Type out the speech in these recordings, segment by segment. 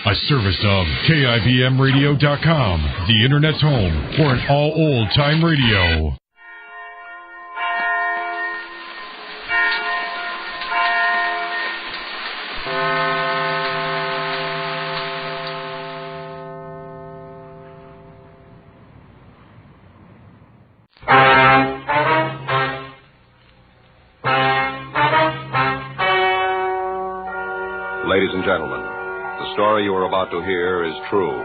A service of KIBMradio.com, the Internet's home for an all old-time radio. Ladies and gentlemen, the story you are about to hear is true.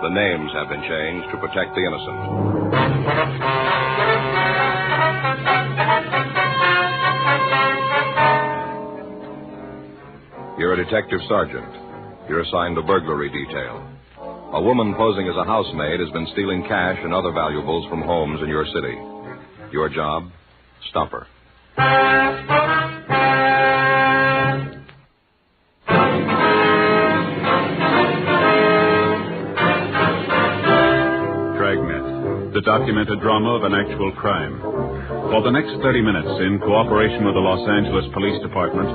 The names have been changed to protect the innocent. You're a detective sergeant. You're assigned a burglary detail. A woman posing as a housemaid has been stealing cash and other valuables from homes in your city. Your job? Stop her. Dragnet, the documented drama of an actual crime. For the next 30 minutes, in cooperation with the Los Angeles Police Department,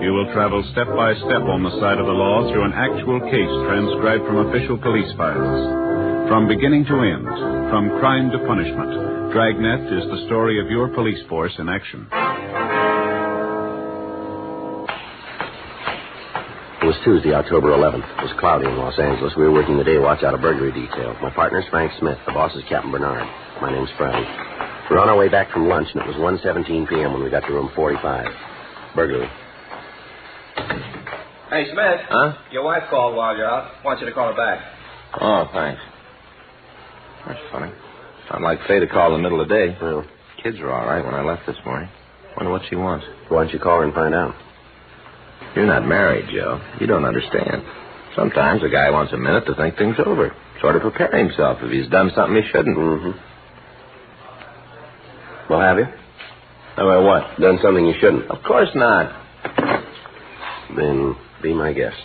you will travel step by step on the side of the law through an actual case transcribed from official police files. From beginning to end, from crime to punishment, Dragnet is the story of your police force in action. It was Tuesday, October 11th. It was cloudy in Los Angeles. We were working the day watch out of burglary detail. My partner's Frank Smith. The boss is Captain Bernard. My name's Frank. We were on our way back from lunch, and it was 1:17 p.m. when we got to room 45. Burglary. Hey, Smith. Huh? Your wife called while you're out. Wants you to call her back. Oh, thanks. That's funny. Sounded like Faye to call in the middle of the day. Well, Kids are all right when I left this morning. Wonder what she wants. why don't you call her and find out? You're not married, Joe. You don't understand. Sometimes a guy wants a minute to think things over. Sort of prepare himself if he's done something he shouldn't. Mm-hmm. Well, have you? About what? Done something you shouldn't. Of course not. Then be my guest.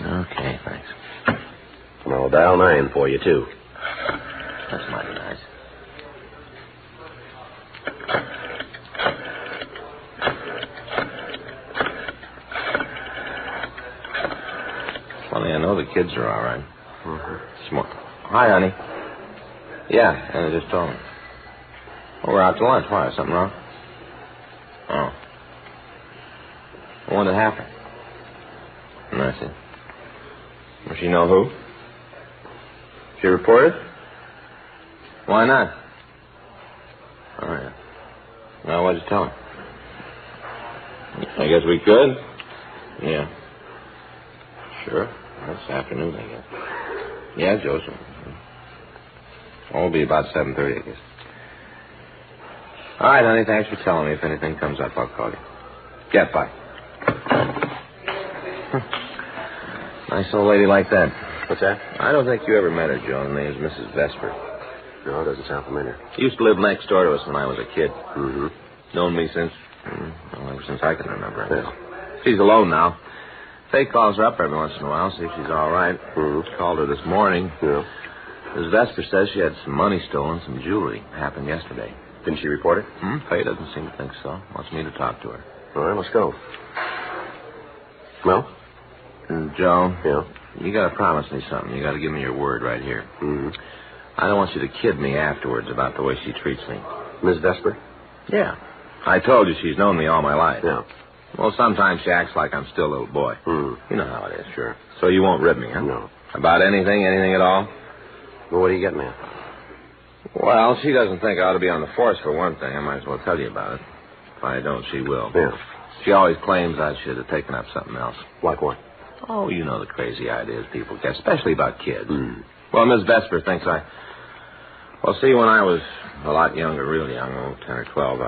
Okay, thanks. And I'll dial 9 for you, too. That's mighty nice. Funny, I know the kids are all right. Mm-hmm. Hi, honey. Yeah, Anna just told me. Well, we're out to lunch. Why? Something wrong? Oh. What happened? I see. Does she know who? She reported? Why not? Oh, yeah. Well, what'd you tell her? I guess we could. Yeah. Sure. This afternoon, I guess. Yeah, Joseph. It'll be about 7:30, I guess. All right, honey, thanks for telling me. If anything comes up, I'll call you. Yeah, bye. Nice old lady like that. What's that? I don't think you ever met her, Joe. Her name's Mrs. Vesper. No, it doesn't sound familiar. Used to live next door to us when I was a kid. Mm-hmm. Known me since, ever since I can remember. Yeah. She's alone now. Faye calls her up every once in a while, see if she's all right. Mm-hmm. Called her this morning. Yeah. Mrs. Vesper says she had some money stolen, some jewelry. Happened yesterday. Didn't she report it? Faye doesn't seem to think so. Wants me to talk to her. All right, let's go. Well? Joe. Yeah? You got to promise me something. You got to give me your word right here. Mm-hmm. I don't want you to kid me afterwards about the way she treats me. Miss Vesper? Yeah. I told you she's known me all my life. Yeah. Well, sometimes she acts like I'm still a little boy. Mm. You know how it is. Sure. So you won't rib me, huh? No. About anything at all? Well, what are you getting at? Well, she doesn't think I ought to be on the force, for one thing. I might as well tell you about it. If I don't, she will. Yeah. She always claims I should have taken up something else. Like what? Oh, you know the crazy ideas people get, especially about kids. Mm. Well, Miss Vesper thinks Well, see, when I was a lot younger, real young, 10 or 12,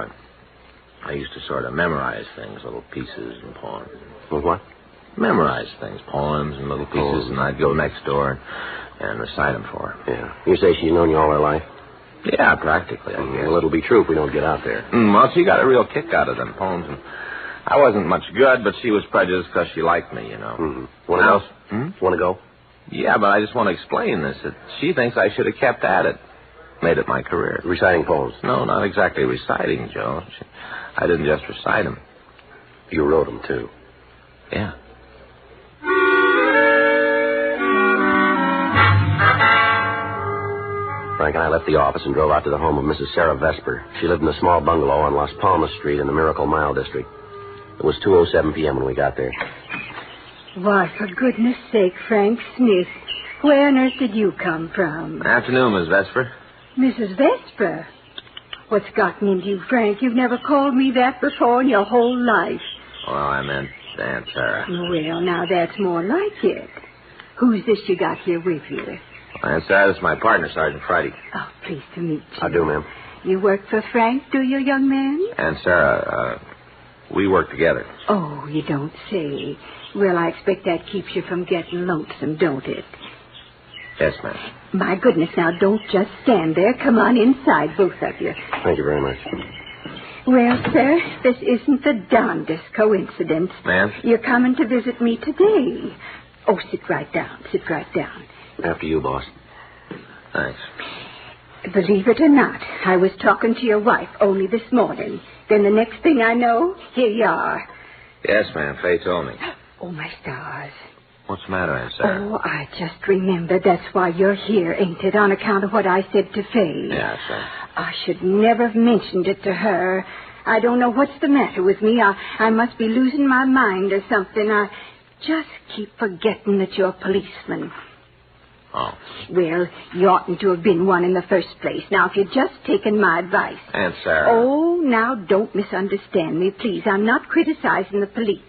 I used to sort of memorize things, little pieces and poems. Well, what? Memorize things, poems and little pieces, and I'd go next door and recite them for her. Yeah. You say she's known you all her life? Yeah, practically, I guess. Well, it'll be true if we don't get out there. Well, she got a real kick out of them poems, and I wasn't much good, but she was prejudiced because she liked me, you know. Mm-hmm. Want to go? Want to go? Yeah, but I just want to explain this. That she thinks I should have kept at it. Made it my career. Reciting poems? No, not exactly reciting, Joe. I didn't just recite them. You wrote them, too. Yeah. Frank and I left the office and drove out to the home of Mrs. Sarah Vesper. She lived in a small bungalow on Las Palmas Street in the Miracle Mile district. It was 2:07 p.m. when we got there. Why, for goodness sake, Frank Smith, where on earth did you come from? Afternoon, Miss Vesper. Mrs. Vesper? What's gotten into you, Frank? You've never called me that before in your whole life. Well, I meant Aunt Sarah. Well, now that's more like it. Who's this you got here with you? Aunt Sarah, this is my partner, Sergeant Friday. Oh, pleased to meet you. I do, ma'am. You work for Frank, do you, young man? Aunt Sarah, we work together. Oh, you don't say. Well, I expect that keeps you from getting lonesome, don't it? Yes, ma'am. My goodness, now don't just stand there. Come on inside, both of you. Thank you very much. Well, sir, this isn't the darndest coincidence. Ma'am? You're coming to visit me today. Oh, sit right down. Sit right down. After you, boss. Thanks. Believe it or not, I was talking to your wife only this morning. Then the next thing I know, here you are. Yes, ma'am. Faye told me. Oh, my stars. What's the matter, Aunt Sarah? Oh, I just remembered. That's why you're here, ain't it? On account of what I said to Faye. Yeah, sir. I should never have mentioned it to her. I don't know what's the matter with me. I must be losing my mind or something. I just keep forgetting that you're a policeman. Oh. Well, you oughtn't to have been one in the first place. Now, if you'd just taken my advice. Aunt Sarah. Oh, now, don't misunderstand me, please. I'm not criticizing the police.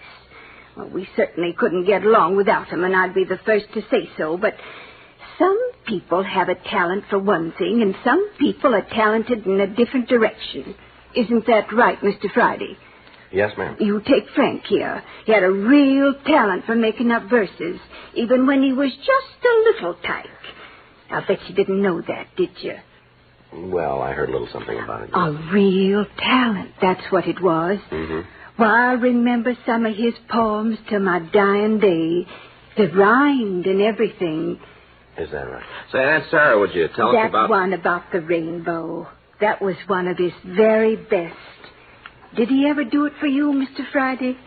Well, we certainly couldn't get along without them, and I'd be the first to say so, but some people have a talent for one thing, and some people are talented in a different direction. Isn't that right, Mr. Friday? Yes, ma'am. You take Frank here. He had a real talent for making up verses, even when he was just a little tyke. I bet you didn't know that, did you? Well, I heard a little something about it. A real talent, that's what it was. Mm-hmm. Well, I remember some of his poems to my dying day. They rhymed and everything. Is that right? Say, Aunt Sarah, would you tell us about... That one about the rainbow. That was one of his very best. Did he ever do it for you, Mr. Friday?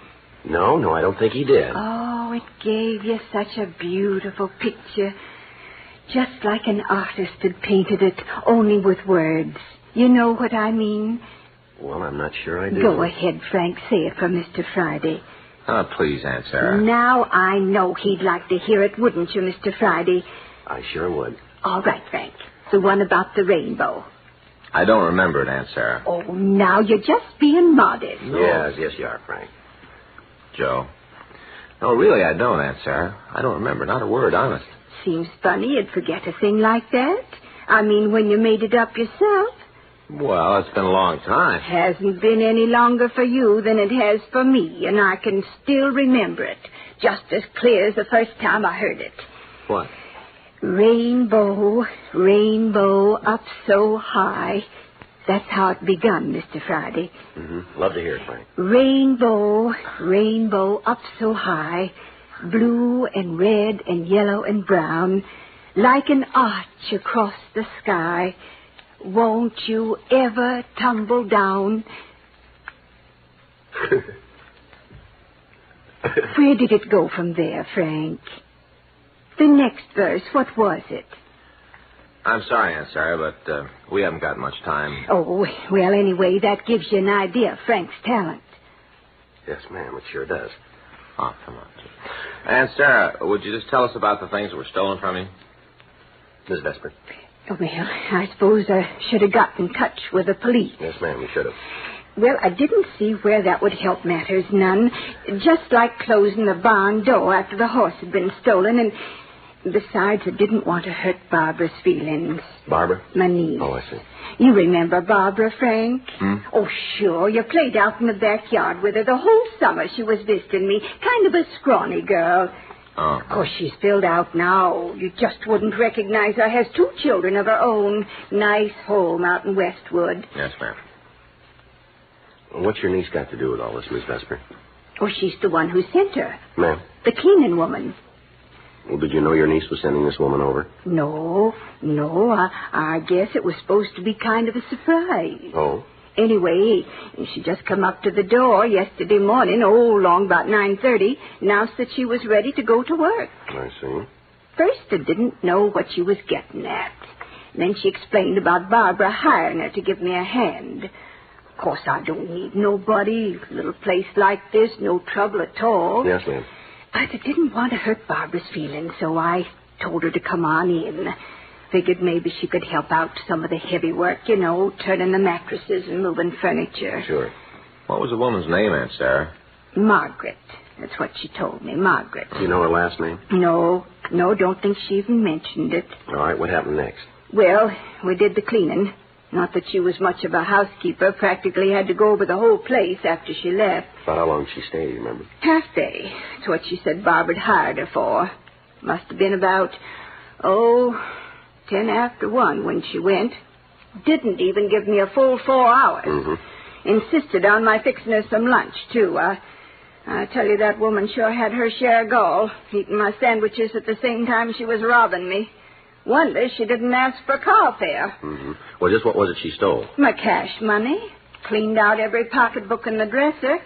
No, I don't think he did. Oh, it gave you such a beautiful picture. Just like an artist had painted it, only with words. You know what I mean? Well, I'm not sure I do. Go ahead, Frank. Say it for Mr. Friday. Oh, please, Aunt Sarah. Now I know he'd like to hear it, wouldn't you, Mr. Friday? I sure would. All right, Frank. The one about the rainbow. I don't remember it, Aunt Sarah. Oh, now you're just being modest. Yes, you are, Frank. Joe. No, really, I don't, Aunt Sarah. I don't remember, not a word, honest. Seems funny you'd forget a thing like that. I mean, when you made it up yourself. Well, it's been a long time. Hasn't been any longer for you than it has for me, and I can still remember it, just as clear as the first time I heard it. What? Rainbow, rainbow, up so high. That's how it begun, Mr. Friday. Mm-hmm. Love to hear it, Frank. Rainbow, rainbow, up so high, blue and red and yellow and brown, like an arch across the sky. Won't you ever tumble down? Where did it go from there, Frank? The next verse, what was it? I'm sorry, Aunt Sarah, but we haven't got much time. Oh, well, anyway, that gives you an idea of Frank's talent. Yes, ma'am, it sure does. Oh, come on. Aunt Sarah, would you just tell us about the things that were stolen from you? Miss Vesper. Oh, well, I suppose I should have got in touch with the police. Yes, ma'am, you should have. Well, I didn't see where that would help matters none. Just like closing the barn door after the horse had been stolen, and besides, I didn't want to hurt Barbara's feelings. Barbara? My niece. Oh, I see. You remember Barbara, Frank? Hmm? Oh, sure. You played out in the backyard with her the whole summer she was visiting me. Kind of a scrawny girl. Oh. Of course, she's filled out now. You just wouldn't recognize her. Has 2 children of her own. Nice home out in Westwood. Yes, ma'am. What's your niece got to do with all this, Miss Vesper? Oh, she's the one who sent her. Ma'am? The cleaning woman. Well, did you know your niece was sending this woman over? No. I guess it was supposed to be kind of a surprise. Oh? Anyway, she just come up to the door yesterday morning, long about 9:30, announced that she was ready to go to work. I see. First, I didn't know what she was getting at. Then she explained about Barbara hiring her to give me a hand. Of course, I don't need nobody. Little place like this, no trouble at all. Yes, ma'am. But I didn't want to hurt Barbara's feelings, so I told her to come on in. Figured maybe she could help out some of the heavy work, turning the mattresses and moving furniture. Sure. What was the woman's name, Aunt Sarah? Margaret. That's what she told me, Margaret. Do you know her last name? No, don't think she even mentioned it. All right, what happened next? Well, we did the cleaning. Not that she was much of a housekeeper. Practically had to go over the whole place after she left. About how long did she stay, you remember? Half day. That's what she said Barbara hired her for. Must have been about, 10 after 1 when she went. Didn't even give me a full 4 hours. Mm-hmm. Insisted on my fixing her some lunch, too. I tell you, that woman sure had her share of gall, eating my sandwiches at the same time she was robbing me. Wonder she didn't ask for car fare. Mm-hmm. Well, just what was it she stole? My cash money. Cleaned out every pocketbook in the dresser.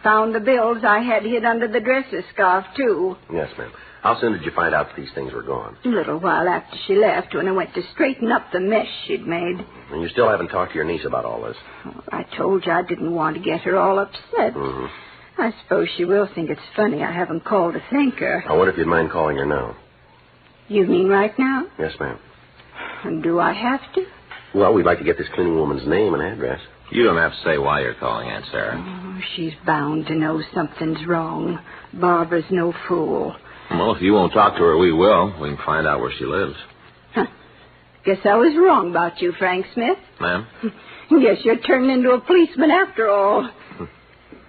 Found the bills I had hid under the dresser scarf, too. Yes, ma'am. How soon did you find out that these things were gone? A little while after she left, when I went to straighten up the mess she'd made. And you still haven't talked to your niece about all this? Well, I told you I didn't want to get her all upset. Mm-hmm. I suppose she will think it's funny I haven't called to thank her. I wonder if you'd mind calling her now. You mean right now? Yes, ma'am. And do I have to? Well, we'd like to get this cleaning woman's name and address. You don't have to say why you're calling, Aunt Sarah. Oh, she's bound to know something's wrong. Barbara's no fool. Well, if you won't talk to her, we will. We can find out where she lives. Huh. Guess I was wrong about you, Frank Smith. Ma'am? Guess you're turning into a policeman after all.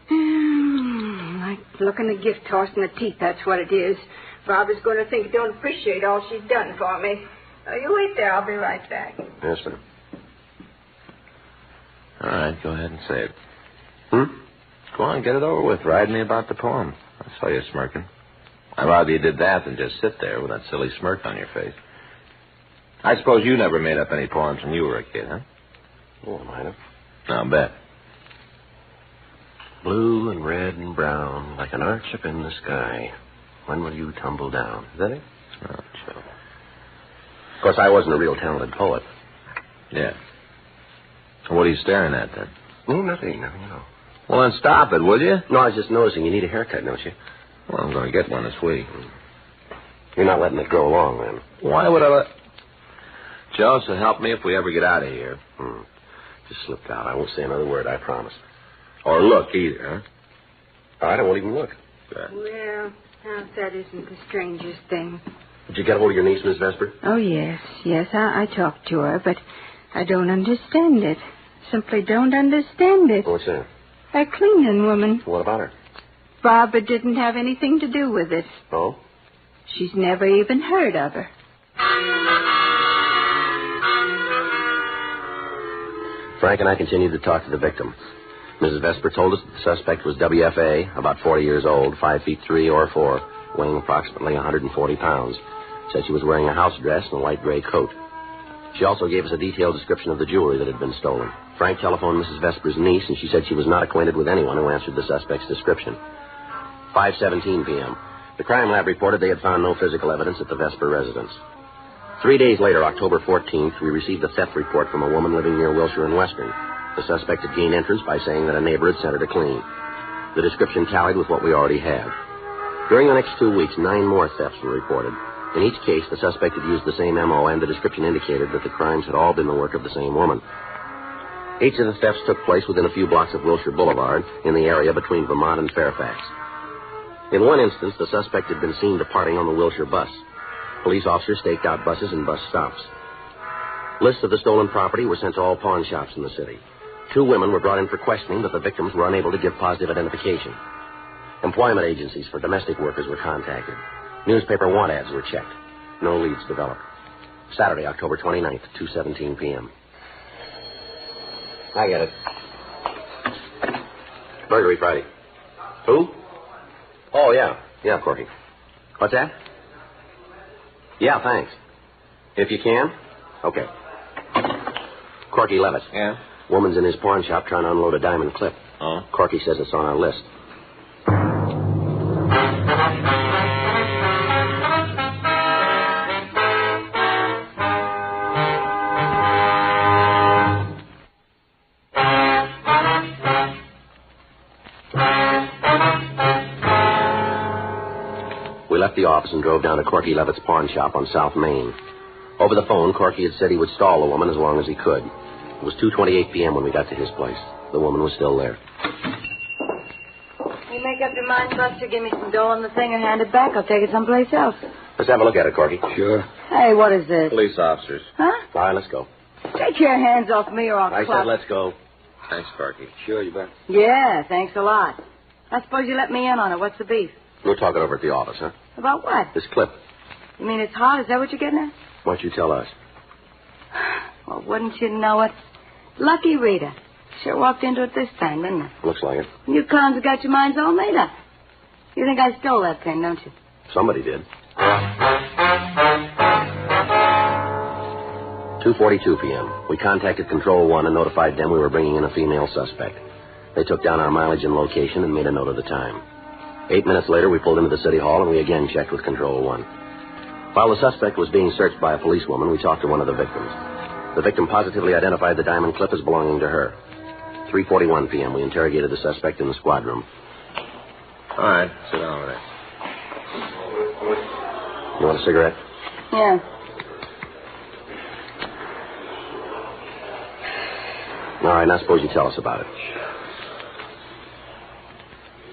Like looking a gift horse in the teeth, that's what it is. Barbara's going to think I don't appreciate all she's done for me. You wait there. I'll be right back. Yes, ma'am. All right, go ahead and say it. Hmm? Go on, get it over with. Ride me about the poem. I saw you smirking. I'd rather you did that than just sit there with that silly smirk on your face. I suppose you never made up any poems when you were a kid, huh? Oh, I might have. I'll bet. Blue and red and brown, like an arch up in the sky. When will you tumble down? Is that it? Oh, sure. Of course, I wasn't a real talented poet. Yeah. What are you staring at, then? No, nothing at all. Well, then stop it, will you? No, I was just noticing you need a haircut, don't you? Well, I'm going to get one this week. You're not letting it grow long, then. Why would I let... Joe, so help me if we ever get out of here. Just slipped out. I won't say another word, I promise. Or look either, huh? All right, I won't even look. Good. Well, now that isn't the strangest thing. Did you get hold of your niece, Miss Vesper? Oh, yes. I talked to her, but I don't understand it. Simply don't understand it. What's that? A cleaning woman. What about her? Barbara didn't have anything to do with it. Oh? She's never even heard of her. Frank and I continued to talk to the victim. Mrs. Vesper told us that the suspect was WFA, about 40 years old, 5 feet 3 or 4, weighing approximately 140 pounds. Said she was wearing a house dress and a light gray coat. She also gave us a detailed description of the jewelry that had been stolen. Frank telephoned Mrs. Vesper's niece, and she said she was not acquainted with anyone who answered the suspect's description. 5:17 p.m. The crime lab reported they had found no physical evidence at the Vesper residence. 3 days later, October 14th, we received a theft report from a woman living near Wilshire and Western. The suspect had gained entrance by saying that a neighbor had sent her to clean. The description tallied with what we already had. During the next 2 weeks, 9 more thefts were reported. In each case, the suspect had used the same M.O., and the description indicated that the crimes had all been the work of the same woman. Each of the thefts took place within a few blocks of Wilshire Boulevard, in the area between Vermont and Fairfax. In one instance, the suspect had been seen departing on the Wilshire bus. Police officers staked out buses and bus stops. Lists of the stolen property were sent to all pawn shops in the city. 2 women were brought in for questioning, but the victims were unable to give positive identification. Employment agencies for domestic workers were contacted. Newspaper want ads were checked. No leads developed. Saturday, October 29th, 2:17 p.m. I get it. Burglary Friday. Who? Oh, yeah. Yeah, Corky. What's that? Yeah, thanks. If you can? Okay. Corky Levitt. Yeah? Woman's in his pawn shop trying to unload a diamond clip. Oh? Corky says it's on our list. left the office and drove down to Corky Levitt's pawn shop on South Main. Over the phone, Corky had said he would stall the woman as long as he could. It was 2:28 p.m. when we got to his place. The woman was still there. You make up your mind, Buster, give me some dough on the thing and hand it back. I'll take it someplace else. Let's have a look at it, Corky. Sure. Hey, what is this? Police officers. Huh? All right, let's go. Take your hands off me or I'll I clock. said let's go. Thanks, Corky. Sure, you bet. Yeah, thanks a lot. I suppose you let me in on it. What's the beef? We'll talk it over at the office, huh? About what? This clip. You mean it's hot? Is that what you're getting at? Why don't you tell us? Well, wouldn't you know it? Lucky Rita. Sure walked into it this time, didn't I? Looks like it. You clowns have got your minds all made up. You think I stole that pin, don't you? Somebody did. 2:42 p.m. We contacted Control 1 and notified them we were bringing in a female suspect. They took down our mileage and location and made a note of the time. 8 minutes later, we pulled into the city hall and we again checked with Control 1. While the suspect was being searched by a policewoman, we talked to one of the victims. The victim positively identified the diamond clip as belonging to her. 3:41 p.m. We interrogated the suspect in the squad room. All right, sit down over there. You want a cigarette? Yeah. All right, now suppose you tell us about it.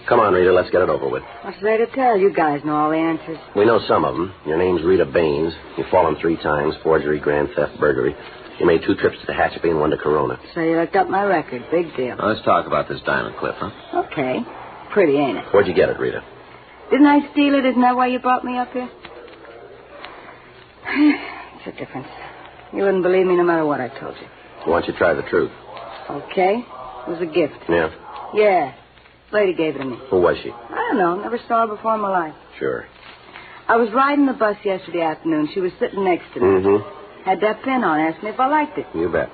Come on, Rita, let's get it over with. What's there to tell? You guys know all the answers. We know some of them. Your name's Rita Baines. You've fallen 3 times, forgery, grand theft, burglary. You made 2 trips to Tehachapi and 1 to Corona. So you looked up my record. Big deal. Now, let's talk about this diamond clip, huh? Okay. Pretty, ain't it? Where'd you get it, Rita? Didn't I steal it? Isn't that why you brought me up here? It's a difference. You wouldn't believe me no matter what I told you. Why don't you try the truth? Okay. It was a gift. Yeah? Yeah. Lady gave it to me. Who was she? I don't know. Never saw her before in my life. Sure. I was riding the bus yesterday afternoon. She was sitting next to me. Mm-hmm. Had that pin on. Asked me if I liked it. You bet.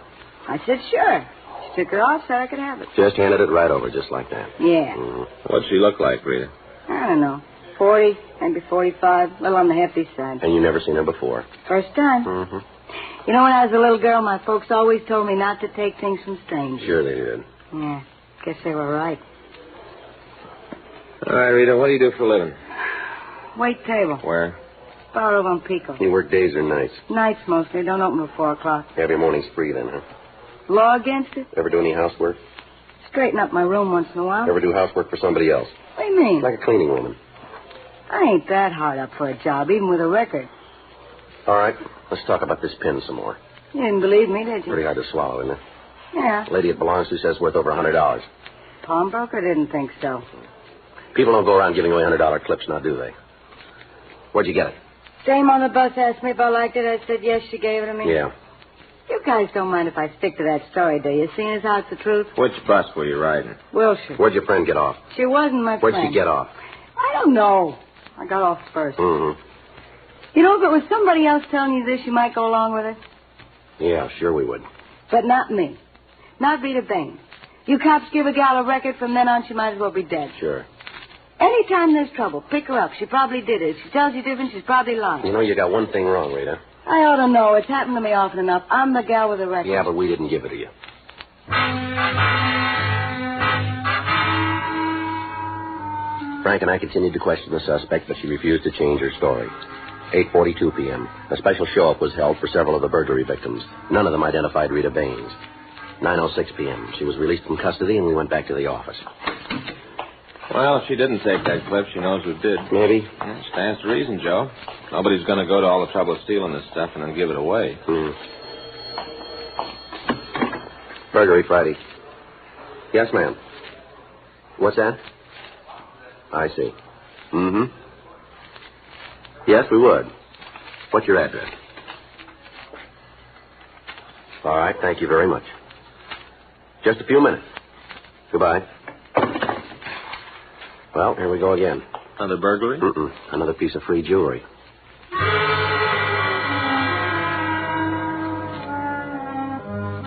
I said, sure. She took it off, said I could have it. Just handed it right over, just like that. Yeah. Mm-hmm. What'd she look like, Rita? I don't know. 40, maybe 45. A little on the hefty side. And you never seen her before? First time. Mm-hmm. You know, when I was a little girl, my folks always told me not to take things from strangers. Sure they did. Yeah. Guess they were right. All right, Rita, what do you do for a living? Wait table. Where? Bar over on Pico. You work days or nights? Nights mostly. Don't open till 4 o'clock. Have your mornings free then, huh? Law against it? Ever do any housework? Straighten up my room once in a while. Ever do housework for somebody else? What do you mean? Like a cleaning woman. I ain't that hard up for a job, even with a record. All right, let's talk about this pin some more. You didn't believe me, did you? Pretty hard to swallow, isn't it? Yeah. The lady it belongs to says worth over $100. Pawnbroker didn't think so. People don't go around giving away $100 clips now, do they? Where'd you get it? Dame on the bus asked me if I liked it. I said yes, she gave it to me. Yeah. You guys don't mind if I stick to that story, do you? Seeing as how it's the truth? Which bus were you riding? Wilshire. Where'd your friend get off? She wasn't my friend. Where'd she get off? I don't know. I got off first. Mm-hmm. You know, if it was somebody else telling you this, you might go along with it. Yeah, sure we would. But not me. Not Rita Baines. You cops give a gal a record, from then on she might as well be dead. Sure. Anytime there's trouble, pick her up. She probably did it. If she tells you different, she's probably lying. You know, you got one thing wrong, Rita. I ought to know. It's happened to me often enough. I'm the gal with the record. Yeah, but we didn't give it to you. Frank and I continued to question the suspect, but she refused to change her story. 8:42 p.m. A special show-up was held for several of the burglary victims. None of them identified Rita Baines. 9:06 p.m. She was released from custody, and we went back to the office. Well, if she didn't take that clip, she knows who did. Maybe. Yeah, stands to reason, Joe. Nobody's going to go to all the trouble of stealing this stuff and then give it away. Burglary Friday. Yes, ma'am. What's that? I see. Mm-hmm. Yes, we would. What's your address? All right, thank you very much. Just a few minutes. Goodbye. Well, here we go again. Another burglary? Mm-mm. Another piece of free jewelry.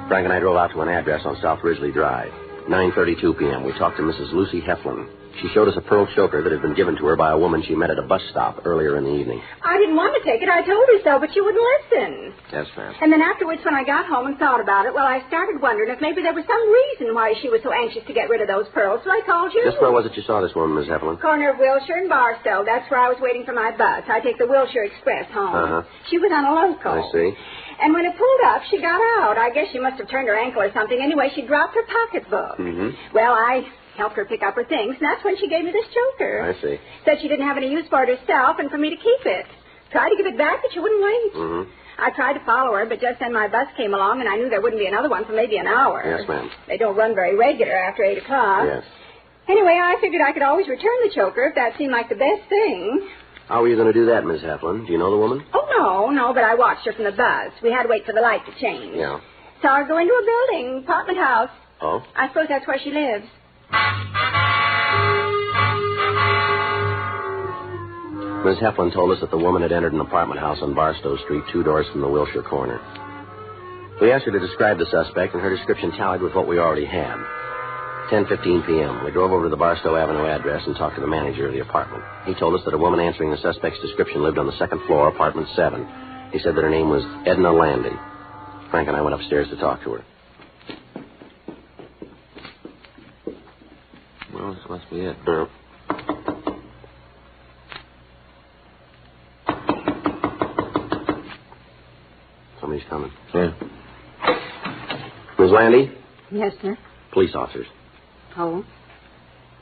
Frank and I drove out to an address on South Ridgely Drive. 9:32 p.m. We talked to Mrs. Lucy Heflin. She showed us a pearl choker that had been given to her by a woman she met at a bus stop earlier in the evening. I didn't want to take it. I told her so, but she wouldn't listen. Yes, ma'am. And then afterwards, when I got home and thought about it, well, I started wondering if maybe there was some reason why she was so anxious to get rid of those pearls, so I called you. Just where was it you saw this woman, Miss Heflin? Corner of Wilshire and Barstow. That's where I was waiting for my bus. I take the Wilshire Express home. Uh-huh. She was on a local. I see. And when it pulled up, she got out. I guess she must have turned her ankle or something. Anyway, she dropped her pocketbook. Mm-hmm. Well, I helped her pick up her things, and that's when she gave me this choker. I see. Said she didn't have any use for it herself and for me to keep it. Tried to give it back, but she wouldn't wait. Mm-hmm. I tried to follow her, but just then my bus came along, and I knew there wouldn't be another one for maybe an hour. Yes, ma'am. They don't run very regular after 8 o'clock. Yes. Anyway, I figured I could always return the choker if that seemed like the best thing. How were you going to do that, Miss Heflin? Do you know the woman? Oh, no, but I watched her from the bus. We had to wait for the light to change. Yeah. Saw her go into a building, apartment house. Oh? I suppose that's where she lives. Miss Heflin told us that the woman had entered an apartment house on Barstow Street, 2 doors from the Wilshire corner. We asked her to describe the suspect, and her description tallied with what we already had. 10:15 p.m. We drove over to the Barstow Avenue address and talked to the manager of the apartment. He told us that a woman answering the suspect's description lived on the second floor, apartment 7. He said that her name was Edna Landy. Frank and I went upstairs to talk to her. Well, this must be it. Somebody's coming. Yeah. Miss Landy? Yes, sir. Police officers. Oh,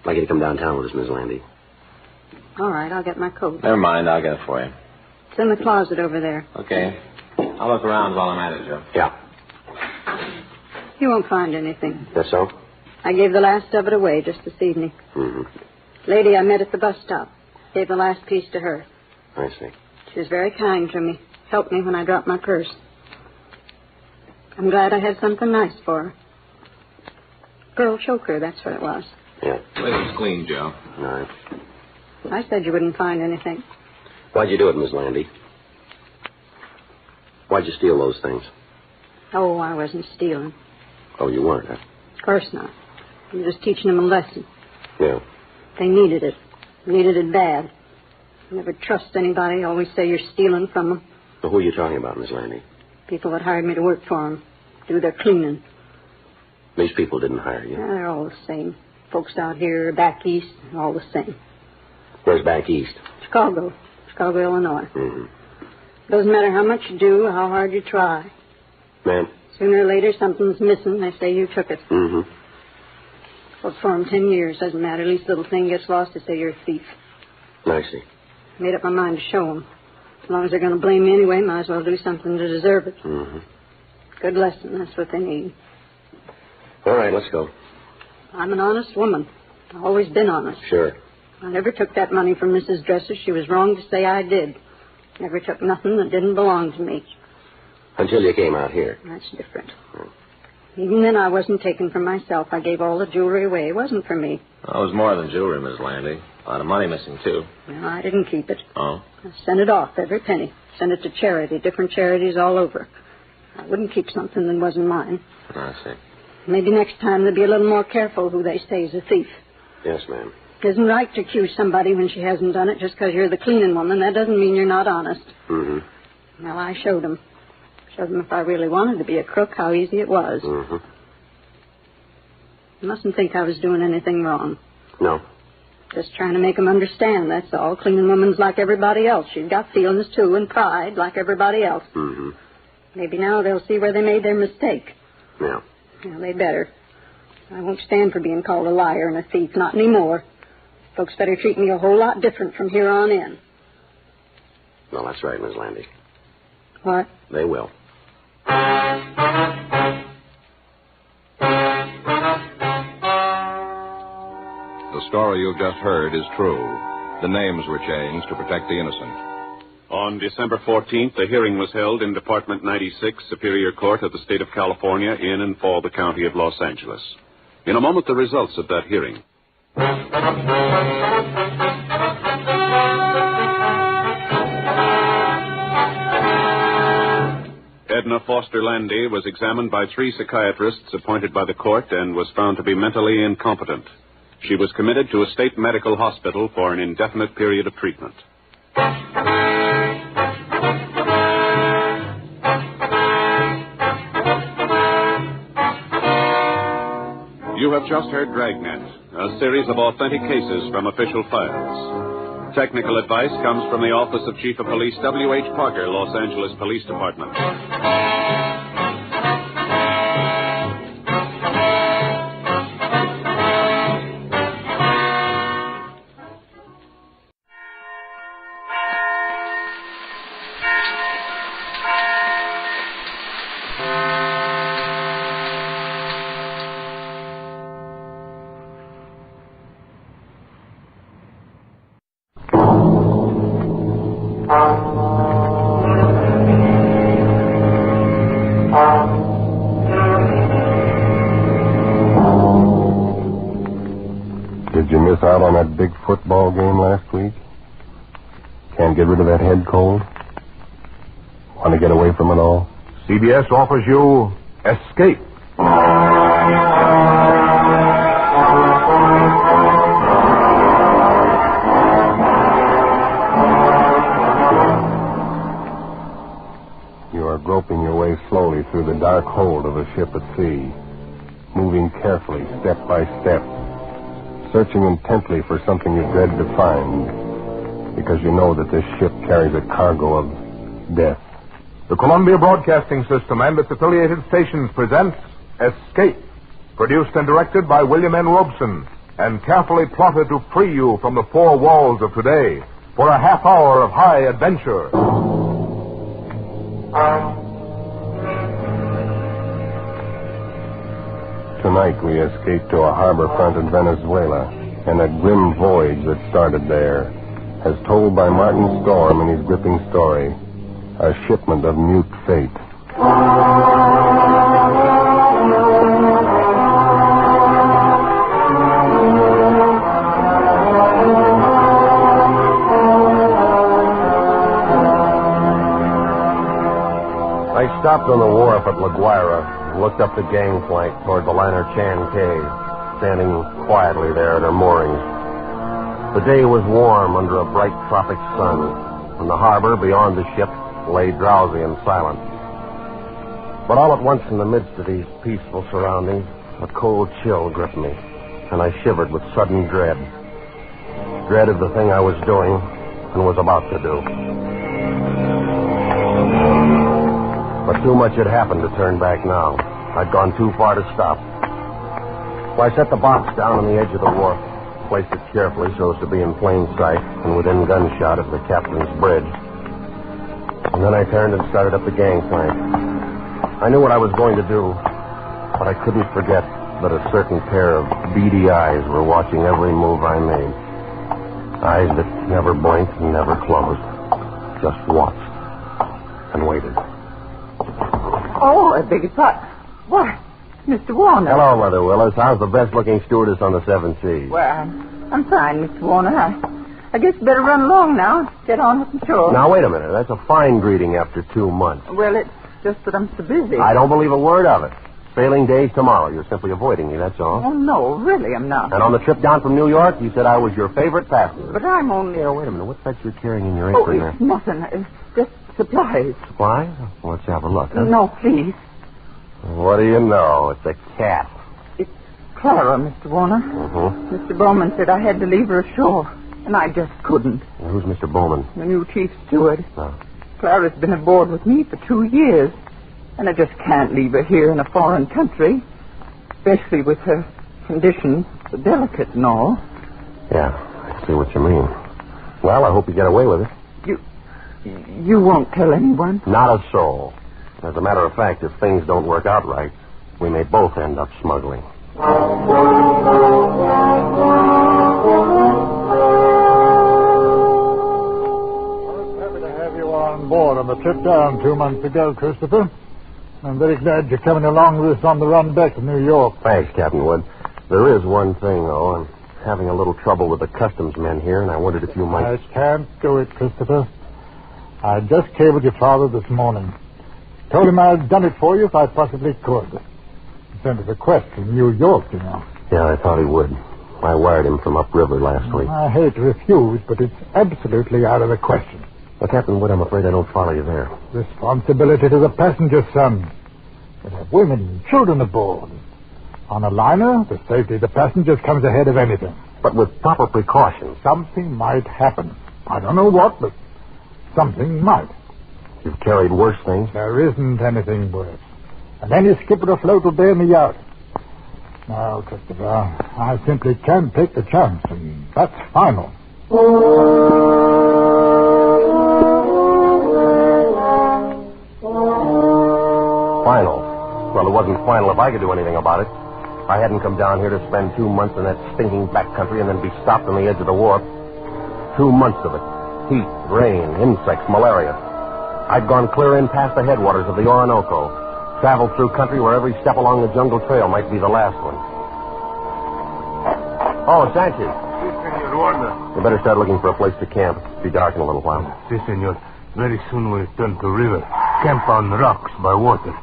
I'd like you to come downtown with us, Miss Landy. all right. I'll get my coat. Never mind, I'll get it for you. It's in the closet over there. Okay. I'll look around while I'm at it, Joe. Yeah. You won't find anything. That's so? I gave the last of it away just this evening. Mm-hmm. Lady I met at the bus stop. Gave the last piece to her. I see. She was very kind to me. Helped me when I dropped my purse. I'm glad I had something nice for her. Pearl choker, that's what it was. Yeah. Well, it's clean, Joe. All right. I said you wouldn't find anything. Why'd you do it, Miss Landy? Why'd you steal those things? Oh, I wasn't stealing. Oh, you weren't, huh? Of course not. I'm just teaching them a lesson. Yeah. They needed it. Needed it bad. Never trust anybody. Always say you're stealing from them. Well, who are you talking about, Miss Landy? People that hired me to work for them. Do their cleaning. These people didn't hire you. They're all the same. Folks out here, back east, all the same. Where's back east? Chicago, Illinois. Mm-hmm. Doesn't matter how much you do or how hard you try. Ma'am? Sooner or later, something's missing. They say you took it. Mm-hmm. Worked for them 10 years. Doesn't matter. Least little thing gets lost, they say you're a thief. I see. Made up my mind to show them. As long as they're going to blame me anyway, might as well do something to deserve it. Mm-hmm. Good lesson. That's what they need. All right, let's go. I'm an honest woman. I've always been honest. Sure. I never took that money from Mrs. Dresser. She was wrong to say I did. Never took nothing that didn't belong to me. Until you came out here. That's different. Even then, I wasn't taking for myself. I gave all the jewelry away. It wasn't for me. Well, it was more than jewelry, Miss Landy. A lot of money missing, too. Well, I didn't keep it. Oh? I sent it off, every penny. Sent it to charity, different charities all over. I wouldn't keep something that wasn't mine. I see. Maybe next time they'll be a little more careful who they say is a thief. Yes, ma'am. It isn't right to accuse somebody when she hasn't done it just because you're the cleaning woman. That doesn't mean you're not honest. Mm-hmm. Well, I showed them. Showed them if I really wanted to be a crook, how easy it was. Mm-hmm. You mustn't think I was doing anything wrong. No. Just trying to make them understand, that's all. Cleaning woman's like everybody else. She's got feelings, too, and pride like everybody else. Mm-hmm. Maybe now they'll see where they made their mistake. Yeah. Well, they better. I won't stand for being called a liar and a thief, not anymore. Folks better treat me a whole lot different from here on in. Well, that's right, Miss Landy. What? They will. The story you've just heard is true. The names were changed to protect the innocent. On December 14th, a hearing was held in Department 96, Superior Court of the State of California, in and for the County of Los Angeles. In a moment, the results of that hearing. Edna Foster Landy was examined by 3 psychiatrists appointed by the court and was found to be mentally incompetent. She was committed to a state medical hospital for an indefinite period of treatment. You have just heard Dragnet, a series of authentic cases from official files. Technical advice comes from the Office of Chief of Police W.H. Parker, Los Angeles Police Department. Did you miss out on that big football game last week? Can't get rid of that head cold? Want to get away from it all? CBS offers you Escape. You are groping your way slowly through the dark hold of a ship at sea, moving carefully, step by step, searching intently for something you dread to find, because you know that this ship carries a cargo of death. The Columbia Broadcasting System and its affiliated stations presents Escape, produced and directed by William N. Robeson, and carefully plotted to free you from the four walls of today for a half hour of high adventure. Tonight we escape to a harbor front in Venezuela, and a grim voyage that started there, as told by Martin Storm in his gripping story, A Shipment of Mute Fate. I stopped on the wharf at La Guaira and looked up the gangplank toward the liner Chan Cay, standing quietly there at her moorings. The day was warm under a bright tropic sun, and the harbor beyond the ship lay drowsy and silent. But all at once, in the midst of these peaceful surroundings, a cold chill gripped me, and I shivered with sudden dread. Dread of the thing I was doing and was about to do. But too much had happened to turn back now. I'd gone too far to stop. So I set the box down on the edge of the wharf, placed it carefully so as to be in plain sight and within gunshot of the captain's bridge. And then I turned and started up the gangplank. I knew what I was going to do, but I couldn't forget that a certain pair of beady eyes were watching every move I made. Eyes that never blinked and never closed, just watched and waited. Oh, I beg your pardon. What? Mr. Warner. Hello, Mother Willis. How's the best-looking stewardess on the Seven Seas? Well, I'm fine, Mr. Warner. I guess you better run along now. Get on with the show. Now, wait a minute. That's a fine greeting after 2 months. Well, it's just that I'm so busy. I don't believe a word of it. Sailing day's tomorrow. You're simply avoiding me, that's all. Oh, no, really, I'm not. And on the trip down from New York, you said I was your favorite passenger. But I'm only... Here, wait a minute. What's that you're carrying in your apron there? It's nothing. It's just supplies. Supplies? Well, let's have a look, huh? No, please. What do you know? It's a cat. It's Clara, Mr. Warner. Mm-hmm. Mr. Bowman said I had to leave her ashore, and I just couldn't. Well, who's Mr. Bowman? The new chief steward. Oh. Clara's been aboard with me for 2 years, and I just can't leave her here in a foreign country, especially with her condition, so delicate and all. Yeah, I see what you mean. Well, I hope you get away with it. You won't tell anyone? Not a soul. As a matter of fact, if things don't work out right, we may both end up smuggling. Happy to have you on board on the trip down 2 months ago, Christopher. I'm very glad you're coming along with us on the run back to New York. Thanks, Captain Wood. There is one thing, though. I'm having a little trouble with the customs men here, and I wondered if you might... I can't do it, Christopher. I just cabled your father this morning. Told him I'd done it for you if I possibly could. Sent us a quest from New York, you know. Yeah, I thought he would. I wired him from upriver last week. I hate to refuse, but it's absolutely out of the question. Well, Captain Wood, I'm afraid I don't follow you there. Responsibility to the passenger, son. They have women and children aboard. On a liner, the safety of the passengers comes ahead of anything. But with proper precautions. Something might happen. I don't know what, but something might. You've carried worse things? There isn't anything worse. And any skipper afloat will bail me out. Now, Christopher, I simply can't take the chance, and that's final. Final? Well, it wasn't final if I could do anything about it. I hadn't come down here to spend 2 months in that stinking backcountry and then be stopped on the edge of the wharf. 2 months of it. Heat, rain, insects, malaria. I'd gone clear in past the headwaters of the Orinoco, traveled through country where every step along the jungle trail might be the last one. Oh, Sanchez. Si, senor, Warner. You better start looking for a place to camp. It'll be dark in a little while. Si, senor. Very soon we'll turn to river. Camp on rocks by water.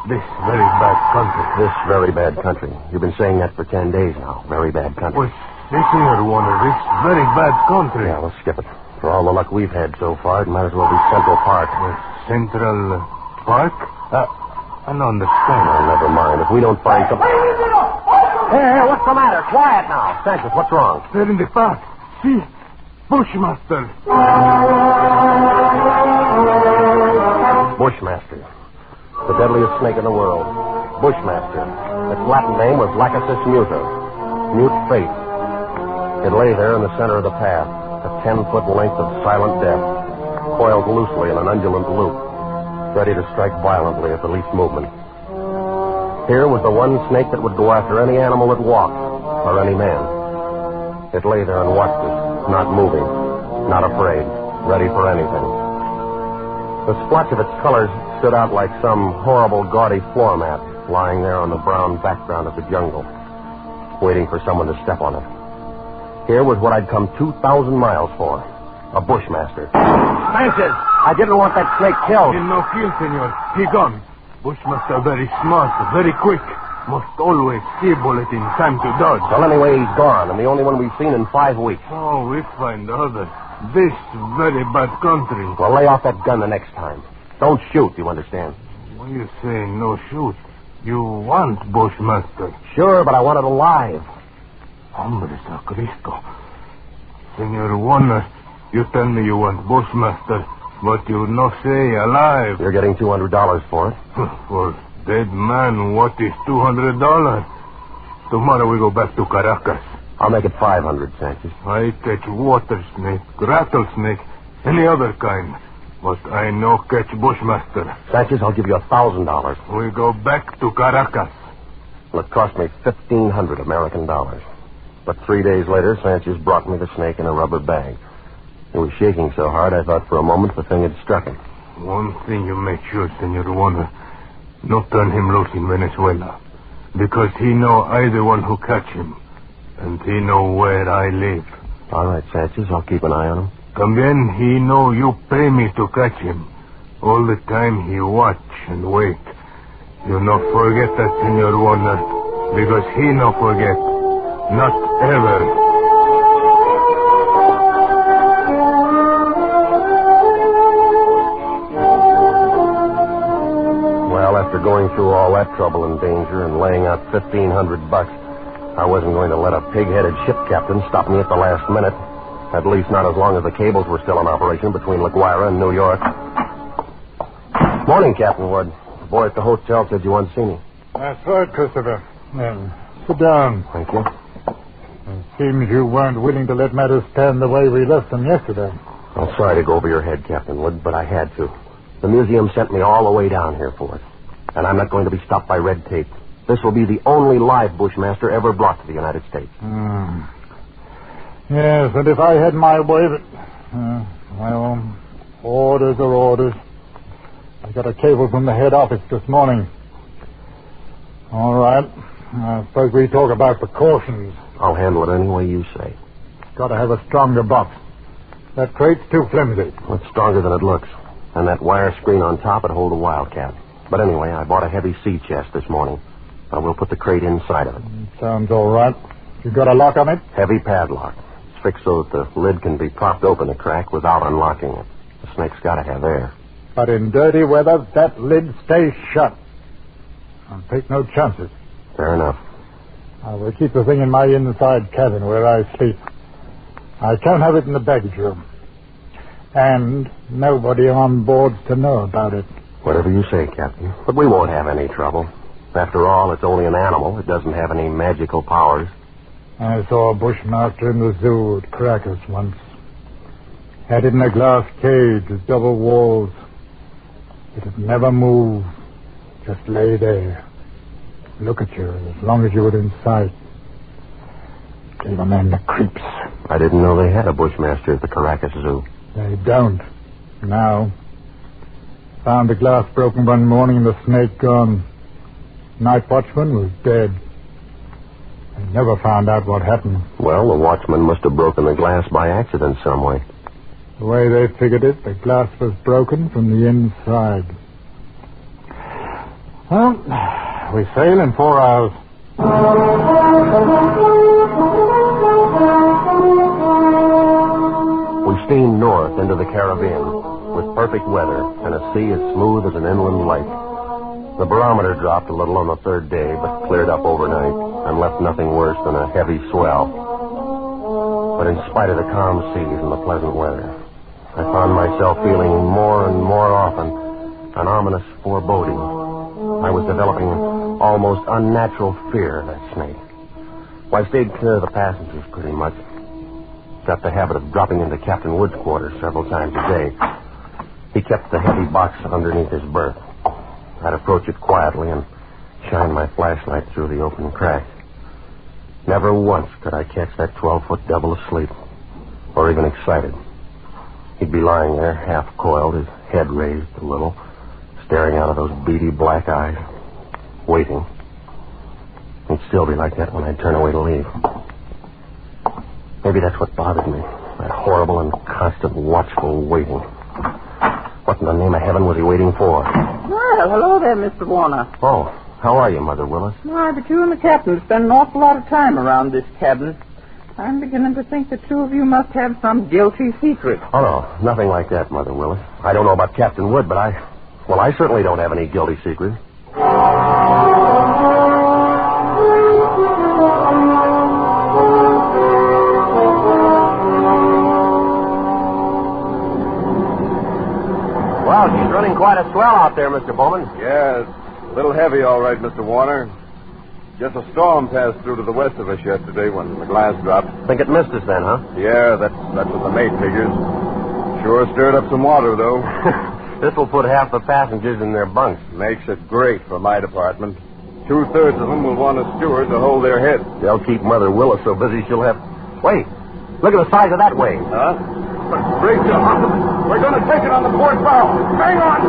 This very bad country. This very bad country. You've been saying that for 10 days now. Very bad country. Well, si, senor, Warner. This very bad country. Yeah, let's skip it. For all the luck we've had so far, it might as well be Central Park. Central Park? I don't understand. Oh, never mind. If we don't find some... Hey, what's the matter? Quiet now. Sanchez, what's wrong? They're in the park. See? Bushmaster. Bushmaster. The deadliest snake in the world. Bushmaster. Its Latin name was Lachesis muta. Mute fate. It lay there in the center of the path, a 10-foot length of silent death, coiled loosely in an undulant loop, ready to strike violently at the least movement. Here was the one snake that would go after any animal that walked, or any man. It lay there and watched us, not moving, not afraid, ready for anything. The splotch of its colors stood out like some horrible, gaudy floor mat lying there on the brown background of the jungle, waiting for someone to step on it. Here was what I'd come 2,000 miles for, a bushmaster. Sanchez! I didn't want that snake killed. He no kill, senor. He gone. Bushmaster very smart, very quick. Must always see bullet in time to dodge. Well, anyway, he's gone, and the only one we've seen in 5 weeks. Oh, we find other. This very bad country. Well, lay off that gun the next time. Don't shoot, you understand? When you say no shoot, you want Bushmaster. Sure, but I want it alive. Hombre Sacristo. Senor Warner, you tell me you want Bushmaster, but you no say alive. You're getting $200 for it. For dead man, what is $200? Tomorrow we go back to Caracas. I'll make it 500, Sanchez. I catch water snake, rattlesnake, any other kind. But I no catch Bushmaster. Sanchez, I'll give you $1,000. We go back to Caracas. Well, it cost me 1,500 American dollars. But 3 days later, Sanchez brought me the snake in a rubber bag. He was shaking so hard, I thought for a moment the thing had struck him. One thing you make sure, Senor Warner. Not turn him loose in Venezuela. Because he know I the one who catch him. And he know where I live. All right, Sanchez, I'll keep an eye on him. También he know you pay me to catch him. All the time he watch and wait. You not forget that, Senor Warner. Because he no forget. Not ever. Well, after going through all that trouble and danger and laying out $1,500, I wasn't going to let a pig-headed ship captain stop me at the last minute. At least not as long as the cables were still in operation between La Guaira and New York. Morning, Captain Wood. The boy at the hotel said you wanted to see me. That's right, Christopher. Sit down. Thank you. It seems you weren't willing to let matters stand the way we left them yesterday. I'm sorry to go over your head, Captain Wood, but I had to. The museum sent me all the way down here for it. And I'm not going to be stopped by red tape. This will be the only live Bushmaster ever brought to the United States. Yes, and if I had my way, but... well, orders are orders. I got a cable from the head office this morning. All right. I suppose we talk about precautions. I'll handle it any way you say. Got to have a stronger box. That crate's too flimsy. Well, it's stronger than it looks. And that wire screen on top would hold a wildcat. But anyway, I bought a heavy sea chest this morning. I will put the crate inside of it. Sounds all right. You got a lock on it? Heavy padlock. It's fixed so that the lid can be propped open a crack without unlocking it. The snake's got to have air. But in dirty weather, that lid stays shut. I'll take no chances. Fair enough. I will keep the thing in my inside cabin where I sleep. I can't have it in the baggage room. And nobody on board's to know about it. Whatever you say, Captain. But we won't have any trouble. After all, it's only an animal. It doesn't have any magical powers. I saw a bushmaster in the zoo at Caracas once. Had it in a glass cage with double walls. It'd never move. Just lay there. Look at you as long as you were in sight. Gave a man the creeps. I didn't know they had a bushmaster at the Caracas Zoo. They don't. Now. Found the glass broken one morning and the snake gone. Night watchman was dead. They never found out what happened. Well, the watchman must have broken the glass by accident some way. The way they figured it, the glass was broken from the inside. Well, we sail in 4 hours. We steamed north into the Caribbean with perfect weather and a sea as smooth as an inland lake. The barometer dropped a little on the third day, but cleared up overnight and left nothing worse than a heavy swell. But in spite of the calm seas and the pleasant weather, I found myself feeling more and more often an ominous foreboding. I was developing almost unnatural fear of that snake. Well, I stayed clear of the passengers pretty much. Got the habit of dropping into Captain Wood's quarters several times a day. He kept the heavy box underneath his berth. I'd approach it quietly and shine my flashlight through the open crack. Never once could I catch that 12-foot devil asleep, or even excited. He'd be lying there, half coiled, his head raised a little, staring out of those beady black eyes, waiting. He'd still be like that when I'd turn away to leave. Maybe that's what bothered me, that horrible and constant watchful waiting. What in the name of heaven was he waiting for? Well, hello there, Mr. Warner. Oh, how are you, Mother Willis? Why, but you and the captain spend an awful lot of time around this cabin. I'm beginning to think the two of you must have some guilty secret. Oh, no, nothing like that, Mother Willis. I don't know about Captain Wood, but I certainly don't have any guilty secret. Well, she's running quite a swell out there, Mr. Bowman. Yeah, it's a little heavy, all right, Mr. Warner. Just a storm passed through to the west of us yesterday when the glass dropped. Think it missed us then, huh? Yeah, that's what the mate figures. Sure stirred up some water, though. This will put half the passengers in their bunks. Makes it great for my department. 2/3 of them will want a steward to hold their head. They'll keep Mother Willis so busy she'll have... Wait, look at the size of that wave. Huh? Brace your Hoffman. We're going to take it on the port bow. Hang on!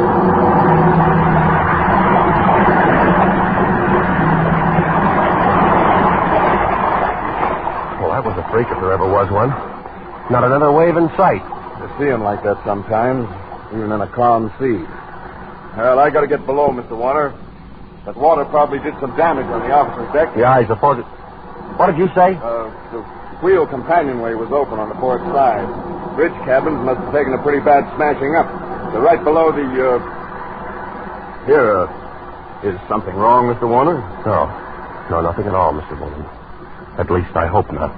Well, that was a freak if there ever was one. Not another wave in sight. You see them like that sometimes, even in a calm sea. Well, I got to get below, Mr. Warner. That water probably did some damage on the officer's deck. Yeah, I suppose it... What did you say? The wheel companionway was open on the port side. Bridge cabins must have taken a pretty bad smashing up. They're right below the, Here, is something wrong, Mr. Warner? No, nothing at all, Mr. Bolton. At least I hope not.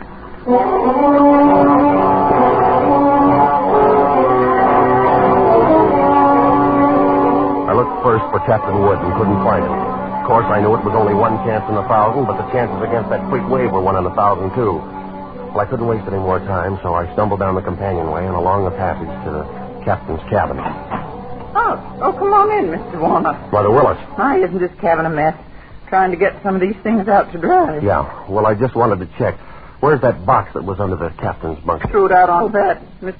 I looked first for Captain Wood and couldn't find him. Of course, I knew it was only one chance in 1,000, but the chances against that quick wave were 1 in 1,000, too. Well, I couldn't waste any more time, so I stumbled down the companionway and along the passage to the captain's cabin. Oh, come on in, Mr. Warner. Mother Willis. Why, isn't this cabin a mess? Trying to get some of these things out to dry. Yeah, well, I just wanted to check. Where's that box that was under the captain's bunk? Threw it out on that, Miss...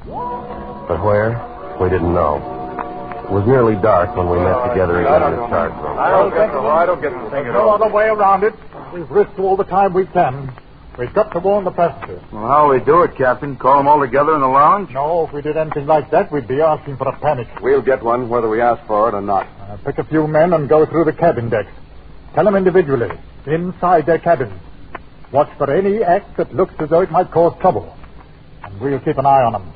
But where? We didn't know. It was nearly dark when we met together again in the chart room. I don't get the thing at No all. other way around it. We've risked all the time we can. We've got to warn the passengers. Well, how'll we do it, Captain? Call them all together in the lounge? No, if we did anything like that, we'd be asking for a panic. We'll get one whether we ask for it or not. Pick a few men and go through the cabin decks. Tell them individually, inside their cabins, Watch for any act that looks as though it might cause trouble. And we'll keep an eye on them.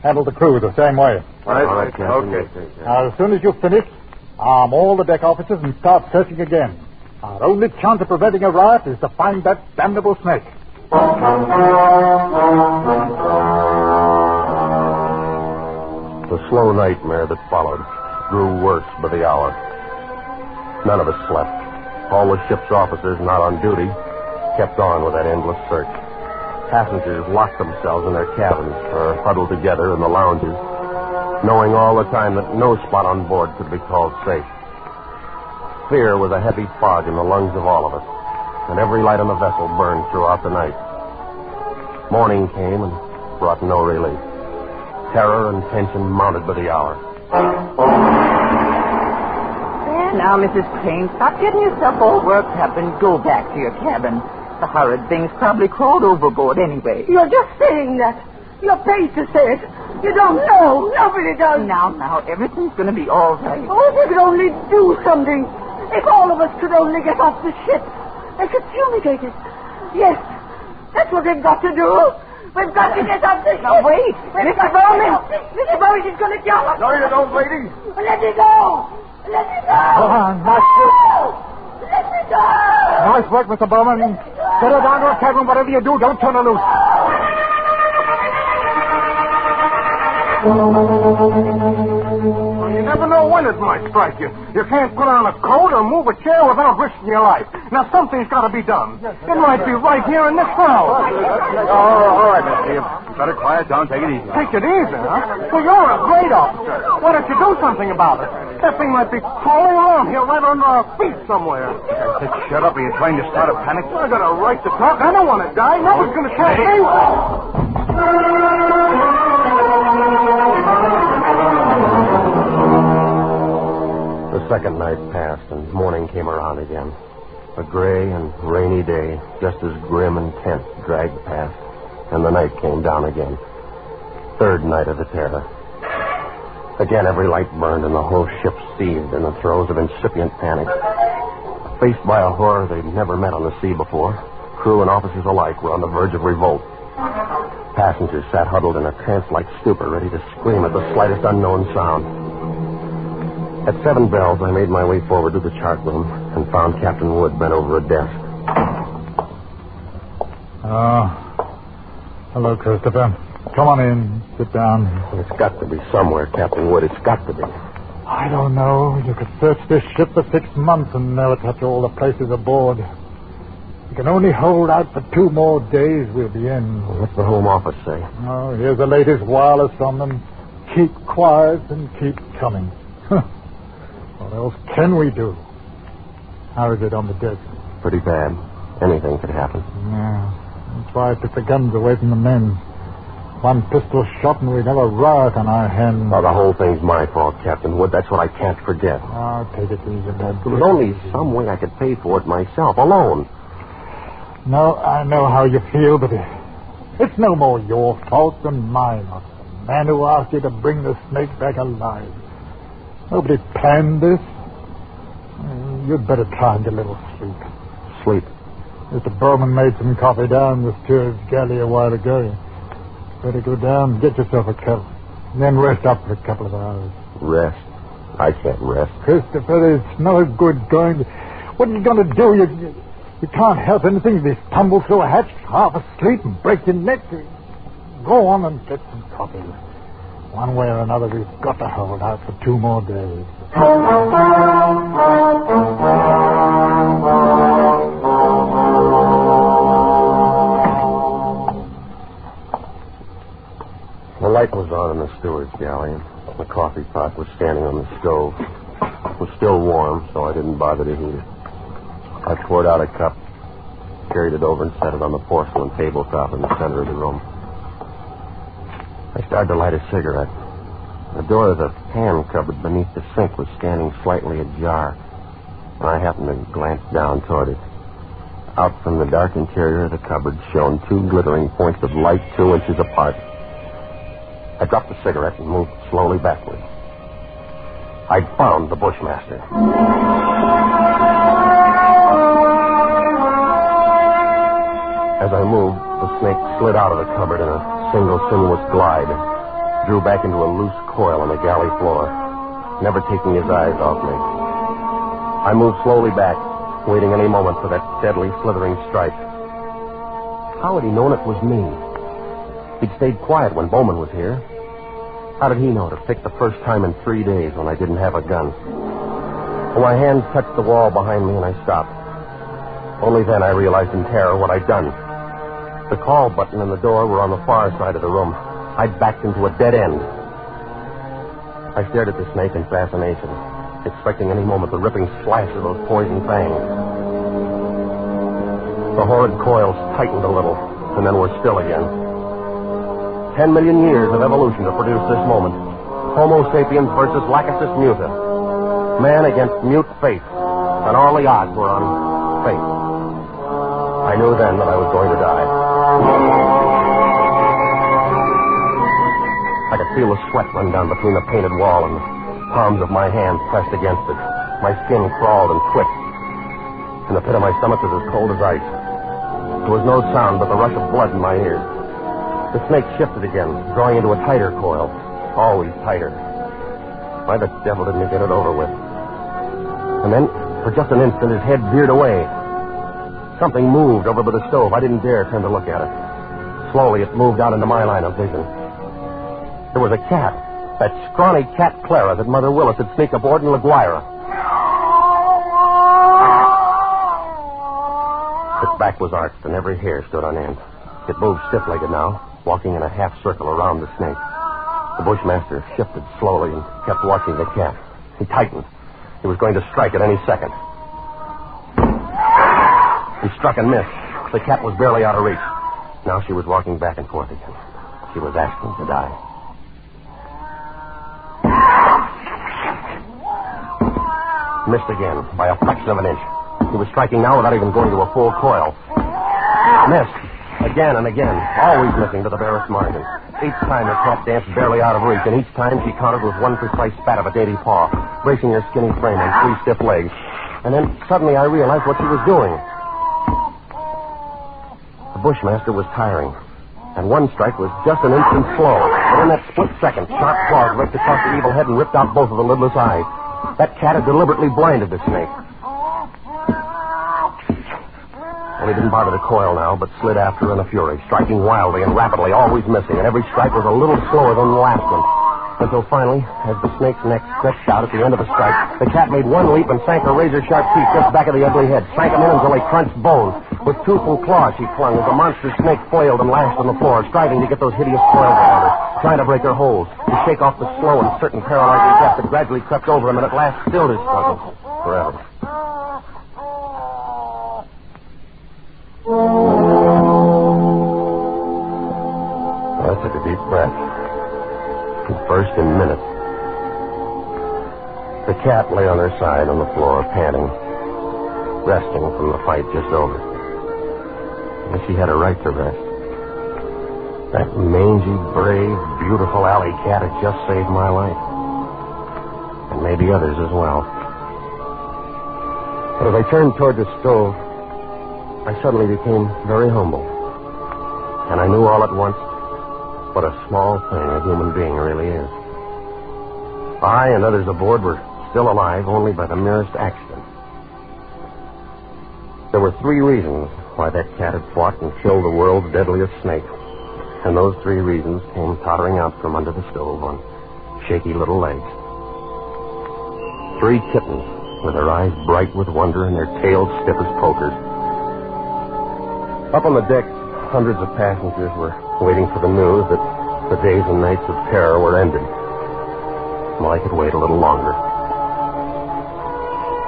Handle the crew the same way. All right, Captain. Okay. Now, as soon as you've finished, arm all the deck officers and start searching again. Our only chance of preventing a riot is to find that damnable snake. The slow nightmare that followed grew worse by the hour. None of us slept. All the ship's officers not on duty kept on with that endless search. Passengers locked themselves in their cabins or huddled together in the lounges, knowing all the time that no spot on board could be called safe. Fear was a heavy fog in the lungs of all of us, and every light on the vessel burned throughout the night. Morning came and brought no relief. Terror and tension mounted by the hour. There now, Mrs. Crane, stop getting yourself all worked up and go back to your cabin. The horrid thing's probably crawled overboard anyway. You're just saying that. You're paid to say it. You don't know. Nobody does. Now, everything's going to be all right. Oh, if you could only do something. If all of us could only get off the ship. They could fumigate it. Yes, that's what they've got to do. We've got to get off the ship. Now, wait. Mr. Bowman. Mr. Bowman is going to jump us. No, you don't, lady. Let me go. Let me go. Go on, nice work. Let me go. Nice work, Mr. Bowman. Get her down to her cabin. Whatever you do, don't turn her loose. Well, you never know when it might strike you. You can't put on a coat or move a chair without risking your life. Now, something's got to be done. It might be right here in this crowd. All right, mister. You better quiet down. Take it easy. Take it easy, huh? Well, you're a great officer. Why don't you do something about it? That thing might be crawling around here right under our feet somewhere. Shut up. Are you trying to start a panic? I got a right to talk. I don't want to die. Nobody's going to catch me. The second night passed, and morning came around again. A gray and rainy day, just as grim and tense, dragged past, and the night came down again. Third night of the terror. Again, every light burned, and the whole ship seethed in the throes of incipient panic. Faced by a horror they'd never met on the sea before, crew and officers alike were on the verge of revolt. Passengers sat huddled in a trance-like stupor, ready to scream at the slightest unknown sound. At 7 bells, I made my way forward to the chart room and found Captain Wood bent over a desk. Hello, Christopher. Come on in. Sit down. It's got to be somewhere, Captain Wood. It's got to be. I don't know. You could search this ship for 6 months and never touch all the places aboard. We can only hold out for 2 more days. We'll be in. What's the Home Office say? Oh, here's the latest wireless from them. Keep quiet and keep coming. What else can we do? How is it on the deck? Pretty bad. Anything could happen. Yeah. That's why I took the guns away from the men. One pistol shot and we'd have a riot on our hands. Oh, the whole thing's my fault, Captain Wood. That's what I can't forget. Oh, take it easy, Ned. There was only some way I could pay for it myself, alone. No, I know how you feel, but it's no more your fault than mine. The man who asked you to bring the snake back alive. Nobody planned this. You'd better try and get a little sleep. Sleep? Mr. Bowman made some coffee down the steward's galley a while ago. Better go down and get yourself a cup. And then rest up for a couple of hours. Rest? I can't rest. Christopher, it's no good going... What are you going to do? You can't help anything. If you tumble through a hatch half asleep and break your neck. Go on and get some coffee. One way or another, we've got to hold out for 2 more days. The light was on in the steward's galley, and the coffee pot was standing on the stove. It was still warm, so I didn't bother to heat it. I poured out a cup, carried it over, and set it on the porcelain tabletop in the center of the room. I started to light a cigarette. The door of the pan cupboard beneath the sink was standing slightly ajar, and I happened to glance down toward it. Out from the dark interior of the cupboard shone 2 glittering points of light 2 inches apart. I dropped the cigarette and moved slowly backward. I'd found the Bushmaster. As I moved, the snake slid out of the cupboard in a single sinuous glide, drew back into a loose coil on the galley floor, never taking his eyes off me. I moved slowly back, waiting any moment for that deadly, slithering strike. How had he known it was me? He'd stayed quiet when Bowman was here. How did he know to pick the first time in 3 days when I didn't have a gun? Well, my hands touched the wall behind me and I stopped. Only then I realized in terror what I'd done. The call button and the door were on the far side of the room. I'd backed into a dead end. I stared at the snake in fascination, expecting any moment the ripping slash of those poison fangs. The horrid coils tightened a little, and then were still again. 10 million years of evolution to produce this moment. Homo sapiens versus Lachesis muta. Man against mute faith. And all the odds were on faith. I knew then that I was going to die. I could feel the sweat run down between the painted wall and the palms of my hands pressed against it. My skin crawled and twitched. And the pit of my stomach was as cold as ice. There was no sound but the rush of blood in my ears. The snake shifted again, drawing into a tighter coil. Always tighter. Why the devil didn't he get it over with? And then, for just an instant, his head veered away. Something moved over by the stove. I didn't dare turn to look at it. Slowly, it moved out into my line of vision. There was a cat. That scrawny cat Clara that Mother Willis had sneaked aboard in La Guaira. Its back was arched and every hair stood on end. It moved stiff-legged now, walking in a half circle around the snake. The bushmaster shifted slowly and kept watching the cat. He tightened. He was going to strike at any second. He struck and missed. The cat was barely out of reach. Now she was walking back and forth again. She was asking to die. Missed again by a fraction of an inch. He was striking now without even going to a full coil. Missed. Again and again. Always missing to the barest margin. Each time the cat danced barely out of reach, and each time she countered with one precise spat of a dainty paw, bracing her skinny frame on 3 stiff legs. And then suddenly I realized what she was doing. The bushmaster was tiring, and one strike was just an instant slow. But in that split second, sharp claws raked across the evil head and ripped out both of the lidless eyes. That cat had deliberately blinded the snake. Well, he didn't bother to coil now, but slid after in a fury, striking wildly and rapidly, always missing, and every strike was a little slower than the last one. Until finally, as the snake's neck stretched out at the end of a strike, the cat made one leap and sank her razor-sharp teeth just back of the ugly head, sank them in until they crunched bones. With tooth and claw she clung as the monster snake flailed and lashed on the floor, striving to get those hideous coils around her, trying to break her hold, to shake off the slow and certain paralyzing death that gradually crept over him and at last stilled his struggle forever. I took a deep breath. And first in minutes. The cat lay on her side on the floor, panting, resting from the fight just over. And she had a right to rest. That mangy, brave, beautiful alley cat had just saved my life. And maybe others as well. But as I turned toward the stove, I suddenly became very humble. And I knew all at once what a small thing a human being really is. I and others aboard were still alive only by the merest accident. There were 3 reasons why that cat had fought and killed the world's deadliest snake. And those 3 reasons came tottering out from under the stove on shaky little legs. 3 kittens with their eyes bright with wonder and their tails stiff as pokers. Up on the deck, hundreds of passengers were waiting for the news that the days and nights of terror were ended. Well, I could wait a little longer.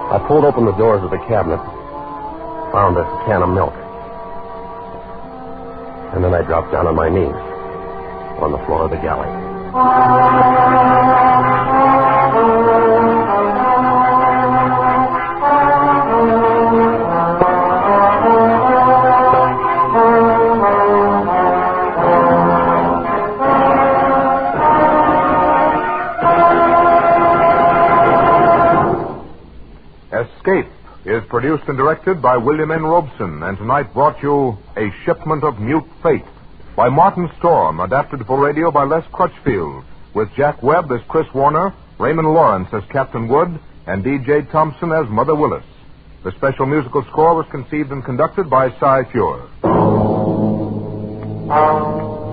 I pulled open the doors of the cabinet, found a can of milk, and then I dropped down on my knees on the floor of the galley. Escape is is produced and directed by William N. Robeson, and tonight brought you A Shipment of Mute Fate by Martin Storm, adapted for radio by Les Crutchfield, with Jack Webb as Chris Warner, Raymond Lawrence as Captain Wood, and D.J. Thompson as Mother Willis. The special musical score was conceived and conducted by Cy Fure.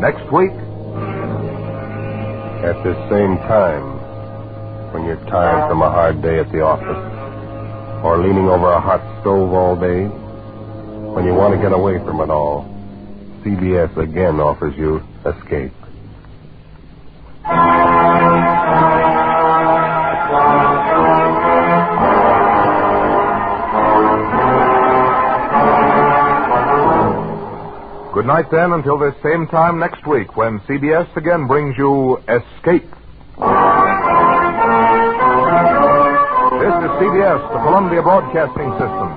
Next week, at this same time, when you're tired from a hard day at the office, or leaning over a hot stove all day, when you want to get away from it all, CBS again offers you Escape. Good night, then, until this same time next week when CBS again brings you Escape. This is CBS, the Columbia Broadcasting System.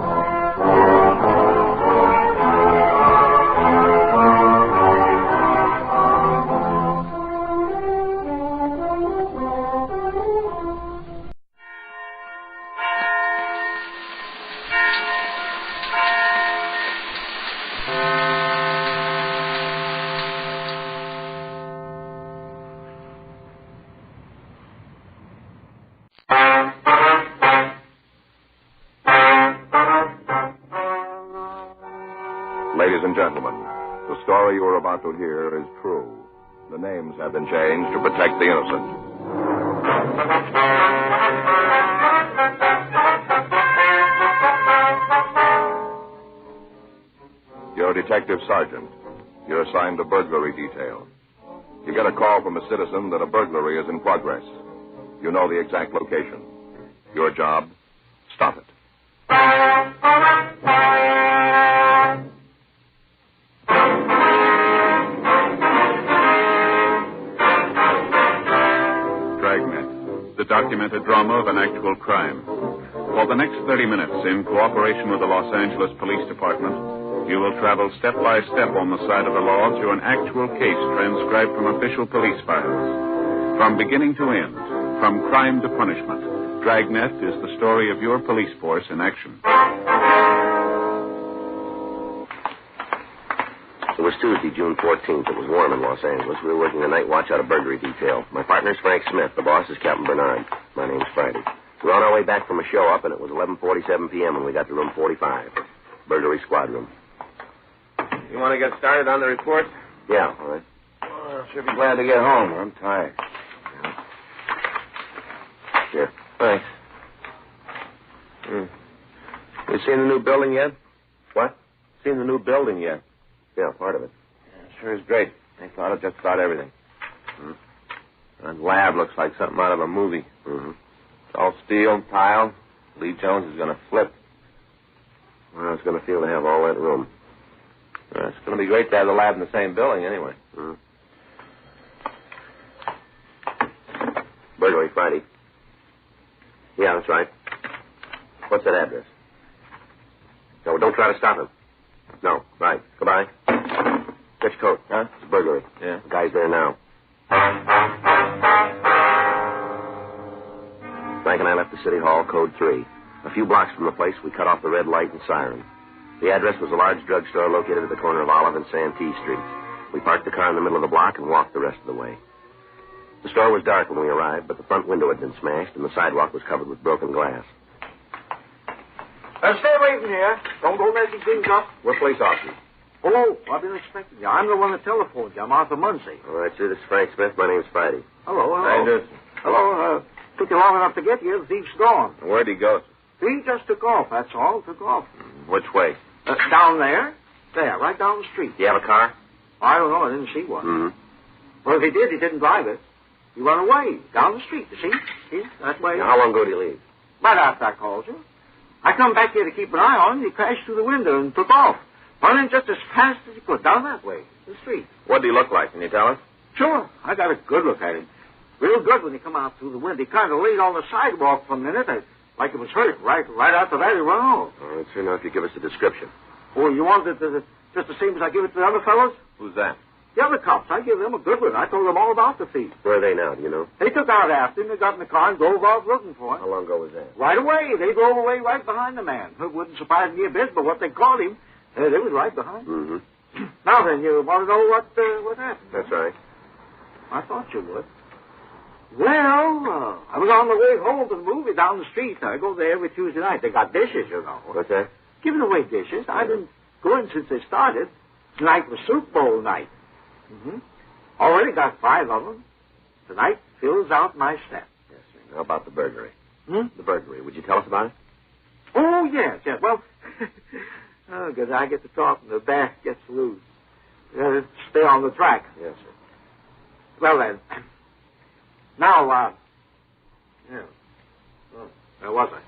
Ladies and gentlemen, the story you are about to hear is true. The names have been changed to protect the innocent. You're a detective sergeant. You're assigned to burglary detail. You get a call from a citizen that a burglary is in progress. You know the exact location. Your job, stop it. Dragnet, the documented drama of an actual crime. For the next 30 minutes, in cooperation with the Los Angeles Police Department, you will travel step by step on the side of the law through an actual case transcribed from official police files. From beginning to end, from crime to punishment, Dragnet is the story of your police force in action. It was Tuesday, June 14th. It was warm in Los Angeles. We were working the night watch out of burglary detail. My partner's Frank Smith. The boss is Captain Bernard. My name's Friday. We were on our way back from a show-up, and it was 11:47 p.m. when we got to room 45, burglary squad room. You want to get started on the report? Yeah, all right. Well, I should be glad to get home. I'm tired. Here. Thanks. You seen the new building yet? What? Seen the new building yet? Yeah, part of it. Yeah, sure is great. They thought of just about everything. That lab looks like something out of a movie. It's all steel, tile. Lee Jones is going to flip. Well, it's going to feel to have all that room. It's going to be great to have the lab in the same building anyway. Burglary Friday. Yeah, that's right. What's that address? No, don't try to stop him. No, right. Goodbye. Get your coat. Huh? It's a burglary. Yeah. The guy's there now. Frank and I left the city hall, code 3. A few blocks from the place, we cut off the red light and siren. The address was a large drugstore located at the corner of Olive and Santee Streets. We parked the car in the middle of the block and walked the rest of the way. The store was dark when we arrived, but the front window had been smashed and the sidewalk was covered with broken glass. Stay away from here. Don't go messing things up. We're police officers. Hello. I've been expecting you. I'm the one that telephoned you. I'm Arthur Munsey. All right, sir. This is Frank Smith. My name's Friday. Hello. Hello. Took you long enough to get here. The thief's gone. Where'd he go? He just took off, that's all. Took off. Which way? Down there. There, right down the street. Do you have a car? I don't know. I didn't see one. Well, if he did, he didn't drive it. He went away. Down the street, you see? See? That way. Now, how long ago did he leave? Right after I called you. I come back here to keep an eye on him. He crashed through the window and took off. Running just as fast as he could. Down that way. The street. What did he look like? Can you tell us? Sure. I got a good look at him. Real good when he come out through the window. He kind of laid on the sidewalk for a minute, like it was hurt. Right after that, he run off. All right, sir. Now, if you give us a description. Oh, you want it just the same as I give it to the other fellows? Who's that? The other cops, I give them a good one. I told them all about the thief. Where are they now, do you know? They took out after him. They got in the car and drove off looking for him. How long ago was that? Right away. They drove away right behind the man. It wouldn't surprise me a bit, but what they caught him, they was right behind him. Mm-hmm. Now then, you want to know what happened? That's right. I thought you would. Well, I was on the way home from the movie down the street. I go there every Tuesday night. They got dishes, you know. What's that? Giving away dishes. I've been going since they started. Tonight was soup bowl night. Mm-hmm. Already got 5 of them. Tonight fills out my set. Yes, sir. How about the burglary? Hmm? The burglary. Would you tell us about it? Oh, yes. Well, because I get to talk and the back gets loose. Stay on the track. Yes, sir. Well, then. Now, where was I?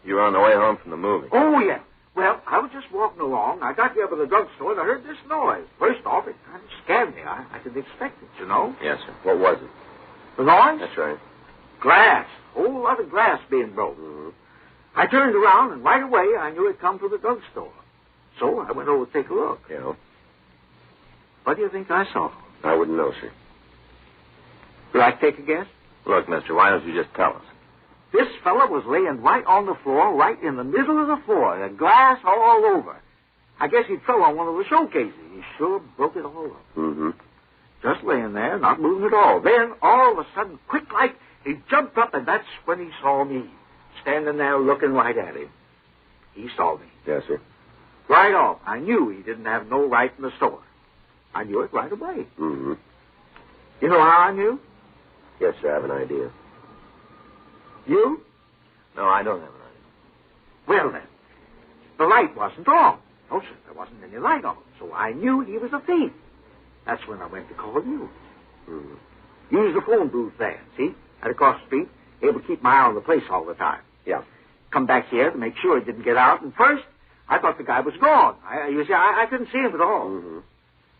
You were on the way home from the movie. Oh, yeah. Well, I was just walking along. I got here by the drugstore and I heard this noise. First off, it kind of scared me. I didn't expect it, you know. Yes, sir. What was it? The noise? That's right. Glass. A whole lot of glass being broken. Mm-hmm. I turned around and right away I knew it come from the drugstore. So I went over to take a look. Yeah. What do you think I saw? I wouldn't know, sir. Would I take a guess? Look, mister, why don't you just tell us? This fella was laying right on the floor, right in the middle of the floor, and glass all over. I guess he fell on one of the showcases. He sure broke it all up. Mm-hmm. Just laying there, not moving at all. Then, all of a sudden, quick like, he jumped up, and that's when he saw me, standing there looking right at him. He saw me. Yes, sir. Right off. I knew he didn't have no right in the store. I knew it right away. Mm-hmm. You know how I knew? Yes, sir, I have an idea. You? No, I don't have an idea. Well, then, the light wasn't on. No, sir, there wasn't any light on. So I knew he was a thief. That's when I went to call you. Mm-hmm. Use the phone booth there, see? Right across the street. Able to keep my eye on the place all the time. Yeah. Come back here to make sure he didn't get out. And first, I thought the guy was gone. I couldn't see him at all. Mm-hmm.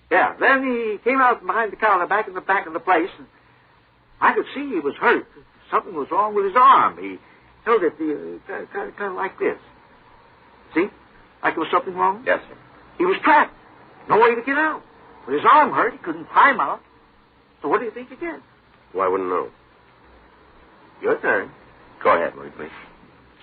Yeah, then he came out from behind the counter back in the back of the place. And I could see he was hurt. Something was wrong with his arm. He held it kind of like this. See? Like there was something wrong? Yes, sir. He was trapped. No way to get out. With his arm hurt, he couldn't climb out. So what do you think he did? Well, I wouldn't know. Your turn. Go ahead, Louis, please.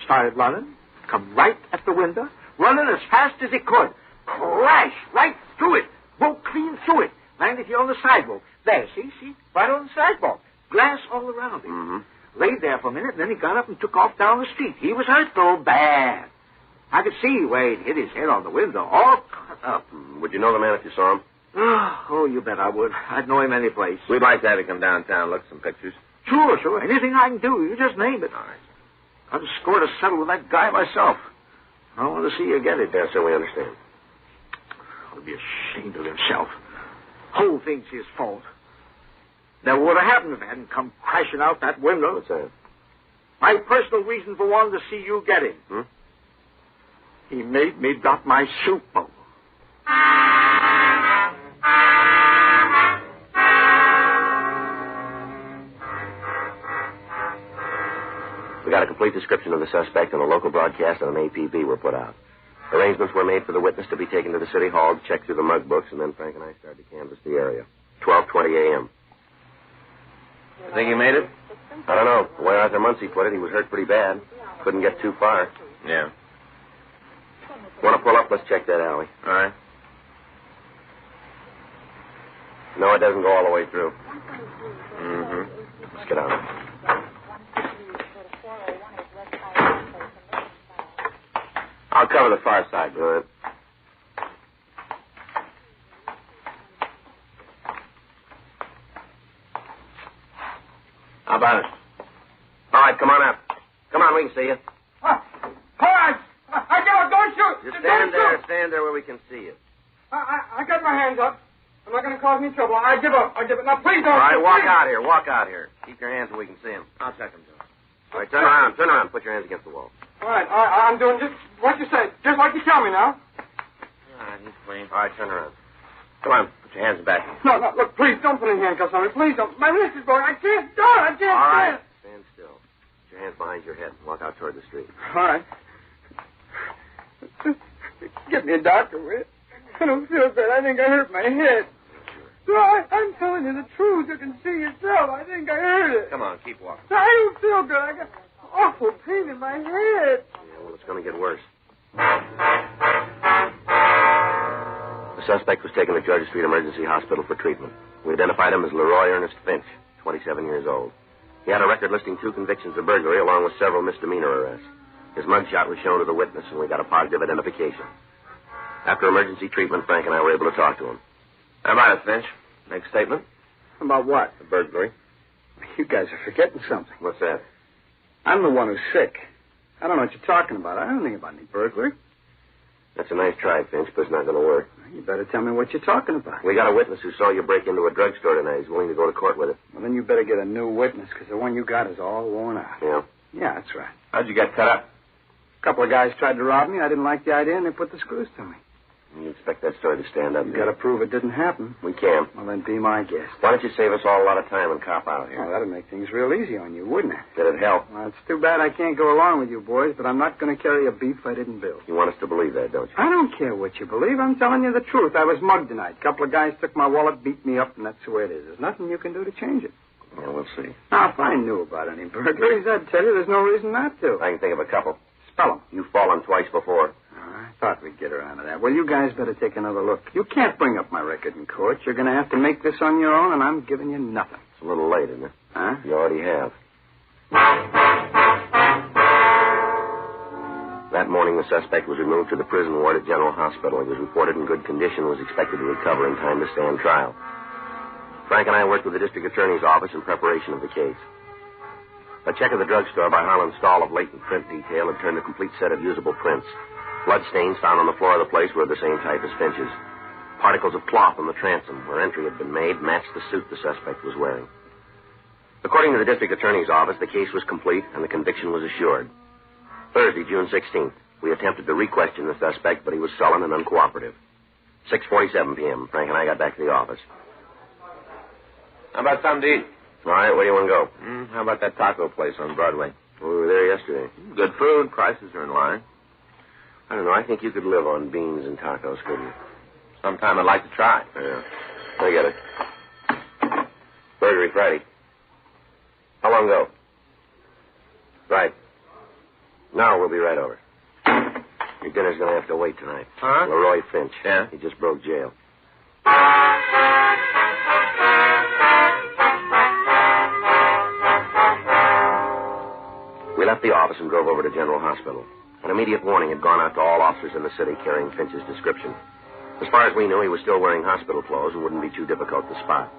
Started running. Come right at the window. Running as fast as he could. Crash right through it. Broke clean through it. Landed here on the sidewalk. There, see? Right on the sidewalk. Glass all around him. Mm-hmm. Laid there for a minute, and then he got up and took off down the street. He was hurt, though, bad. I could see where he'd hit his head on the window, all cut up. Would you know the man if you saw him? Oh, you bet I would. I'd know him any place. We'd like to have you come downtown, look at some pictures. Sure. Anything I can do, you just name it. All right. I'd score to settle with that guy myself. I want to see you get it. Yes, sir, we understand. He'll be ashamed of himself. Whole thing's his fault. Never would have happened if it hadn't come crashing out that window. What's that? My personal reason for wanting to see you get him. He made me drop my soup bowl. We got a complete description of the suspect, and a local broadcast and an APB were put out. Arrangements were made for the witness to be taken to the city hall to check through the mug books, and then Frank and I started to canvass the area. 12:20 a.m. You think he made it? I don't know. The way Arthur Muncie put it, he was hurt pretty bad. Couldn't get too far. Yeah. Want to pull up? Let's check that alley. All right. No, it doesn't go all the way through. Mm-hmm. Let's get out. I'll cover the far side. Good. How about it? All right, come on up. Come on, we can see you. All right. I give up. Don't shoot. Just Don't shoot. stand there where we can see you. I got my hands up. I'm not going to cause me trouble. I give up. Now, please don't. All right, shoot, walk please. out here. Keep your hands where we can see them. I'll check them, Joe. All right, turn around. Put your hands against the wall. All right, I'm doing just what you said. Just like you tell me now. All right, he's clean. All right, turn around. Come on, put your hands back. No, look, please don't put any handcuffs on me. Please don't. My wrist is broken. I can't do it. I can't All right, stand it. stand still. Put your hands behind your head and walk out toward the street. All right. Get me a doctor, will you? I don't feel good. I think I hurt my head. I'm telling you the truth. You can see yourself. I think I heard it. Come on, keep walking. I don't feel good. I got awful pain in my head. Yeah, well, it's going to get worse. The suspect was taken to Georgia Street Emergency Hospital for treatment. We identified him as Leroy Ernest Finch, 27 years old. He had a record listing 2 convictions of burglary along with several misdemeanor arrests. His mugshot was shown to the witness, and we got a positive identification. After emergency treatment, Frank and I were able to talk to him. How about it, Finch? Make a statement? About what? The burglary. You guys are forgetting something. What's that? I'm the one who's sick. I don't know what you're talking about. I don't think about any burglary. That's a nice try, Finch, but it's not going to work. You better tell me what you're talking about. We got a witness who saw you break into a drugstore tonight. He's willing to go to court with it. Well, then you better get a new witness, because the one you got is all worn out. Yeah? Yeah, that's right. How'd you get cut up? A couple of guys tried to rob me. I didn't like the idea, and they put the screws to me. You expect that story to stand up? You got to prove it didn't happen. We can. Well, then be my guest. Why don't you save us all a lot of time and cop out here? Well, that'd make things real easy on you, wouldn't it? That'd help. Well, it's too bad I can't go along with you boys, but I'm not going to carry a beef I didn't build. You want us to believe that, don't you? I don't care what you believe. I'm telling you the truth. I was mugged tonight. A couple of guys took my wallet, beat me up, and that's the way it is. There's nothing you can do to change it. Yeah, we'll see. Now, if I knew about any burglaries, I'd tell you there's no reason not to. I can think of a couple. Spell them. You've fallen twice before. I thought we'd get around to that. Well, you guys better take another look. You can't bring up my record in court. You're going to have to make this on your own, and I'm giving you nothing. It's a little late, isn't it? Huh? You already have. That morning, the suspect was removed to the prison ward at General Hospital. He was reported in good condition and was expected to recover in time to stand trial. Frank and I worked with the district attorney's office in preparation of the case. A check of the drugstore by Harlan Stahl of latent print detail had turned a complete set of usable prints. Bloodstains found on the floor of the place were of the same type as Finch's. Particles of cloth on the transom where entry had been made matched the suit the suspect was wearing. According to the district attorney's office, the case was complete and the conviction was assured. Thursday, June 16th, we attempted to re-question the suspect, but he was sullen and uncooperative. 6:47 p.m., Frank and I got back to the office. How about something to eat? All right, where do you want to go? How about that taco place on Broadway? Well, we were there yesterday. Good food. Prices are in line. I don't know. I think you could live on beans and tacos, couldn't you? Sometime I'd like to try. Yeah. I get it. Burglary Friday. How long ago? Right. No, we'll be right over. Your dinner's going to have to wait tonight. Huh? Leroy Finch. Yeah? He just broke jail. We left the office and drove over to General Hospital. An immediate warning had gone out to all officers in the city carrying Finch's description. As far as we knew, he was still wearing hospital clothes and wouldn't be too difficult to spot.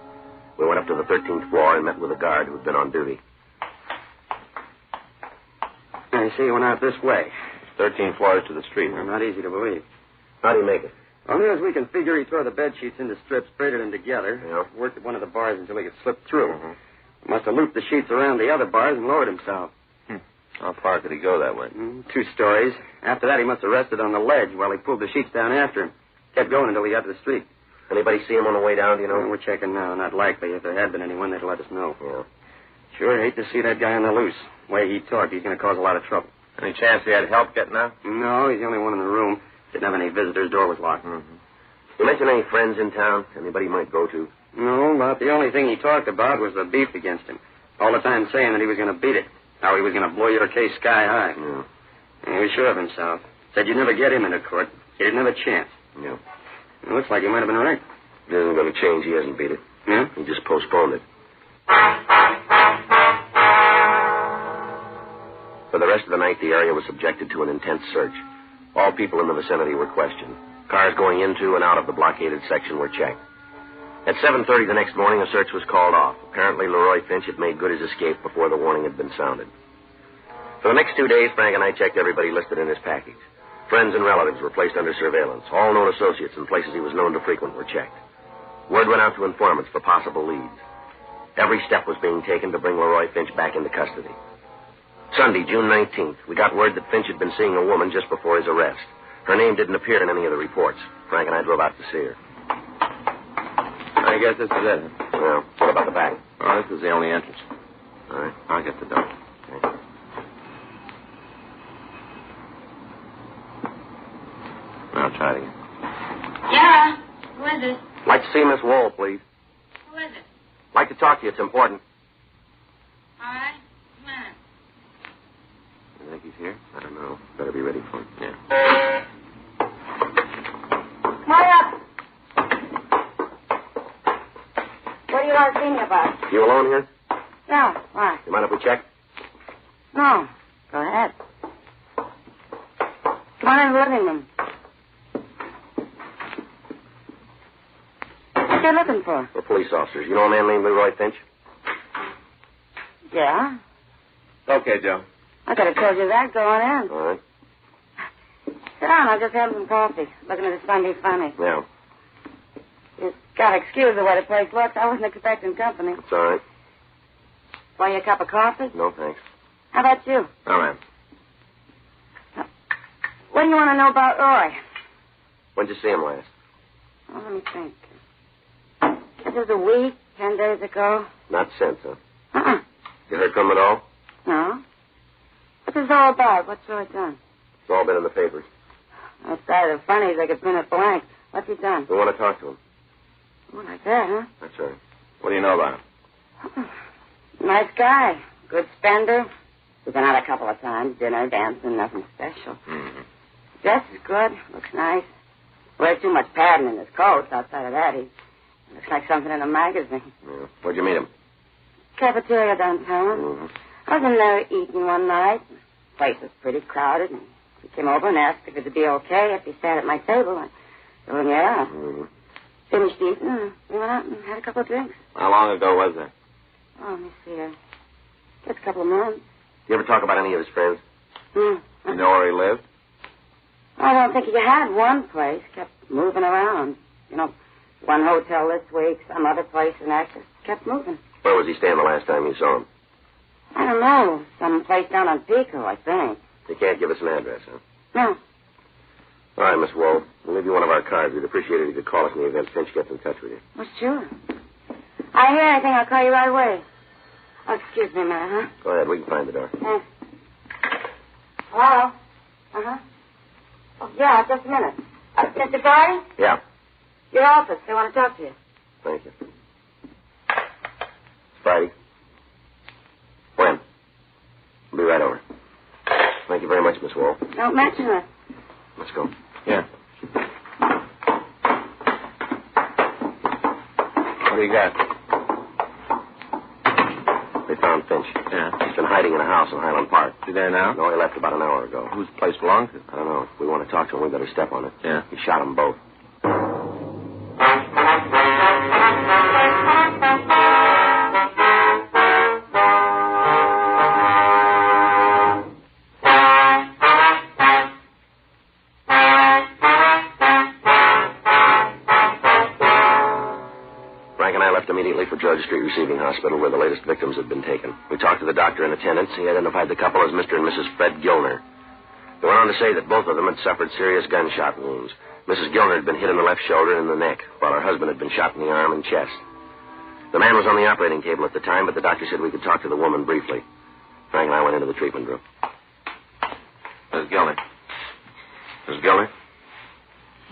We went up to the 13th floor and met with a guard who had been on duty. I see you went out this way. 13 floors to the street. Well, not easy to believe. How do you make it? Well, near as we can figure, he tore the bed sheets into strips, braided them together, Yeah. worked at one of the bars until he could slip through. Must have looped the sheets around the other bars and lowered himself. How far could he go that way? 2 stories. After that, he must have rested on the ledge while he pulled the sheets down after him. Kept going until he got to the street. Anybody see him on the way down, do you know? We're checking now. Not likely. If there had been anyone, they'd let us know. Yeah. Sure hate to see that guy on the loose. The way he talked, he's going to cause a lot of trouble. Any chance he had help getting out? No, he's the only one in the room. Didn't have any visitors. Door was locked. You mention any friends in town? Anybody you might go to? No, about the only thing he talked about was the beef against him. All the time saying that he was going to beat it. How he was going to blow your case sky high. Yeah. And he was sure of himself. Said you'd never get him into court. He didn't have a chance. Yeah. It looks like he might have been right. It isn't going to change. He hasn't beat it. Yeah? He just postponed it. For the rest of the night, the area was subjected to an intense search. All people in the vicinity were questioned. Cars going into and out of the blockaded section were checked. At 7:30 the next morning, a search was called off. Apparently, Leroy Finch had made good his escape before the warning had been sounded. For the next 2 days, Frank and I checked everybody listed in his package. Friends and relatives were placed under surveillance. All known associates and places he was known to frequent were checked. Word went out to informants for possible leads. Every step was being taken to bring Leroy Finch back into custody. Sunday, June 19th, we got word that Finch had been seeing a woman just before his arrest. Her name didn't appear in any of the reports. Frank and I drove out to see her. I guess this is it. Well, what about the back? Oh, this is the only entrance. All right. I'll get the door. Okay. I'll try it again. Yeah. Who is it? Like to see Miss Wall, please. I'd like to talk to you. It's important. All right. Come on. You think he's here? I don't know. Better be ready for him. Yeah. Come on up. What do you want to see me about? You alone here? No. Why? You mind if we check? No. Go ahead. Come on in the living room. What you looking for? We're police officers. You know a man named Leroy Finch? Yeah. Okay, Joe. I could have told you that going in. All right. Sit down. I'll just have some coffee. Looking at the Sunday funny. Yeah. You got to excuse the way the place looks. I wasn't expecting company. It's all right. Want you a cup of coffee? No, thanks. How about you? All right. What do you want to know about Roy? When'd you see him last? Oh, let me think. It was a week, 10 days ago. Not since, huh? Uh-uh. You heard from him at all? No. What's this all about? What's Roy done? It's all been in the papers. Outside of the funnies, like it's been a blank. What's he done? We want to talk to him. Oh, like that, huh? That's right. What do you know about him? Nice guy. Good spender. We've been out a couple of times. Dinner, dancing, nothing special. Mm-hmm. Dress is good. Looks nice. Wears too much padding in his coat. Outside of that, he looks like something in a magazine. Yeah. Where'd you meet him? Cafeteria downtown. Mm-hmm. I was in there eating one night. The place was pretty crowded. And he came over and asked if it'd be okay if he sat at my table. I told him, yeah. Mm-hmm. Finished eating, and we went out and had a couple of drinks. How long ago was that? Oh, let me see here. Just a couple of months. You ever talk about any of his friends? You know where he lived? I don't think he had one place. Kept moving around. You know, one hotel this week, some other place, and that just kept moving. Where was he staying the last time you saw him? I don't know. Some place down on Pico, I think. You can't give us an address, huh? No. All right, Miss Wold. We'll leave you one of our cards. We'd appreciate it if you could call us in the event Finch gets in touch with you. Well, sure. I hear anything, I'll call you right away. Oh, excuse me a minute, huh? Go ahead. We can find the door. Thanks. Hello? Uh-huh. Oh, yeah, just a minute. Mr. Gardy? Yeah. Your office. They want to talk to you. Thank you. Friday. When? I'll be right over. Thank you very much, Miss Wold. Don't mention it. Let's go. Yeah. What do you got? They found Finch. Yeah. He's been hiding in a house in Highland Park. You there now? No, he left about an hour ago. Whose place belongs to? I don't know. If we want to talk to him, we better step on it. Yeah. He shot them both. Immediately for Georgia Street Receiving Hospital, where the latest victims had been taken. We talked to the doctor in attendance. He identified the couple as Mr. and Mrs. Fred Gilner. They went on to say that both of them had suffered serious gunshot wounds. Mrs. Gilner had been hit in the left shoulder and in the neck, while her husband had been shot in the arm and chest. The man was on the operating table at the time, but the doctor said we could talk to the woman briefly. Frank and I went into the treatment room. Mrs. Gilner. Mrs. Gilner?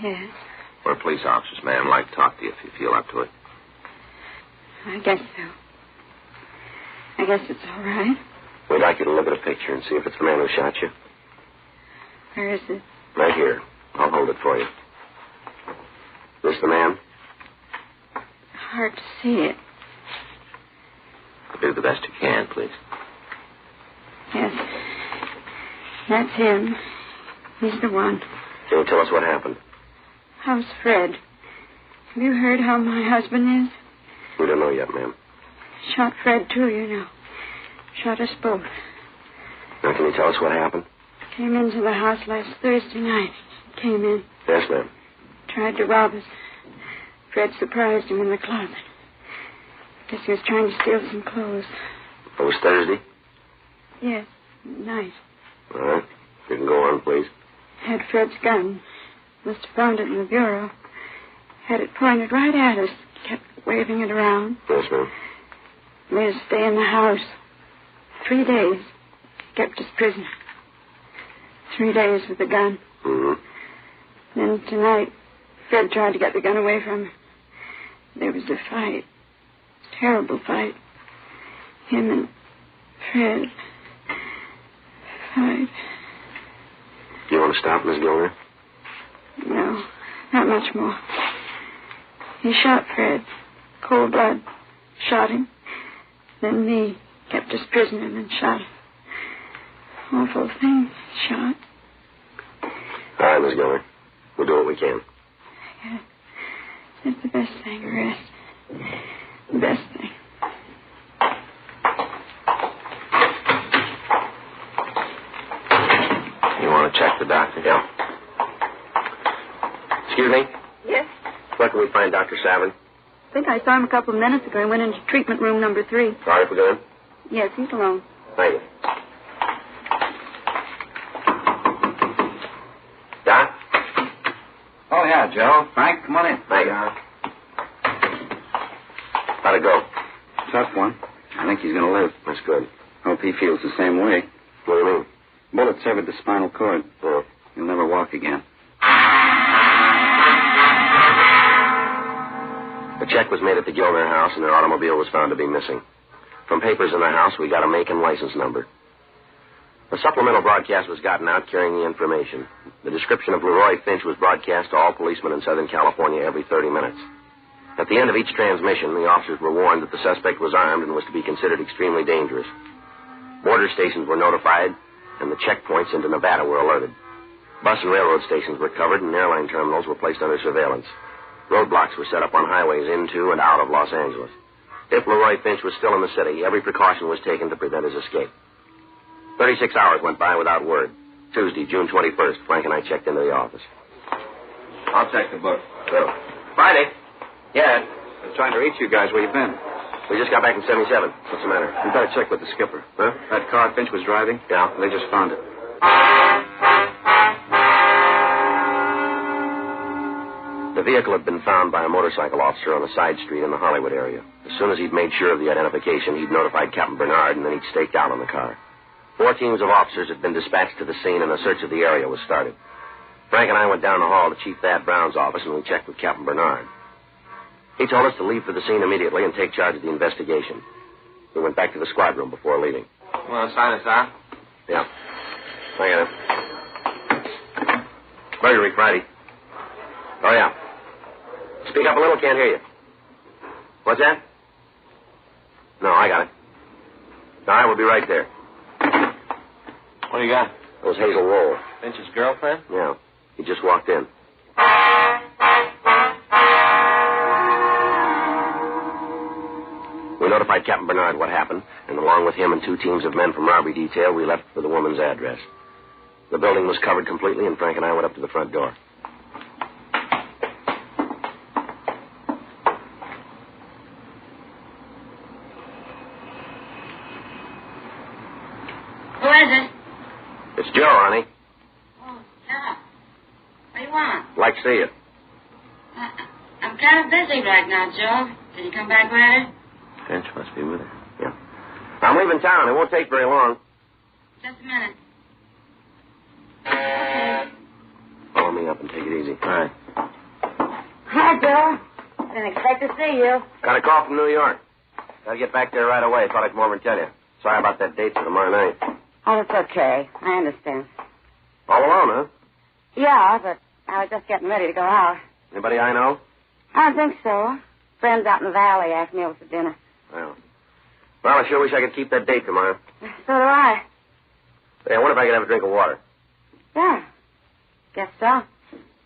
Yes, We're police officers, ma'am. I'd like to talk to you if you feel up to it. I guess so. I guess it's all right. We'd like you to look at a picture and see if it's the man who shot you. Where is it? Right here. I'll hold it for you. This the man? Hard to see it. Do the best you can, please. Yes. That's him. He's the one. Can you tell us what happened? How's Fred? Have you heard how my husband is? We don't know yet, ma'am. Shot Fred, too, you know. Shot us both. Now, can you tell us what happened? Came into the house last Thursday night. Came in. Yes, ma'am. Tried to rob us. Fred surprised him in the closet. Guess he was trying to steal some clothes. It was Thursday? Yes, night. All right. You can go on, please. Had Fred's gun. Must have found it in the bureau. Had it pointed right at us. Kept waving it around. Yes, ma'am. Made us stay in the house. 3 days. Kept us prisoner. 3 days with the gun. Mm-hmm. Then tonight, Fred tried to get the gun away from him. There was a fight. terrible fight. Him and Fred fight. Do you want to stop, Miss Gilner? No, not much more. He shot Fred. Cold blood. Shot him. Then me. Kept us prisoner and then shot him. Awful thing. Shot. All right, Miss Gilner. We'll do what we can. Yeah. It's the best thing, rest. The best thing. You want to check the doctor? Yeah. Excuse me? Yes? Where can we find Dr. Savin? I think I saw him a couple of minutes ago. He went into treatment room number 3. Sorry for going. Yes, he's alone. Thank you. Doc? Oh, yeah, Joe. Frank, come on in. Thank you. How'd it go? Tough one. I think he's going to live. That's good. Hope he feels the same way. What do you mean? Bullet severed the spinal cord. Oh. He'll never walk again. The check was made at the Gilner house, and their automobile was found to be missing. From papers in the house, we got a make and license number. A supplemental broadcast was gotten out carrying the information. The description of Leroy Finch was broadcast to all policemen in Southern California every 30 minutes. At the end of each transmission, the officers were warned that the suspect was armed and was to be considered extremely dangerous. Border stations were notified, and the checkpoints into Nevada were alerted. Bus and railroad stations were covered, and airline terminals were placed under surveillance. Roadblocks were set up on highways into and out of Los Angeles. If Leroy Finch was still in the city, every precaution was taken to prevent his escape. 36 hours went by without word. Tuesday, June 21st, Frank and I checked into the office. I'll check the book. So, Friday. Yeah. I'm trying to reach you guys. Where you been? We just got back from 77. What's the matter? You better check with the skipper. Huh? That car Finch was driving? Yeah. They just found it. The vehicle had been found by a motorcycle officer on a side street in the Hollywood area. As soon as he'd made sure of the identification, he'd notified Captain Bernard, and then he'd staked out on the car. 4 teams of officers had been dispatched to the scene, and a search of the area was started. Frank and I went down the hall to Chief Thad Brown's office, and we checked with Captain Bernard. He told us to leave for the scene immediately and take charge of the investigation. We went back to the squad room before leaving. You want to sign us out? Yeah. I got it. Burglary Friday. Oh, yeah. Speak up a little, can't hear you. What's that? No, I got it. All right, we'll be right there. What do you got? It was Hazel Roll. Finch's girlfriend? Yeah. He just walked in. We notified Captain Bernard what happened, and along with him and 2 teams of men from robbery detail, we left for the woman's address. The building was covered completely, and Frank and I went up to the front door. Who is it? It's Joe, honey. Oh, Joe. What do you want? Like to see you. I'm kind of busy right now, Joe. Can you come back later? Finch must be with her. Yeah. I'm leaving town. It won't take very long. Just a minute. Follow me up and take it easy. All right. Hi, Joe. Didn't expect to see you. Got a call from New York. Got to get back there right away. Thought I'd come over and tell you. Sorry about that date for tomorrow night. Oh, it's okay. I understand. All alone, huh? Yeah, but I was just getting ready to go out. Anybody I know? I don't think so. Friends out in the valley asked me over for dinner. Well, I sure wish I could keep that date tomorrow. So do I. Hey, I wonder if I could have a drink of water. Yeah. Guess so.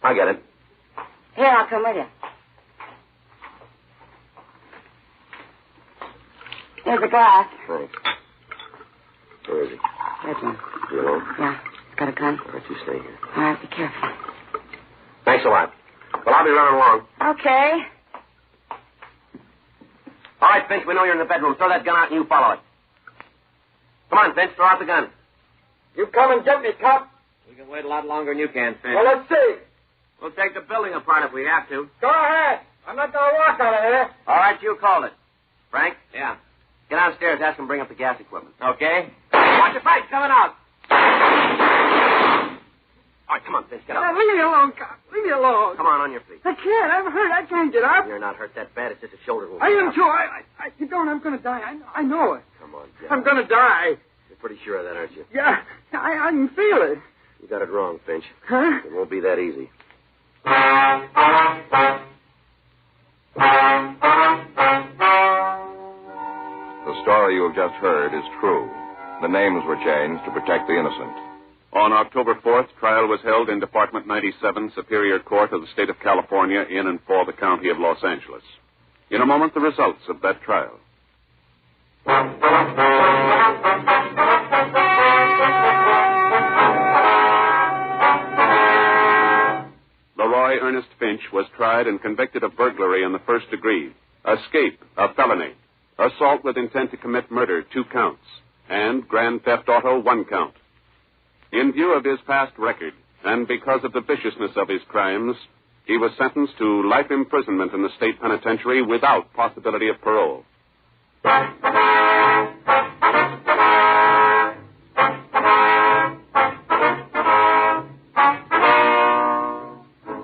I get it. Here, I'll come with you. Here's a glass. Thanks. Where is he? That one. You alone? Yeah. It's got a gun. All right, you stay here. All right, be careful. Thanks a lot. Well, I'll be running along. Okay. All right, Finch, we know you're in the bedroom. Throw that gun out and you follow it. Come on, Finch, throw out the gun. You come and get me, cop. We can wait a lot longer than you can, Finch. Well, let's see. We'll take the building apart if we have to. Go ahead. I'm not going to walk out of here. All right, you called it. Frank? Yeah. Get downstairs. Ask him to bring up the gas equipment. Okay. Watch your fight coming out. All right, come on, Finch, get up. Now, leave me alone, cop. Leave me alone. Come on your feet. I can't. I'm hurt. I can't get up. You're not hurt that bad. It's just a shoulder wound. I am, too. You don't. I'm going to die. I know it. Come on, Jack. I'm going to die. You're pretty sure of that, aren't you? Yeah, I can feel it. You got it wrong, Finch. Huh? It won't be that easy. The story you have just heard is true. The names were changed to protect the innocent. On October 4th, trial was held in Department 97, Superior Court of the State of California, in and for the County of Los Angeles. In a moment, the results of that trial. Leroy Ernest Finch was tried and convicted of burglary in the first degree, escape, a felony, assault with intent to commit murder, 2 counts, and grand theft auto, 1 count. In view of his past record, and because of the viciousness of his crimes, he was sentenced to life imprisonment in the state penitentiary without possibility of parole.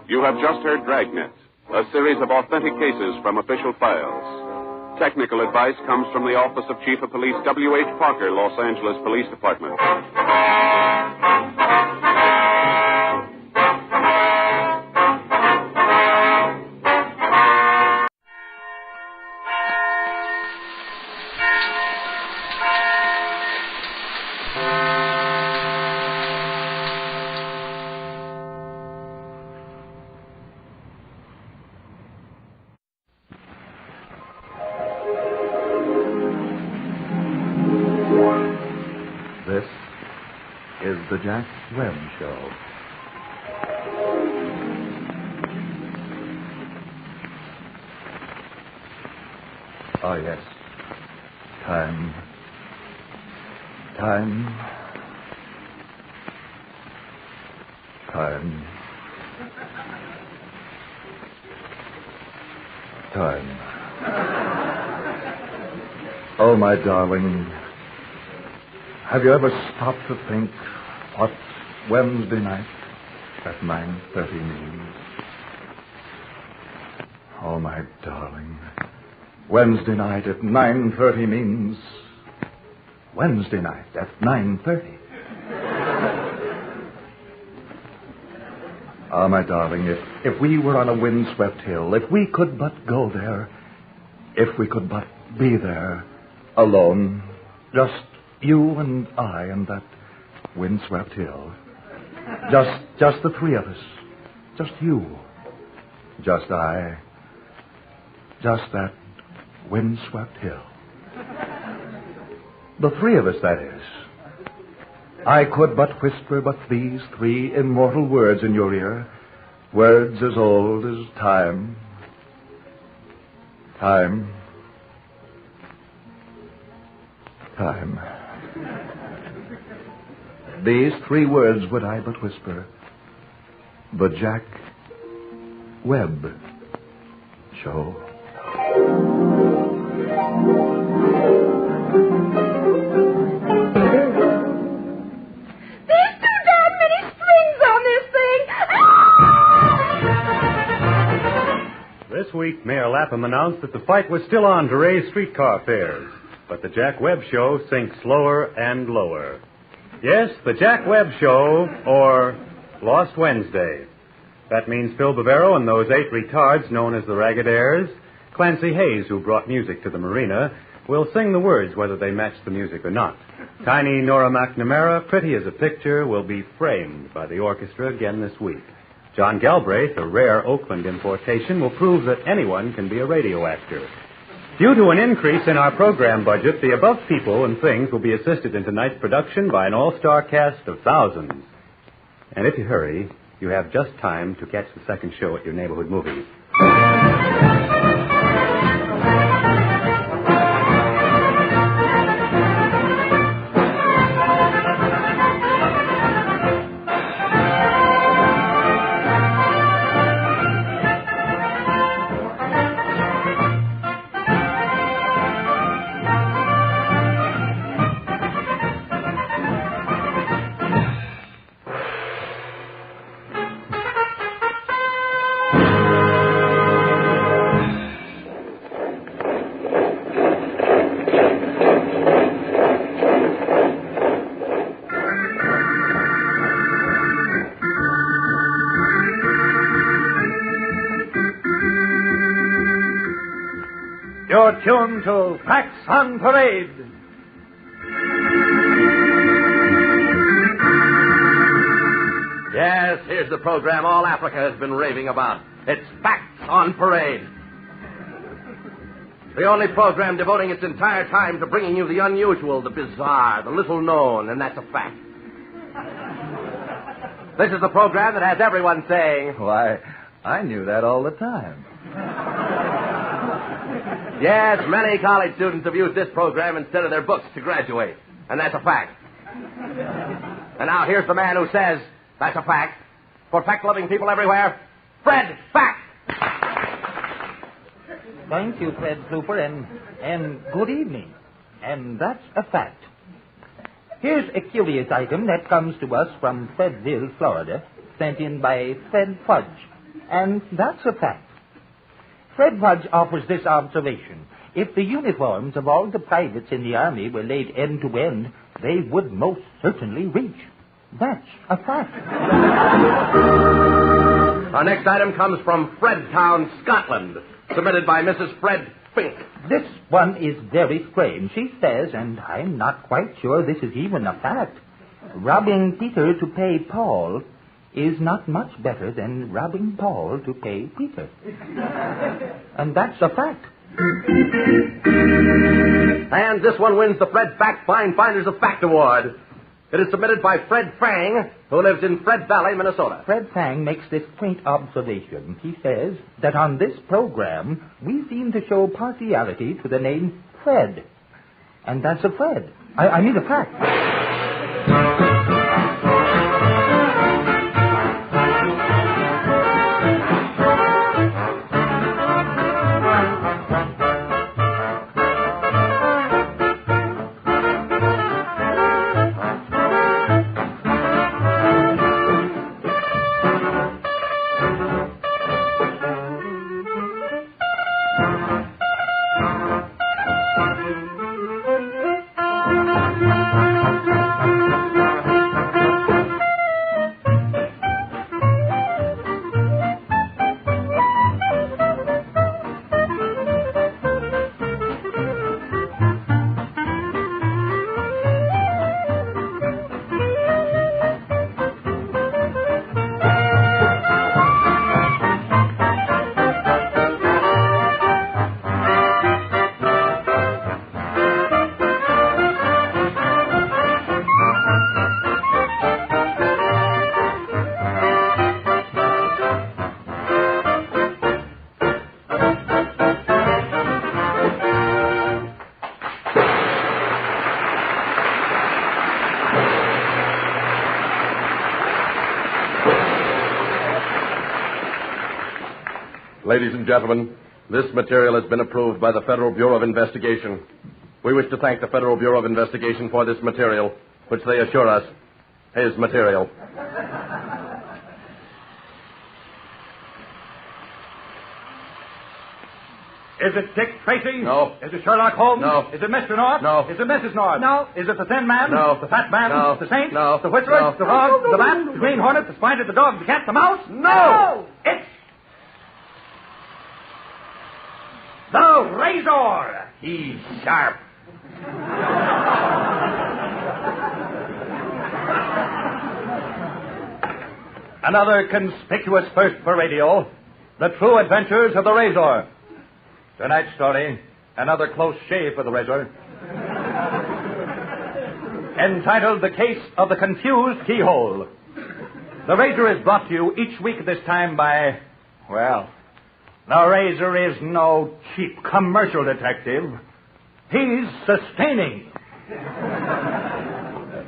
You have just heard Dragnet, a series of authentic cases from official files. Technical advice comes from the Office of Chief of Police W.H. Parker, Los Angeles Police Department. This is the Jack Webb Show. Oh, yes. Time. Time. Time. Time. Oh, my darling. Have you ever stopped to think what Wednesday night at 9:30 means? Oh, my darling. Wednesday night at 9:30 means Wednesday night at 9:30. Ah, my darling, if we were on a windswept hill, if we could but go there, if we could but be there, alone, just you and I and that windswept hill. Just the 3 of us. Just you. Just I. Just that windswept hill. The 3 of us, that is. I could but whisper but these 3 immortal words in your ear. Words as old as time. Time. Time. These 3 words would I but whisper. The Jack Webb Show. There's too damn many strings on this thing. This week, Mayor Lapham announced that the fight was still on to raise streetcar fares. But the Jack Webb Show sinks lower and lower. Yes, the Jack Webb Show, or Lost Wednesday. That means Phil Bavero and those 8 retards known as the Ragged Airs, Clancy Hayes, who brought music to the marina, will sing the words whether they match the music or not. Tiny Nora McNamara, pretty as a picture, will be framed by the orchestra again this week. John Galbraith, a rare Oakland importation, will prove that anyone can be a radio actor. Due to an increase in our program budget, the above people and things will be assisted in tonight's production by an all-star cast of thousands. And if you hurry, you have just time to catch the second show at your neighborhood movie. You're tuned to Facts on Parade. Yes, here's the program all Africa has been raving about. It's Facts on Parade. The only program devoting its entire time to bringing you the unusual, the bizarre, the little known, and that's a fact. This is the program that has everyone saying, Why, I knew that all the time. yes, many college students have used this program instead of their books to graduate, and that's a fact. And now here's the man who says that's a fact. For fact-loving people everywhere, Fred Fact. Thank you, Fred Super, and good evening. And that's a fact. Here's a curious item that comes to us from Fredville, Florida, sent in by Fred Fudge. And that's a fact. Fred Fudge offers this observation. If the uniforms of all the privates in the Army were laid end to end, they would most certainly reach. That's a fact. Our next item comes from Fredtown, Scotland, submitted by Mrs. Fred Fink. This one is very strange. She says, and I'm not quite sure this is even a fact, robbing Peter to pay Paul is not much better than robbing Paul to pay Peter. And that's a fact. And this one wins the Fred Fact Find Finders of Fact Award. It is submitted by Fred Fang, who lives in Fred Valley, Minnesota. Fred Fang makes this quaint observation. He says that on this program, we seem to show partiality to the name Fred. And that's a Fred. I mean a fact. Ladies and gentlemen, this material has been approved by the Federal Bureau of Investigation. We wish to thank the Federal Bureau of Investigation for this material, which they assure us is material. Is it Dick Tracy? No. Is it Sherlock Holmes? No. Is it Mr. North? No. Is it Mrs. North? No. Is it the Thin Man? No. The Fat Man? No. The Saint? No. The Whistler? No. The Frog? The Bat? The Green Hornet? The Spider? The Dog? The Cat? The Mouse? No. It's the Razor. He's sharp. Another conspicuous first for radio, The True Adventures of the Razor. Tonight's story, another close shave for the Razor. Entitled The Case of the Confused Keyhole. The Razor is brought to you each week at this time by, well, the Razor is no cheap commercial detective. He's sustaining.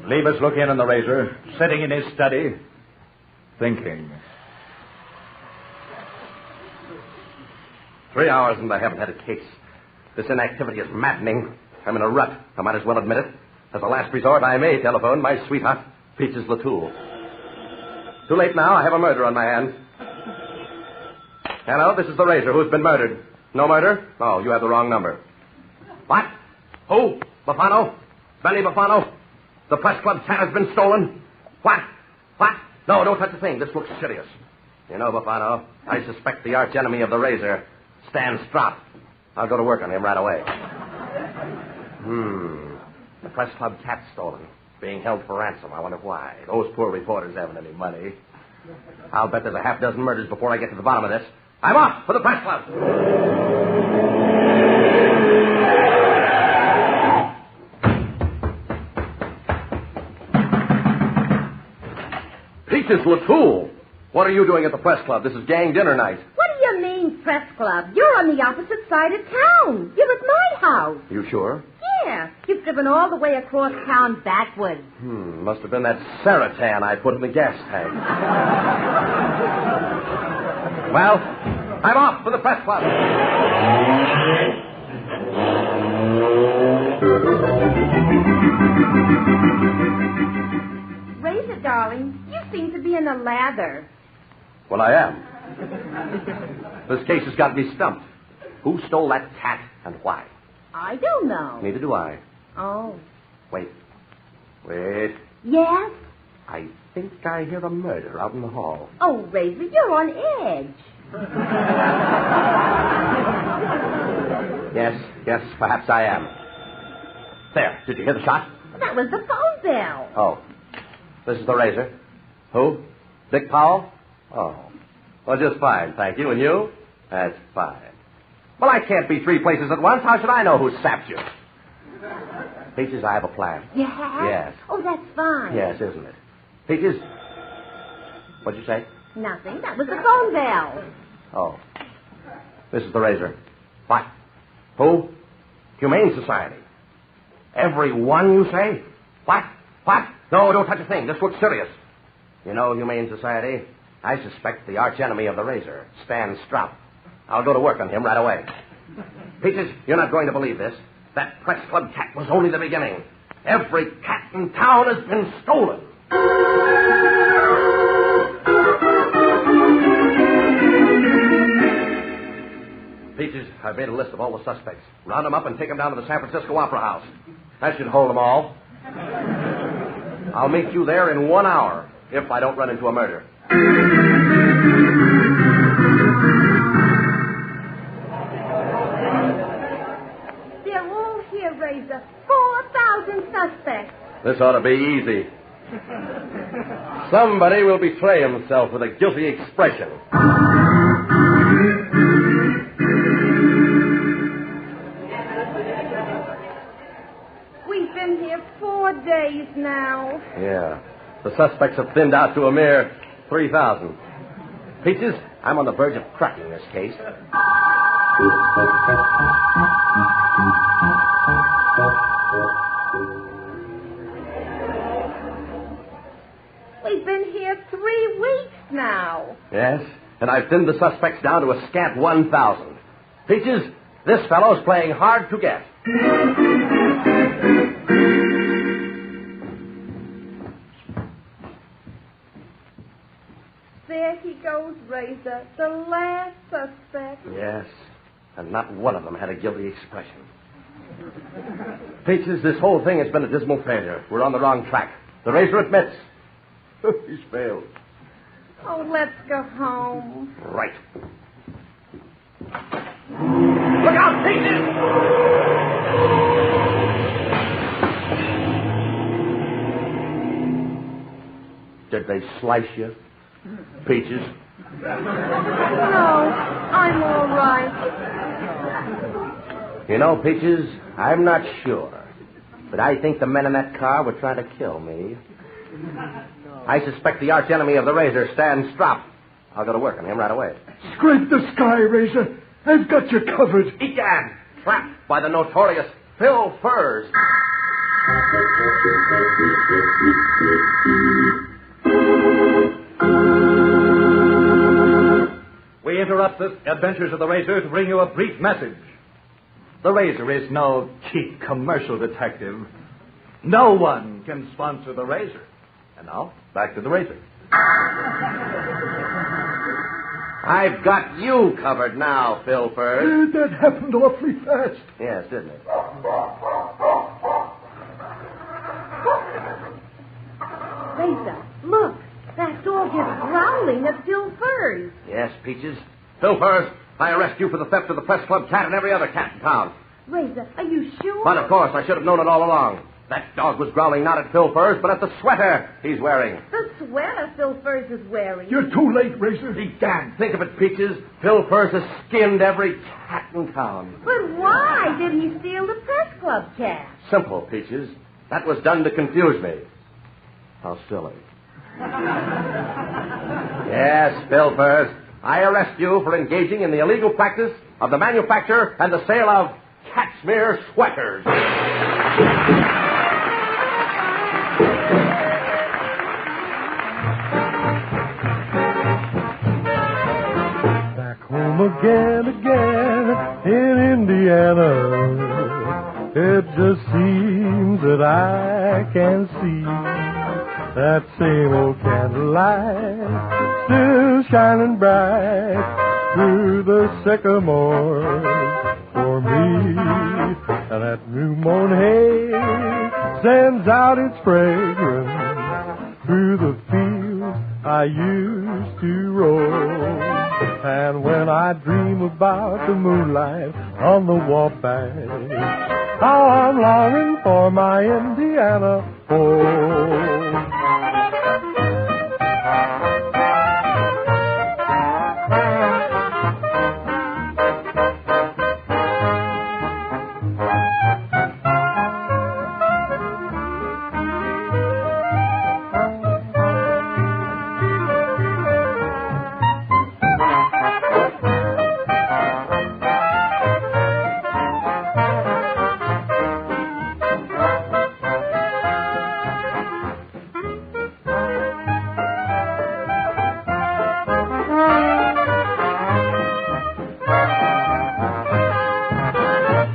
Leave us look in on the Razor, sitting in his study, thinking. 3 hours and I haven't had a case. This inactivity is maddening. I'm in a rut. I might as well admit it. As a last resort, I may telephone my sweetheart, Peaches Latoul. Too late now. I have a murder on my hands. Hello, this is the Razor. Who's been murdered? No murder? Oh, you have the wrong number. What? Who? Bufano? Benny Bufano? The Press Club's hat has been stolen? What? What? No, don't touch a thing. This looks serious. You know, Bufano, I suspect the arch enemy of the Razor, Stan Strop. I'll go to work on him right away. The press club cat's stolen. Being held for ransom. I wonder why. Those poor reporters haven't any money. I'll bet there's a half dozen murders before I get to the bottom of this. I'm off for the press club. Peaches LaTool. What are you doing at the press club? This is gang dinner night. What do you mean, press club? You're on the opposite side of town. You're at my house. You sure? Yeah. You've driven all the way across town backwards. Must have been that Saratan I put in the gas tank. Well, I'm off for the press club. Razor, darling, you seem to be in a lather. Well, I am. This case has got me stumped. Who stole that cat and why? I don't know. Neither do I. Oh. Wait. Yes? I think I hear a murder out in the hall. Oh, Razor, you're on edge. Yes, perhaps I am. There, did you hear the shot? That was the phone bell. Oh. This is the Razor. Who? Dick Powell? Oh. Well, just fine, thank you. And you? That's fine. Well, I can't be three places at once. How should I know who sapped you? Peaches, I have a plan. You have? Yes. Oh, that's fine. Yes, isn't it? Peaches? What'd you say? Nothing. That was the phone bell. Oh. This is the Razor. What? Who? Humane Society. Every one, you say? What? No, don't touch a thing. This looks serious. You know, Humane Society, I suspect the archenemy of the Razor, Stan Strop. I'll go to work on him right away. Peaches, you're not going to believe this. That press club cat was only the beginning. Every cat in town has been stolen. Peaches, I've made a list of all the suspects. Round them up and take them down to the San Francisco Opera House. That should hold them all. I'll meet you there in 1 hour, if I don't run into a murder. They're all here, Razor. 4,000 suspects. This ought to be easy. Somebody will betray himself with a guilty expression. We've been here 4 days now. Yeah. The suspects have thinned out to a mere 3,000. Peaches, I'm on the verge of cracking this case. We've been here 3 weeks now. Yes, and I've thinned the suspects down to a scant 1,000. Peaches, this fellow's playing hard to get. There he goes, Razor, the last suspect. Yes, and not one of them had a guilty expression. Peaches, this whole thing has been a dismal failure. We're on the wrong track. The Razor admits. He's failed. Oh, let's go home. Right. Look out, Peaches! Did they slice you, Peaches? No, I'm all right. You know, Peaches, I'm not sure, but I think the men in that car were trying to kill me. I suspect the archenemy of the Razor, Stan Strop. I'll go to work on him right away. Scrape the sky, Razor. I've got you covered. Egad! Trapped by the notorious Phil Furs. We interrupt the adventures of the Razor to bring you a brief message. The Razor is no cheap commercial detective. No one can sponsor the Razor. And now, back to the Razor. I've got you covered now, Phil Furs. That happened awfully fast. Yes, didn't it? Razor, look. That dog is growling at Phil Furs. Yes, Peaches. Phil Furs, I arrest you for the theft of the Press Club cat and every other cat in town. Razor, are you sure? But, of course, I should have known it all along. That dog was growling not at Phil Furs, but at the sweater he's wearing. The sweater Phil Furs is wearing. You're too late, Razor. Egad, think of it, Peaches. Phil Furs has skinned every cat in town. But why did he steal the Press Club cat? Simple, Peaches. That was done to confuse me. How silly. Yes, Phil Furs. I arrest you for engaging in the illegal practice of the manufacture and the sale of cat smear sweaters. Back home again in Indiana. It just seems that I can see that same old candlelight still shining bright through the sycamores for me. And that new mown hay sends out its fragrance through the fields I used to roam. And when I dream about the moonlight on the Wabash, how I'm longing for my Indiana home.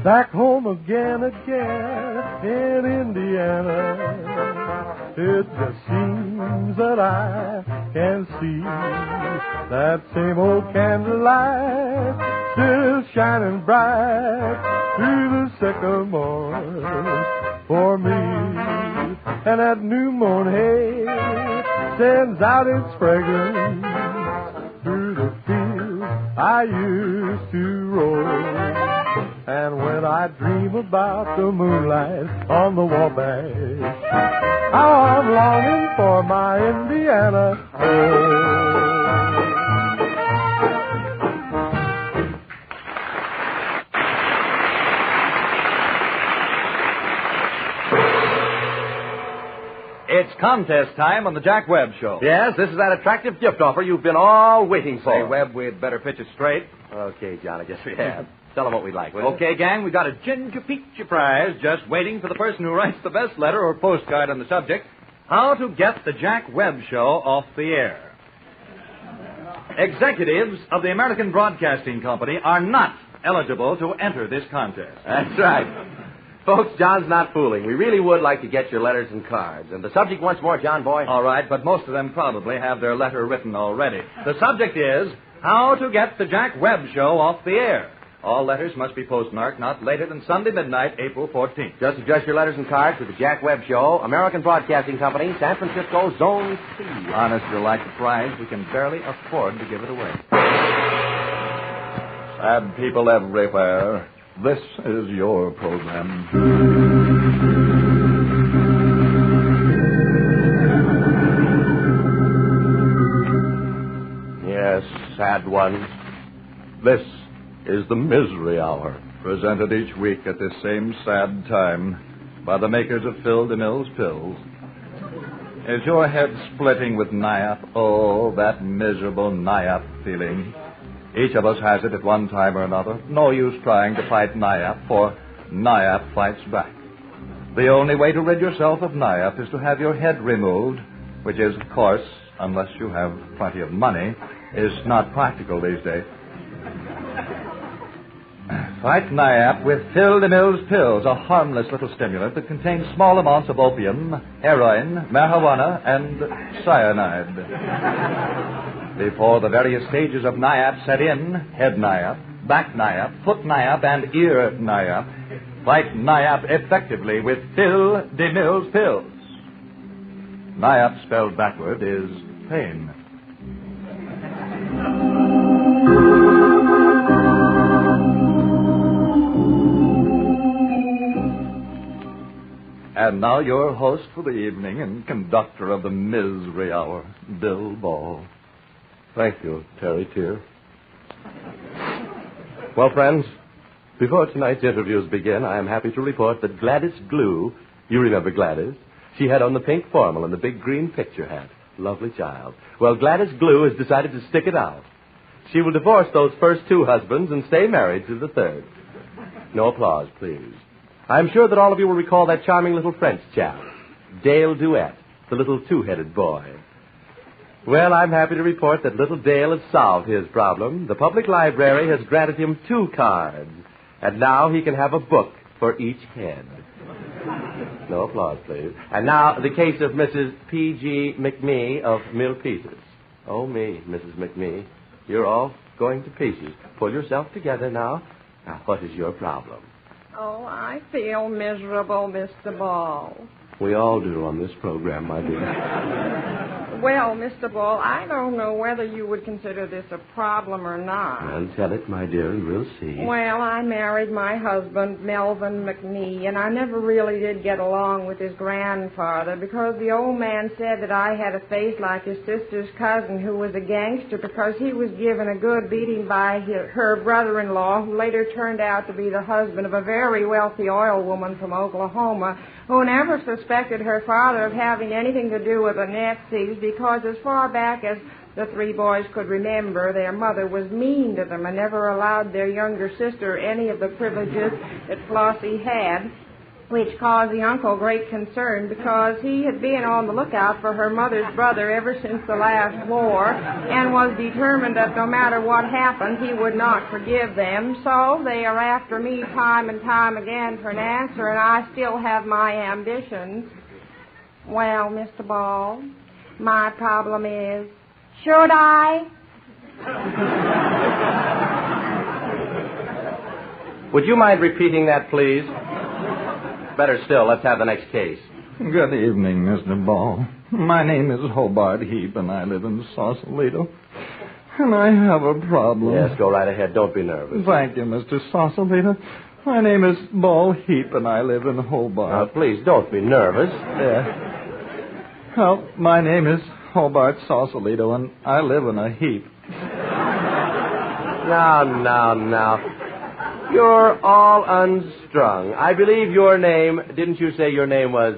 Back home again in Indiana. It just seems that I can see that same old candlelight still shining bright through the sycamores for me. And that new mown hay sends out its fragrance through the fields I used to roam. And when I dream about the moonlight on the Wabash, how I'm longing for my Indiana home. It's contest time on the Jack Webb Show. Yes, this is that attractive gift offer you've been all waiting for. Say, Webb, we'd better pitch it straight. Okay, John, I guess we have. Tell them what we'd like, will you? Okay, gang, we got a ginger peach prize just waiting for the person who writes the best letter or postcard on the subject, how to get the Jack Webb Show off the air. Executives of the American Broadcasting Company are not eligible to enter this contest. That's right. Folks, John's not fooling. We really would like to get your letters and cards. And the subject once more, John boy? All right, but most of them probably have their letter written already. The subject is how to get the Jack Webb Show off the air. All letters must be postmarked not later than Sunday midnight, April 14th. Just address your letters and cards to the Jack Webb Show, American Broadcasting Company, San Francisco, Zone C. Honest, you'll like the prize. We can barely afford to give it away. Sad people everywhere, this is your program. Yes, sad ones. This is the Misery Hour. Presented each week at this same sad time by the makers of Phil DeMille's pills. Is your head splitting with NIAP? Oh, that miserable NIAP feeling. Each of us has it at one time or another. No use trying to fight NIAP, for NIAP fights back. The only way to rid yourself of NIAP is to have your head removed, which is, of course, unless you have plenty of money, is not practical these days. Fight NIAP with Phil DeMille's pills, a harmless little stimulant that contains small amounts of opium, heroin, marijuana, and cyanide. Before the various stages of NIAP set in, head NIAP, back NIAP, foot NIAP, and ear NIAP, fight NIAP effectively with Phil DeMille's pills. NIAP spelled backward is pain. And now your host for the evening and conductor of the Misery Hour, Bill Ball. Thank you, Terry Tier. Well, friends, before tonight's interviews begin, I am happy to report that Gladys Glue, you remember Gladys? She had on the pink formal and the big green picture hat. Lovely child. Well, Gladys Glue has decided to stick it out. She will divorce those first two husbands and stay married to the third. No applause, please. I'm sure that all of you will recall that charming little French chap, Dale Duet, the little two-headed boy. Well, I'm happy to report that little Dale has solved his problem. The public library has granted him 2 cards, and now he can have a book for each head. No applause, please. And now the case of Mrs. P.G. McMee of Mill Pieces. Oh, me, Mrs. McMee. You're all going to pieces. Pull yourself together now. Now, what is your problem? Oh, I feel miserable, Mr. Ball. We all do on this program, my dear. Well, Mr. Ball, I don't know whether you would consider this a problem or not. Well, tell it, my dear, and we'll see. Well, I married my husband, Melvin McNee, and I never really did get along with his grandfather because the old man said that I had a face like his sister's cousin who was a gangster because he was given a good beating by her brother-in-law, who later turned out to be the husband of a very wealthy oil woman from Oklahoma, who never suspected her father of having anything to do with the Nazis because as far back as the 3 boys could remember, their mother was mean to them and never allowed their younger sister any of the privileges that Flossie had, which caused the uncle great concern because he had been on the lookout for her mother's brother ever since the last war and was determined that no matter what happened, he would not forgive them. So they are after me time and time again for an answer, and I still have my ambitions. Well, Mr. Ball, my problem is, should I? Would you mind repeating that, please? Better still, let's have the next case. Good evening, Mr. Ball. My name is Hobart Heap, and I live in Sausalito. And I have a problem. Yes, go right ahead. Don't be nervous. Thank you, Mr. Sausalito. My name is Ball Heap, and I live in Hobart. Now, please, don't be nervous. Yeah. Well, my name is Hobart Sausalito, and I live in a heap. Now. You're all unstrung. I believe your name, didn't you say your name was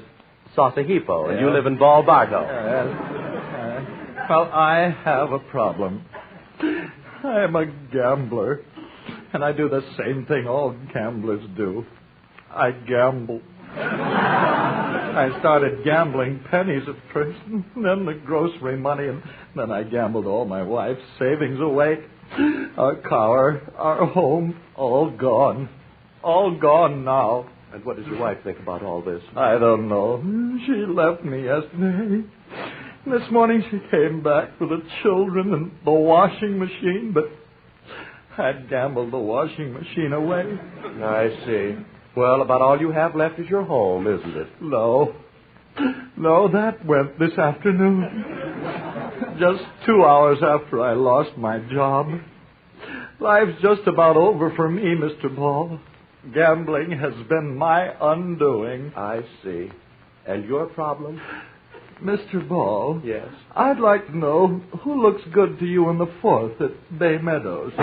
Sausahipo, and you live in Ball Barto? Well, I have a problem. I am a gambler, and I do the same thing all gamblers do. I gamble. I started gambling pennies at first, and then the grocery money, and then I gambled all my wife's savings away. Our car, our home, all gone. All gone now. And what does your wife think about all this? I don't know. She left me yesterday. This morning she came back with the children and the washing machine, but I'd gambled the washing machine away. I see. Well, about all you have left is your home, isn't it? No, that went this afternoon. Just 2 hours after I lost my job. Life's just about over for me, Mr. Ball. Gambling has been my undoing. I see. And your problem? Mr. Ball? Yes? I'd like to know who looks good to you in the 4th at Bay Meadows.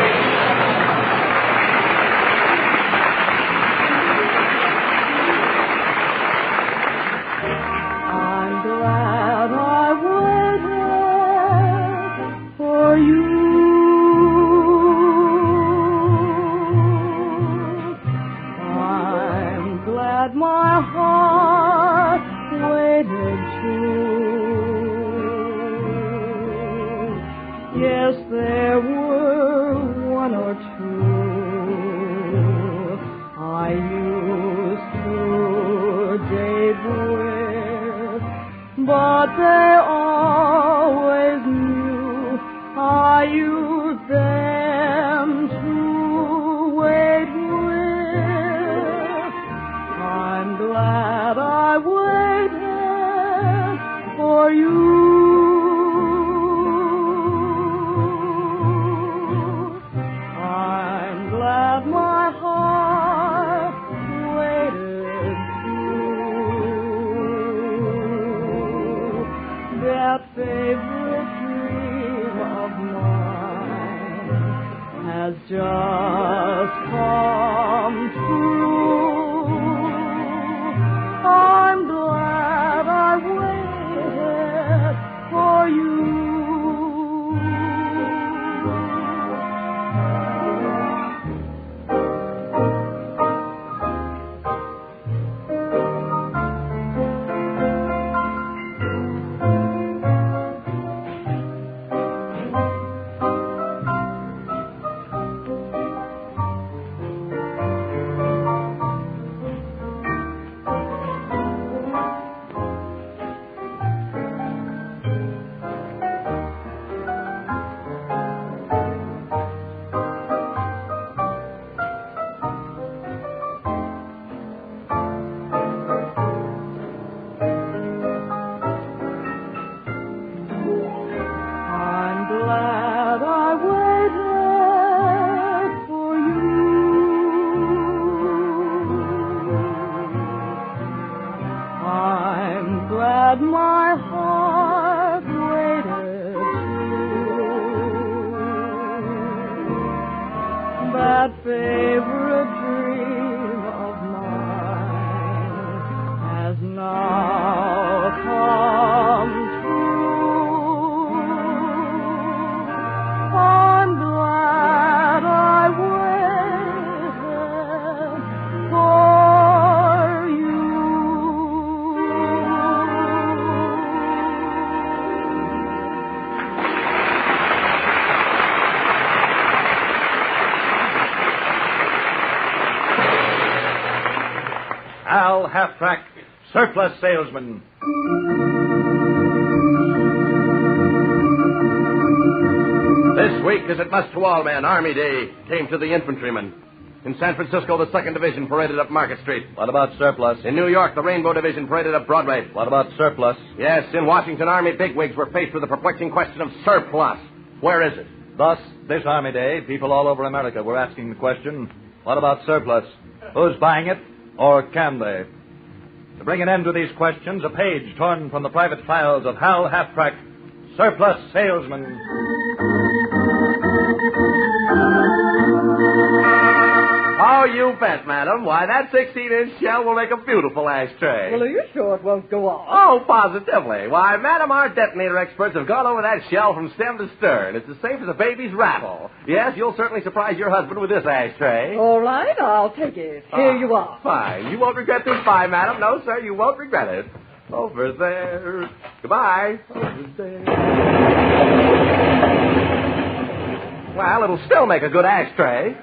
favorite dream of mine has just come true. I'm glad I waited for you. Half-track, surplus salesman. This week, as it must to all men, Army Day came to the infantrymen. In San Francisco, the 2nd Division paraded up Market Street. What about surplus? In New York, the Rainbow Division paraded up Broadway. What about surplus? Yes, in Washington, Army bigwigs were faced with the perplexing question of surplus. Where is it? Thus, this Army Day, people all over America were asking the question, what about surplus? Who's buying it, or can they? To bring an end to these questions, a page torn from the private files of Hal Halftrack, surplus salesman. Oh, you bet, madam. Why, that 16-inch shell will make a beautiful ashtray. Well, are you sure it won't go off? Oh, positively. Why, madam, our detonator experts have gone over that shell from stem to stern. It's as safe as a baby's rattle. Yes, you'll certainly surprise your husband with this ashtray. All right, I'll take it. Here you are. Fine. You won't regret this buy, madam. No, sir, you won't regret it. Over there. Goodbye. Over there. Well, it'll still make a good ashtray.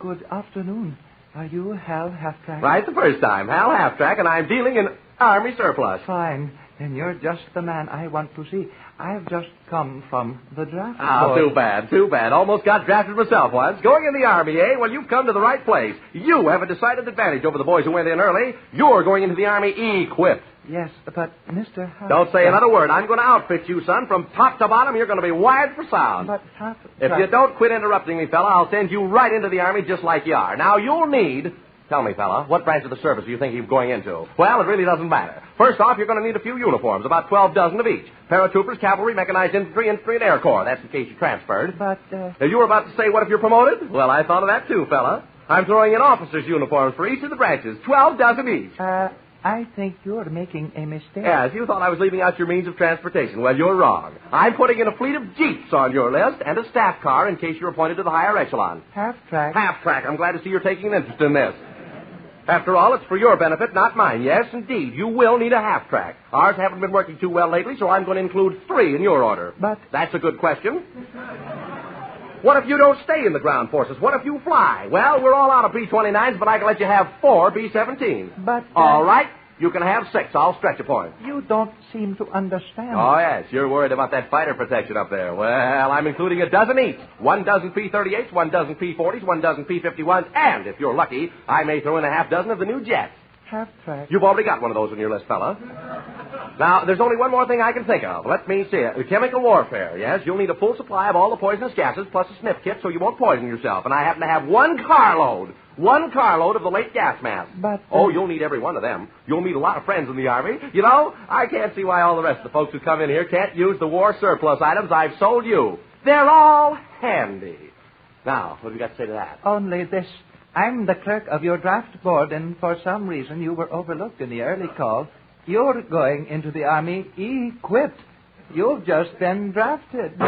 Good afternoon. Are you Hal Halftrack? Right the first time. Hal Halftrack, and I'm dealing in Army surplus. Fine. Then you're just the man I want to see. I've just come from the draft. Ah, too bad, too bad. Almost got drafted myself once. Going in the Army, eh? Well, you've come to the right place. You have a decided advantage over the boys who went in early. You're going into the Army equipped. Yes, but Mr. Halftrack... Don't say another word. I'm going to outfit you, son. From top to bottom, you're going to be wired for sound. But Halftrack... If you don't quit interrupting me, fella, I'll send you right into the Army just like you are. Now, you'll need... Tell me, fella, what branch of the service do you think you're going into? Well, it really doesn't matter. First off, you're going to need a few uniforms, about 12 dozen of each. Paratroopers, cavalry, mechanized infantry, and air corps. That's in case you're transferred. But, You were about to say, what if you're promoted? Well, I thought of that too, fella. I'm throwing in officers' uniforms for each of the branches, 12 dozen each. I think you're making a mistake. Yes, you thought I was leaving out your means of transportation. Well, you're wrong. I'm putting in a fleet of jeeps on your list and a staff car in case you're appointed to the higher echelon. Half-track. Half-track. I'm glad to see you're taking an interest in this. After all, it's for your benefit, not mine. Yes, indeed, you will need a half-track. Ours haven't been working too well lately, so I'm going to include 3 in your order. But... That's a good question. What if you don't stay in the ground forces? What if you fly? Well, we're all out of B-29s, but I can let you have 4 B-17s. But... All right. You can have 6. I'll stretch a point. You don't seem to understand. Oh, yes. You're worried about that fighter protection up there. Well, I'm including a dozen each. 1 dozen P-38s, 1 dozen P-40s, 1 dozen P-51s, and, if you're lucky, I may throw in a half dozen of the new jets. Half-track. You've already got one of those on your list, fella. Now, there's only one more thing I can think of. Let me see it. Chemical warfare, yes? You'll need a full supply of all the poisonous gases plus a sniff kit so you won't poison yourself. And I happen to have 1 carload 1 carload of the late gas mask. But... Oh, you'll need every one of them. You'll meet a lot of friends in the Army. You know, I can't see why all the rest of the folks who come in here can't use the war surplus items I've sold you. They're all handy. Now, what have you got to say to that? Only this. I'm the clerk of your draft board, and for some reason you were overlooked in the early call. You're going into the Army equipped. You've just been drafted.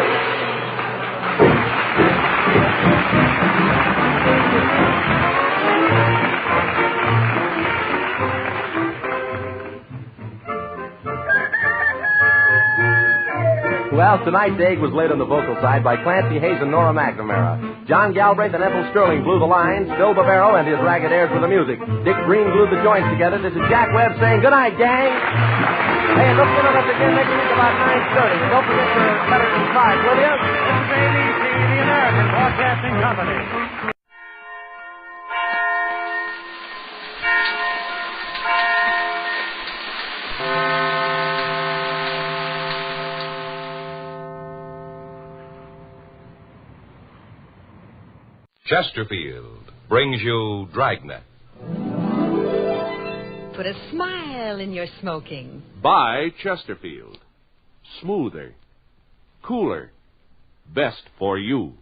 Well, tonight's egg was laid on the vocal side by Clancy Hayes and Nora McNamara. John Galbraith and Ethel Sterling blew the lines. Phil Bavaro and his ragged airs with the music. Dick Green glued the joints together. This is Jack Webb saying good night, gang. Hey, and don't forget us again next week about 9:30. And don't forget your letters and cards, will you? This is ABC, the American Broadcasting Company. Chesterfield brings you Dragnet. Put a smile in your smoking. Buy Chesterfield. Smoother. Cooler. Best for you.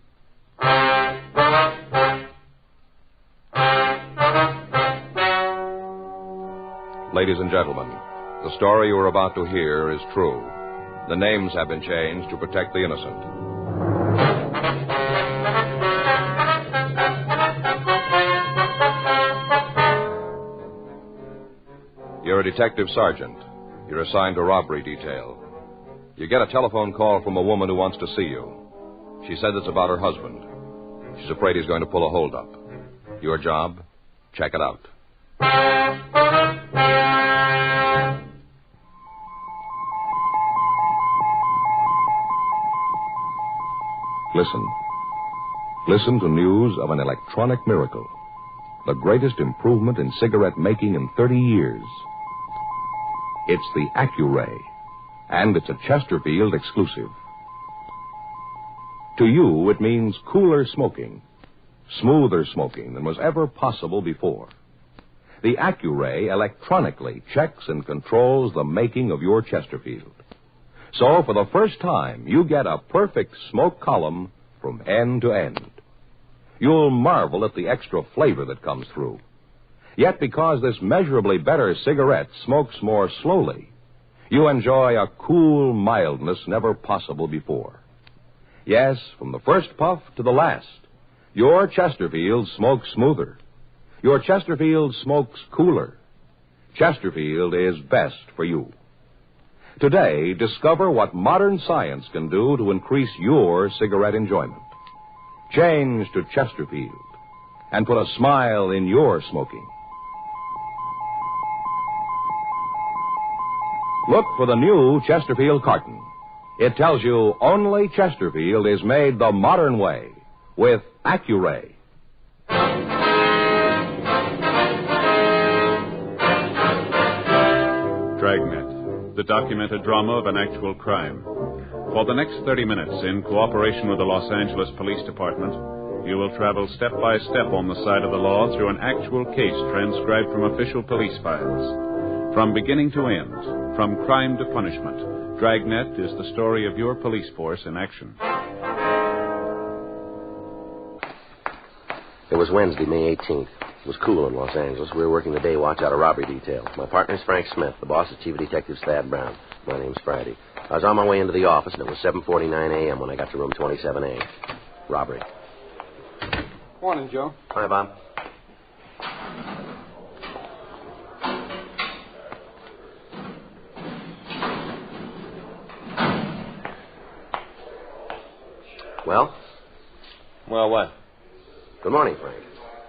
Ladies and gentlemen, the story you are about to hear is true. The names have been changed to protect the innocent. You're a detective sergeant. You're assigned to robbery detail. You get a telephone call from a woman who wants to see you. She says it's about her husband. She's afraid he's going to pull a holdup. Your job? Check it out. Listen. Listen to news of an electronic miracle. The greatest improvement in cigarette making in 30 years. It's the Accuray, and it's a Chesterfield exclusive. To you, it means cooler smoking, smoother smoking than was ever possible before. The Accuray electronically checks and controls the making of your Chesterfield. So, for the first time, you get a perfect smoke column from end to end. You'll marvel at the extra flavor that comes through. Yet because this measurably better cigarette smokes more slowly, you enjoy a cool mildness never possible before. Yes, from the first puff to the last, your Chesterfield smokes smoother. Your Chesterfield smokes cooler. Chesterfield is best for you. Today, discover what modern science can do to increase your cigarette enjoyment. Change to Chesterfield and put a smile in your smoking. Look for the new Chesterfield carton. It tells you only Chesterfield is made the modern way with Accuray. Dragnet, the documented drama of an actual crime. For the next 30 minutes, in cooperation with the Los Angeles Police Department, you will travel step by step on the side of the law through an actual case transcribed from official police files. From beginning to end, from crime to punishment, Dragnet is the story of your police force in action. It was Wednesday, May 18th. It was cool in Los Angeles. We were working the day watch out of robbery detail. My partner's Frank Smith. The boss is Chief of Detectives Thad Brown. My name's Friday. I was on my way into the office, and it was 7:49 a.m. when I got to room 27A. Robbery. Morning, Joe. Hi, Bob. Well? Well, what? Good morning, Frank.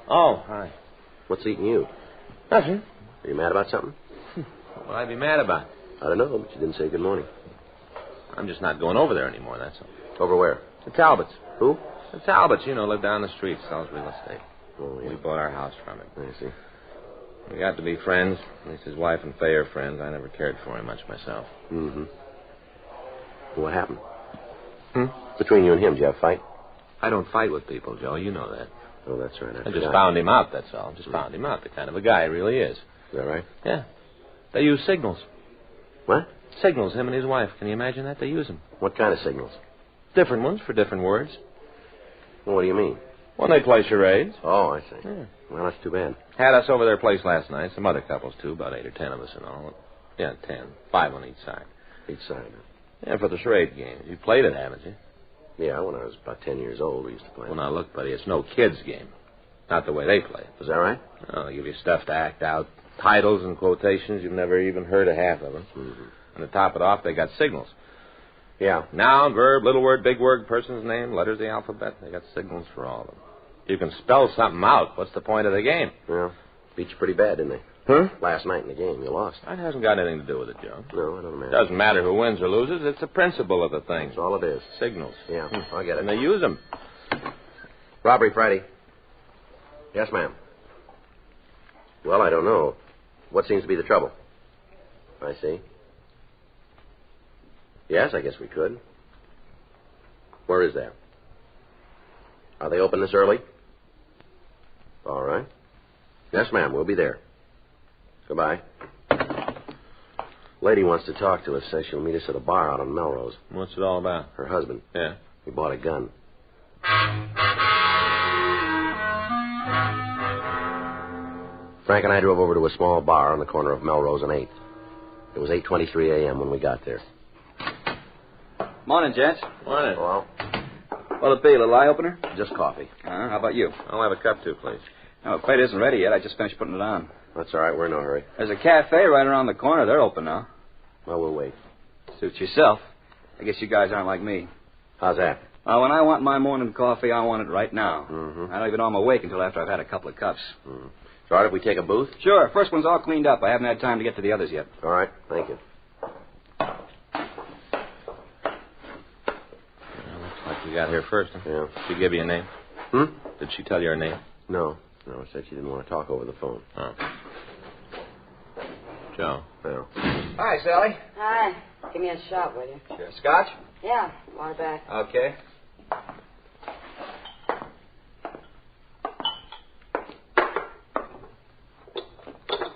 Oh, hi. What's eating you? Nothing. Are you mad about something? What would I be mad about? I don't know, but you didn't say good morning. I'm just not going over there anymore, that's all. Over where? The Talbots. Who? The Talbots, you know, live down the street, sells real estate. Oh, yeah. We bought our house from him. I see. We got to be friends. At least his wife and Faye are friends. I never cared for him much myself. Mm-hmm. What happened? Hmm? Between you and him, did you have a fight? I don't fight with people, Joe. You know that. Oh, that's right. I just found him out, that's all. Just found him out, the kind of a guy he really is. Is that right? Yeah. They use signals. What? Signals, him and his wife. Can you imagine that? They use them. What kind of signals? Different ones for different words. Well, what do you mean? When they play charades. Oh, I see. Yeah. Well, that's too bad. Had us over their place last night. Some other couples, too. About 8 or 10 of us in all. Yeah, 10. 5 on each side. Each side. Yeah, for the charade game. You played it, haven't you? Yeah, when I was about 10 years old, we used to play it. Well, now, look, buddy, it's no kid's game. Not the way they play it. Is that right? Oh, they give you stuff to act out. Titles and quotations. You've never even heard of half of them. Mm-hmm. And to top it off, they got signals. Yeah. Noun, verb, little word, big word, person's name, letters of the alphabet. They got signals for all of them. You can spell something out. What's the point of the game? Yeah. Beat you pretty bad, didn't they? Huh? Last night in the game, you lost. That hasn't got anything to do with it, Joe. No, it doesn't matter. Doesn't matter who wins or loses. It's the principle of the thing. That's all it is. Signals. Yeah, I get it. And they use them. Robbery Friday. Yes, ma'am. Well, I don't know. What seems to be the trouble? I see. Yes, I guess we could. Where is that? Are they open this early? All right. Yes, ma'am, we'll be there. Goodbye. Lady wants to talk to us. Says she'll meet us at a bar out on Melrose. What's it all about? Her husband. Yeah. He bought a gun. Frank and I drove over to a small bar on the corner of Melrose and 8th. It was 8:23 a.m. when we got there. Morning, gents. Morning. Hello. What'll it be, a little eye opener? Just coffee. How about you? I'll have a cup, too, please. No, the plate isn't ready yet. I just finished putting it on. That's all right. We're in no hurry. There's a cafe right around the corner. They're open now. Well, we'll wait. Suit yourself. I guess you guys aren't like me. How's that? When I want my morning coffee, I want it right now. Mm-hmm. I don't even know I'm awake until after I've had a couple of cups. Mm-hmm. It's all right if we take a booth? Sure. First one's all cleaned up. I haven't had time to get to the others yet. All right. Thank you. Looks like you got here first, huh? Yeah. Did she give you a name? Did she tell you her name? No. No, she said she didn't want to talk over the phone. Oh. Joe. Well. Hi, Sally. Hi. Give me a shot, will you? Sure. Scotch? Yeah. Water back. Okay.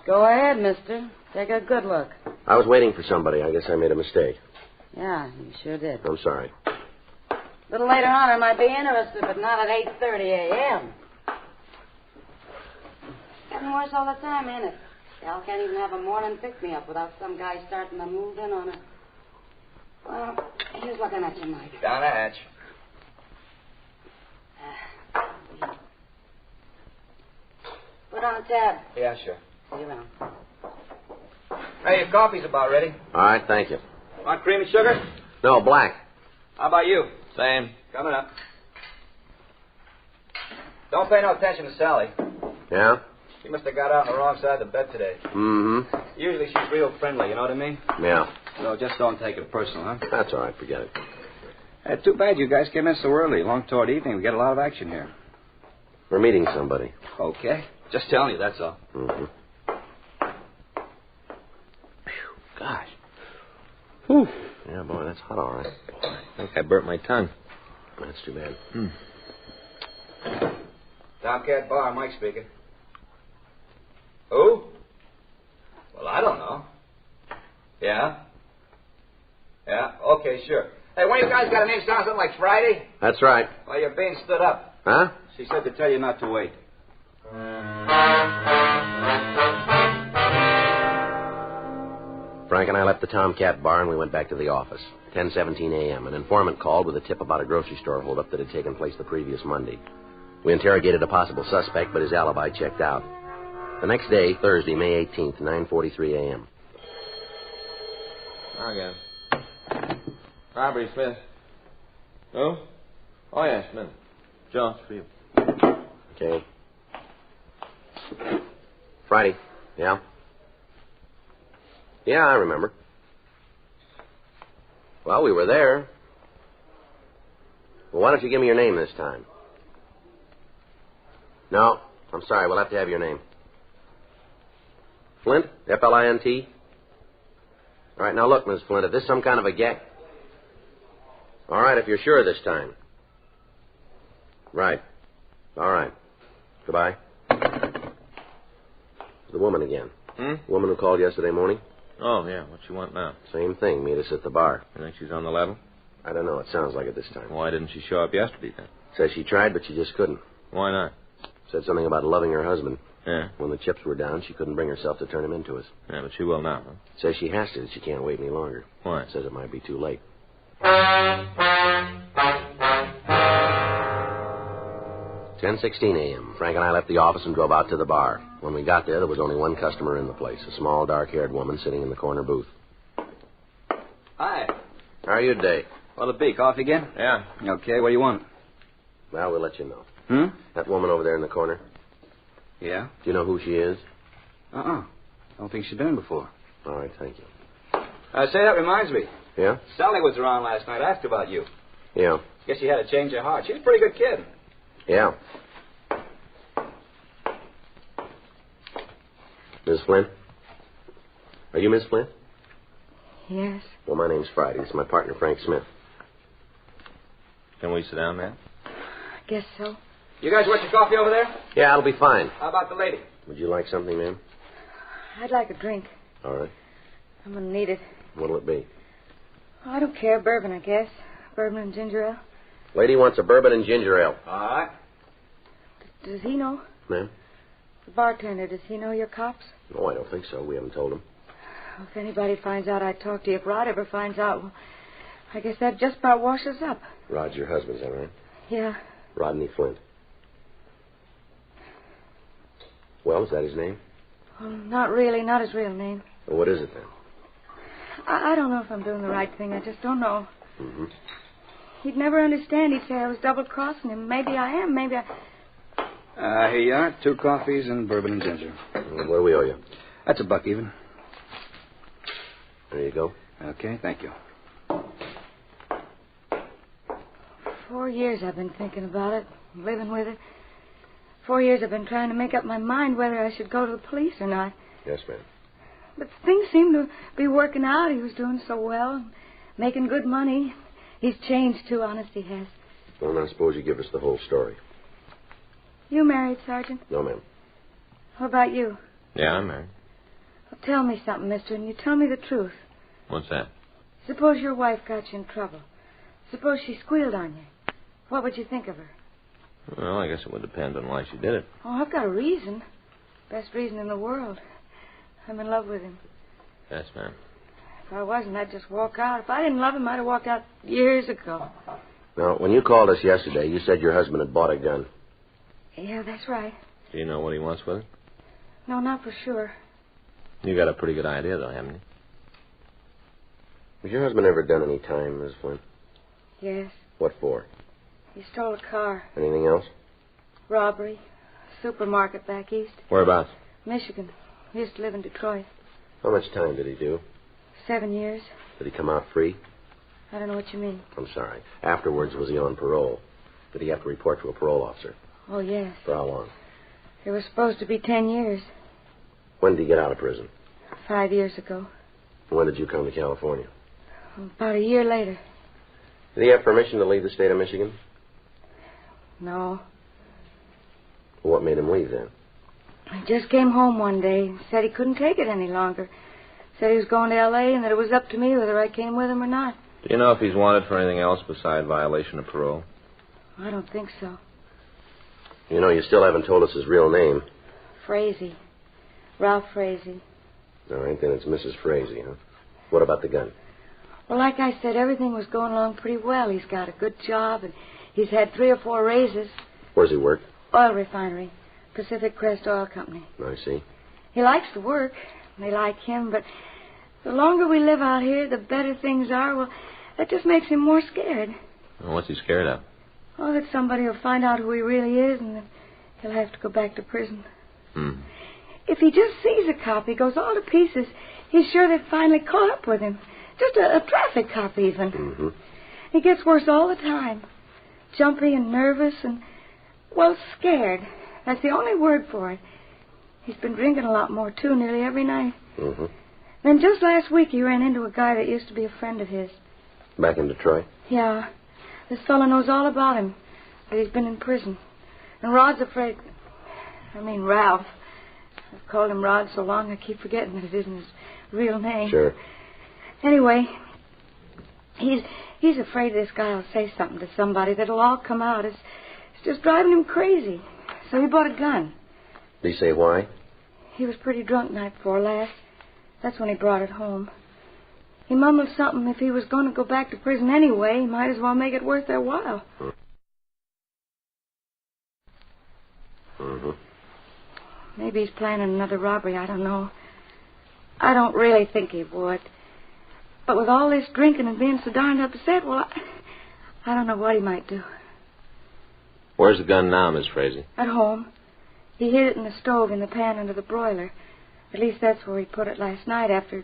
Go ahead, mister. Take a good look. I was waiting for somebody. I guess I made a mistake. Yeah, you sure did. I'm sorry. A little later on, I might be interested, but not at 8:30 a.m. Getting worse all the time, ain't it? Gal can't even have a morning pick-me-up without some guy starting to move in on her. Well, here's looking at you, Mike. Down the hatch. Put on a tab. Yeah, sure. See you around. Hey, your coffee's about ready. All right, thank you. Want cream and sugar? No, black. How about you? Same. Coming up. Don't pay no attention to Sally. Yeah? She must have got out on the wrong side of the bed today. Mm-hmm. Usually she's real friendly, you know what I mean? Yeah. So just don't take it personal, huh? That's all right. Forget it. Too bad you guys came in so early. Long toward evening, we get a lot of action here. We're meeting somebody. Okay. Just telling you, that's all. Mm-hmm. Gosh. Whew. Yeah, boy, that's hot, all right. I think I burnt my tongue. That's too bad. Tomcat Bar, Mike speaking. Who? Well, I don't know. Yeah? Yeah? Okay, sure. Hey, one of you guys got a name sound something like Friday? That's right. Well, you're being stood up. Huh? She said to tell you not to wait. Frank and I left the Tomcat Bar and we went back to the office. 10:17 a.m. An informant called with a tip about a grocery store holdup that had taken place the previous Monday. We interrogated a possible suspect, but his alibi checked out. The next day, Thursday, May 18th, 9:43 a.m. Again. Robbery, Smith. Who? Oh, yeah, Smith. Joe, it's for you. Okay. Friday. Yeah? Yeah, I remember. Well, we were there. Well, why don't you give me your name this time? No, I'm sorry. We'll have to have your name. Flint? F-L-I-N-T? All right, now look, Miss Flint, if this is some kind of a gag... All right, if you're sure this time. Right. All right. Goodbye. The woman again. Hmm? Woman who called yesterday morning? Oh, yeah. What you want now? Same thing. Meet us at the bar. You think she's on the level? I don't know. It sounds like it this time. Why didn't she show up yesterday, then? Says she tried, but she just couldn't. Why not? Said something about loving her husband. Yeah. When the chips were down, she couldn't bring herself to turn him into us. Yeah, but she will now, huh? Says she has to. She can't wait any longer. Why? Says it might be too late. 10:16 a.m. Frank and I left the office and drove out to the bar. When we got there was only one customer in the place, a small, dark-haired woman sitting in the corner booth. Hi. How are you today? What'll it be? Coffee again? Yeah. Okay, what do you want? Well, we'll let you know. Hmm? That woman over there in the corner. Yeah? Do you know who she is? Don't think she's been in before. All right, thank you. Say, that reminds me. Yeah? Sally was around last night. I asked about you. Yeah. Guess she had a change of heart. She's a pretty good kid. Yeah. Miss Flynn? Are you Miss Flynn? Yes. Well, my name's Friday. This is my partner, Frank Smith. Can we sit down, man? I guess so. You guys want your coffee over there? Yeah, it'll be fine. How about the lady? Would you like something, ma'am? I'd like a drink. All right. I'm going to need it. What'll it be? I don't care. Bourbon, I guess. Bourbon and ginger ale. Lady wants a bourbon and ginger ale. All right. Does he know? Ma'am? The bartender, does he know you're cops? No, I don't think so. We haven't told him. Well, if anybody finds out I talked to you, if Rod ever finds out, well, I guess that just about washes up. Rod's your husband, is that right? Yeah. Rodney Flint. Well, is that his name? Well, not really. Not his real name. Well, what is it, then? I don't know if I'm doing the right thing. I just don't know. Mm-hmm. He'd never understand. He'd say I was double-crossing him. Maybe I am. Maybe I... Here you are. 2 coffees and bourbon and ginger. What do we owe you? That's $1 even. There you go. Okay, thank you. 4 years I've been thinking about it, living with it. 4 years I've been trying to make up my mind whether I should go to the police or not. Yes, ma'am. But things seem to be working out. He was doing so well, making good money. He's changed, too, honest he has. Well, now suppose you give us the whole story. You married, Sergeant? No, ma'am. What about you? Yeah, I'm married. Well, tell me something, mister, and you tell me the truth. What's that? Suppose your wife got you in trouble. Suppose she squealed on you. What would you think of her? Well, I guess it would depend on why she did it. Oh, I've got a reason. Best reason in the world. I'm in love with him. Yes, ma'am. If I wasn't, I'd just walk out. If I didn't love him, I'd have walked out years ago. Now, when you called us yesterday, you said your husband had bought a gun. Yeah, that's right. Do you know what he wants with it? No, not for sure. You got a pretty good idea, though, haven't you? Has your husband ever done any time, Miss Flynn? Yes. What for? He stole a car. Anything else? Robbery. Supermarket back east. Whereabouts? Michigan. He used to live in Detroit. How much time did he do? 7 years. Did he come out free? I don't know what you mean. I'm sorry. Afterwards, was he on parole? Did he have to report to a parole officer? Oh, yes. For how long? It was supposed to be 10 years. When did he get out of prison? 5 years ago. When did you come to California? About a year later. Did he have permission to leave the state of Michigan? No. Well, what made him leave then? He just came home one day and said he couldn't take it any longer. Said he was going to L.A. and that it was up to me whether I came with him or not. Do you know if he's wanted for anything else besides violation of parole? I don't think so. You know, you still haven't told us his real name. Frazee. Ralph Frazee. All right, then it's Mrs. Frazee, huh? What about the gun? Well, like I said, everything was going along pretty well. He's got a good job, and he's had 3 or 4 raises. Where's he work? Oil refinery. Pacific Crest Oil Company. I see. He likes the work. They like him, but the longer we live out here, the better things are. Well, that just makes him more scared. Well, what's he scared of? Oh, that somebody will find out who he really is, and that he'll have to go back to prison. If he just sees a cop, he goes all to pieces. He's sure they've finally caught up with him. Just a traffic cop, even. Mm-hmm. He gets worse all the time. Jumpy and nervous and, well, scared. That's the only word for it. He's been drinking a lot more, too, nearly every night. Mm-hmm. Then just last week he ran into a guy that used to be a friend of his. Back in Detroit? Yeah. This fellow knows all about him, that he's been in prison. And Rod's afraid... I mean Ralph. I've called him Rod so long I keep forgetting that it isn't his real name. Sure. Anyway, he's afraid this guy will say something to somebody that'll all come out. It's just driving him crazy. So he bought a gun. Did he say why? He was pretty drunk night before last. That's when he brought it home. He mumbled something if he was going to go back to prison anyway, he might as well make it worth their while. Mm-hmm. Maybe he's planning another robbery, I don't know. I don't really think he would. But with all this drinking and being so darned upset, well, I don't know what he might do. Where's the gun now, Miss Frazee? At home. He hid it in the stove in the pan under the broiler. At least that's where he put it last night after...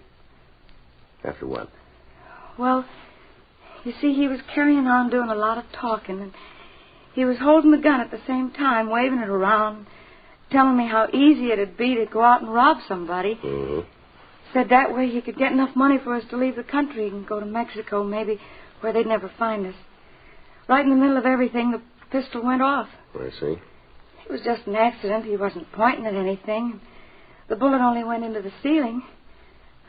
After what? Well, you see, he was carrying on doing a lot of talking, and he was holding the gun at the same time, waving it around, telling me how easy it'd be to go out and rob somebody. Mm-hmm. Said that way he could get enough money for us to leave the country and go to Mexico, maybe, where they'd never find us. Right in the middle of everything, the pistol went off. I see. It was just an accident. He wasn't pointing at anything. The bullet only went into the ceiling.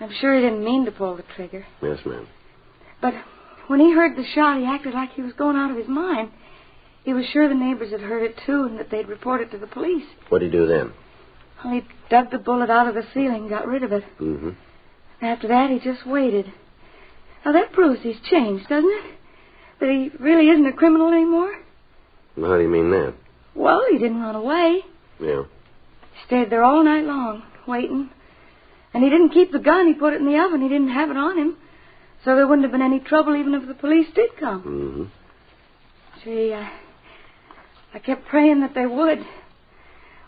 I'm sure he didn't mean to pull the trigger. Yes, ma'am. But when he heard the shot, he acted like he was going out of his mind. He was sure the neighbors had heard it, too, and that they'd report it to the police. What'd he do then? Well, he dug the bullet out of the ceiling and got rid of it. Mm-hmm. After that, he just waited. Now, that proves he's changed, doesn't it? That he really isn't a criminal anymore? Well, how do you mean that? Well, he didn't run away. Yeah. He stayed there all night long, waiting. And he didn't keep the gun. He put it in the oven. He didn't have it on him. So there wouldn't have been any trouble even if the police did come. Mm-hmm. Gee, I kept praying that they would.